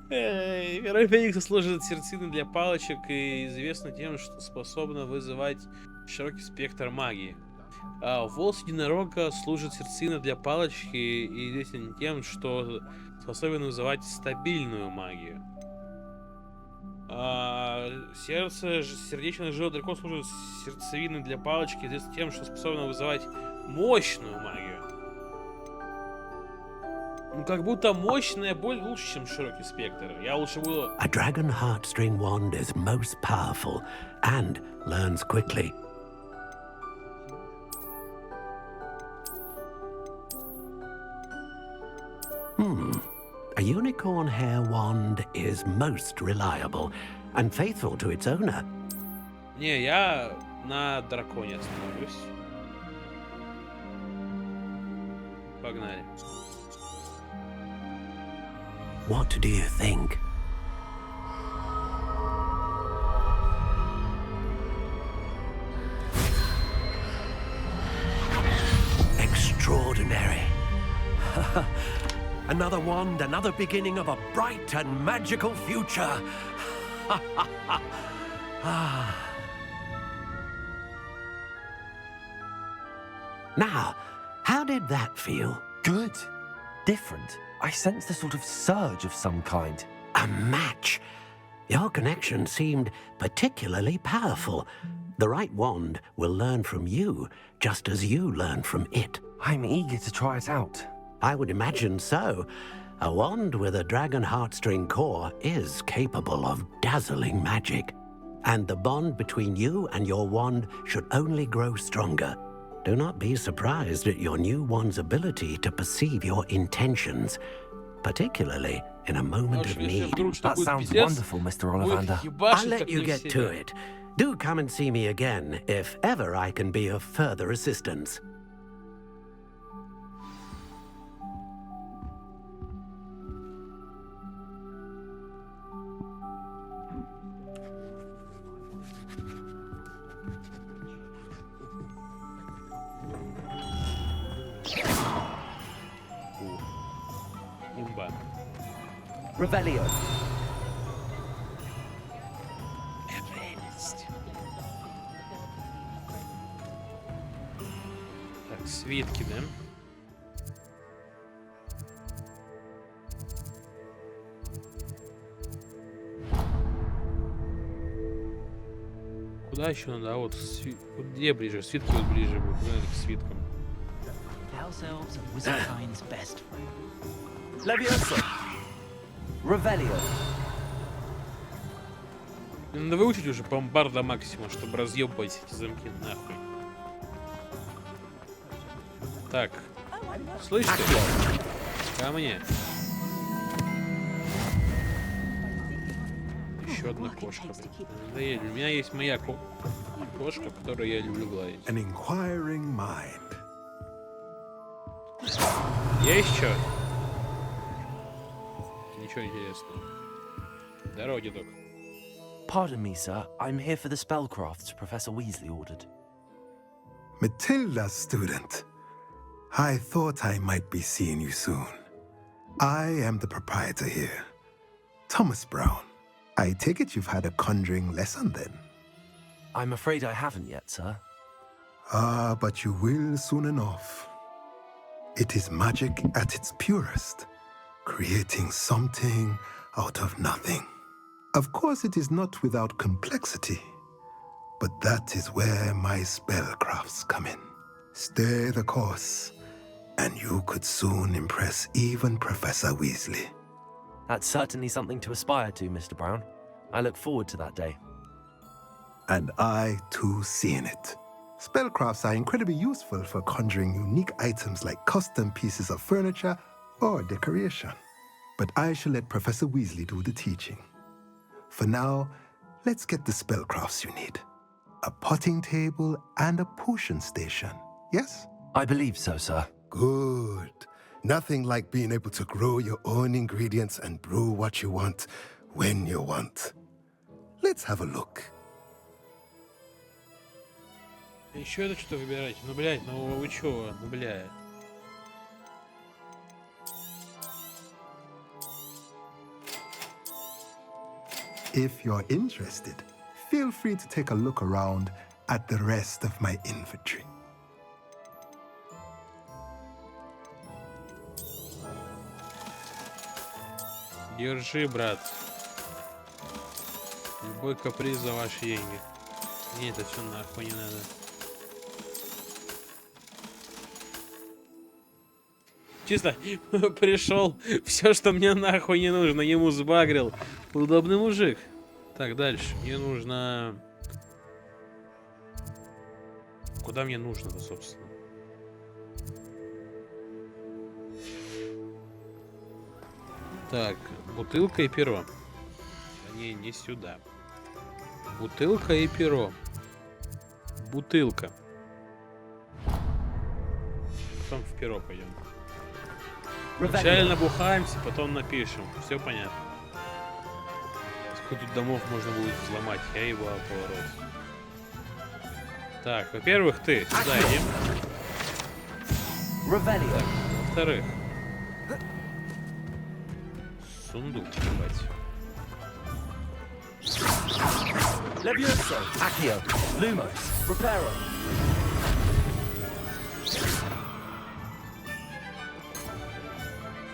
Перо Феникса служит сердциной для палочек и известно тем, что способна вызывать широкий спектр магии. Волос единорога служит сердциной для палочки и известен тем, что способен вызывать стабильную магию. Сердечный жил дракон служит сердцевиной для палочки, известен тем, что способен вызывать мощную магию. Ну, как будто мощная боль лучше, чем широкий спектр. Я лучше буду... A dragon heartstring wand is most powerful and learns quickly. A unicorn hair wand is most reliable and faithful to its owner. Не, я на драконе остановлюсь. Погнали. What do you think? Extraordinary. Another wand, another beginning of a bright and magical future. Now, how did that feel? Good. Different. I sensed a sort of surge of some kind. A match. Your connection seemed particularly powerful. The right wand will learn from you, just as you learn from it. I'm eager to try it out. I would imagine so. A wand with a dragon heartstring core is capable of dazzling magic. And the bond between you and your wand should only grow stronger. Do not be surprised at your new wand's ability to perceive your intentions, particularly in a moment of need. That sounds wonderful, Mr. Ollivander. I'll let you get to it. Do come and see me again if ever I can be of further assistance. Revelio. Так, свитки, да? Куда еще надо? А вот, вот где ближе? Свитки вот ближе будут, наверное, к свиткам. Levioso. Revelio. Мне надо выучить уже бомбарда максимум, чтобы разъебать эти замки нахуй. Так. Слышь ты? Ко мне. Еще одна кошка. Да, у меня есть моя кошка, которую я люблю гладить. An inquiring mind. Есть что? Ничего интересного. Здорово, дедок. Pardon me, sir. I'm here for the spellcrafts Professor Weasley ordered. Matilda's student. I thought I might be seeing you soon. I am the proprietor here, Thomas Brown. I take it you've had a conjuring lesson then? I'm afraid I haven't yet, sir. Ah, but you will soon enough. It is magic at its purest, creating something out of nothing. Of course, it is not without complexity, but that is where my spellcrafts come in. Stay the course, and you could soon impress even Professor Weasley. That's certainly something to aspire to, Mr. Brown. I look forward to that day. And I, too, seen it. Spellcrafts are incredibly useful for conjuring unique items like custom pieces of furniture or decoration. But I shall let Professor Weasley do the teaching. For now, let's get the spellcrafts you need. A potting table and a potion station. yes? I believe so, sir. Good. Nothing like being able to grow your own ingredients and brew what you want when you want. Let's have a look. Еще это что выбирать? Ну, блядь, ну вы чё? Ну, блядь. If you're interested, feel free to take a look around at the rest of my inventory. Держи, брат. Любой каприз за ваши деньги. Мне это все нахуй не надо. Чисто пришел, все, что мне нахуй не нужно, ему сбагрил. Удобный мужик. Так, дальше. Мне нужно... Куда мне нужно-то, собственно? Так, бутылка и перо. Не сюда. Бутылка и перо. Бутылка. Потом в перо пойдем. Вначале набухаемся, потом напишем. Все понятно. Сколько тут домов можно будет взломать? Я его поворот. Так, во-первых, ты сюда иди. Так, во-вторых. Сундук, ебать. Levioso, Accio, Lumos, Reparo.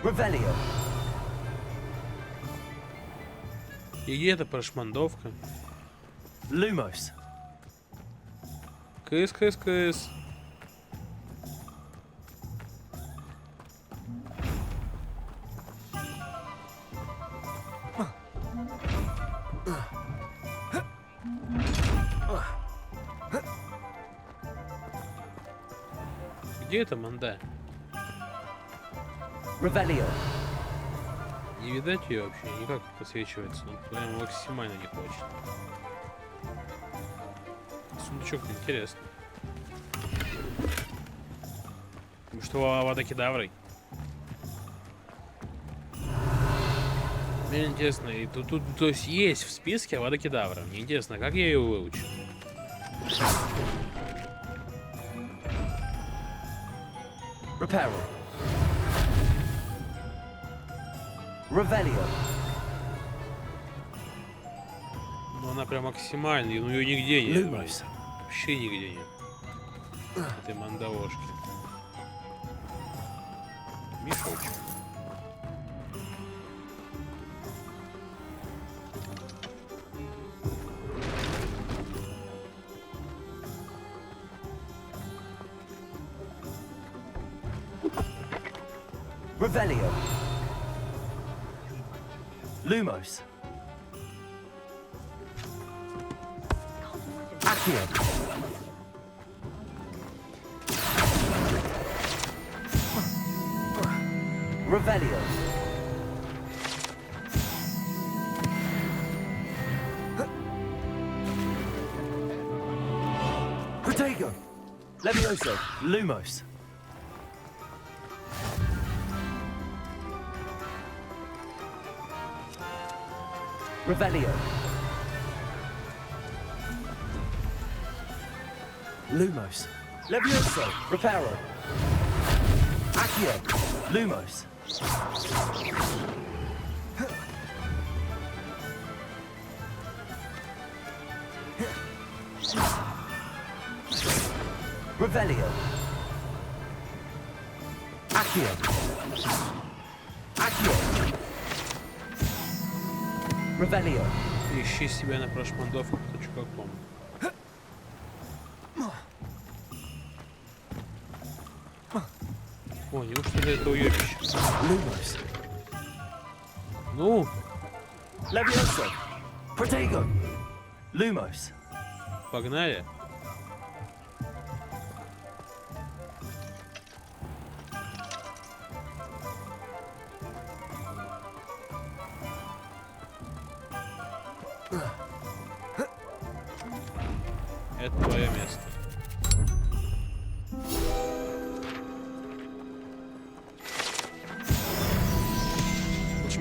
Revelio. И где эта прошмандовка? Lumos. Кыс. Где эта манда? Revelio. Не видать ее вообще, никак подсвечивается. Он прям максимально не хочет. Сундучок интересный. Что Авада Кедаврой? Мне интересно, и тут то есть в списке Авада Кедавра. Мне интересно, как я ее выучу? Reparo. Revelio. Ну она прям максимальная, ну ее нигде нет. Вообще нигде нет. Этой мандавошки. Мешочек. Revelio. Lumos. Accio. Revelio. Protego. Levioso. Lumos. Revelio. Lumos. Levioso. Reparo. Accio. Lumos. Revelio. Accio. Accio. Revelio. Ищи себя на прошмандовку, .com. О, неужто это уебище? Lumos. Ну? Levioso. Protego. Lumos. Погнали. Это твое место.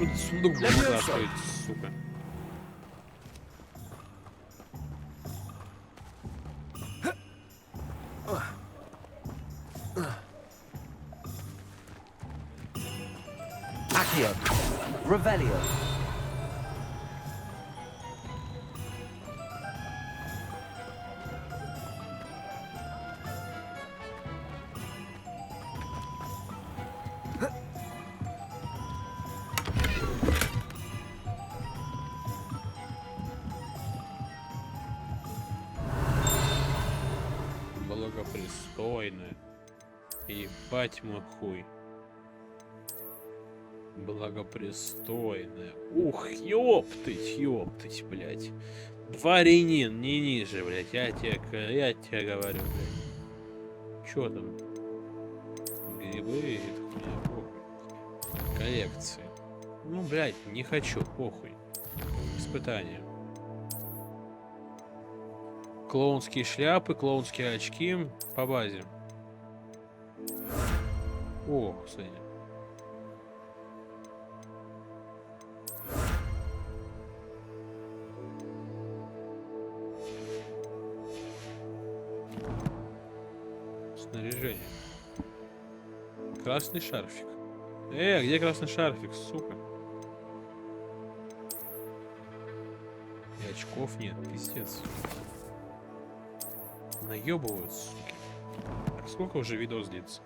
Какой-то сундук был вытаскивать, сука. Accio. Revelio. Благопристойная. Ебать мой хуй. Благопристойная. Ух, ёптыть, блядь. Дворянин, не ниже, блядь. Я тебе говорю, блядь. Чё там? Грибы, это хуйня, похуй. Коллекции. Ну, блядь, не хочу, похуй. Испытания. Клоунские шляпы, клоунские очки по базе. О, кстати. Снаряжение. Красный шарфик. Где красный шарфик, сука? И очков нет, пиздец. Наебывают, суки. Так сколько уже видос длится?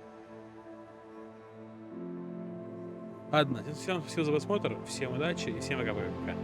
Ладно, всем спасибо за просмотр, всем удачи и всем пока-пока.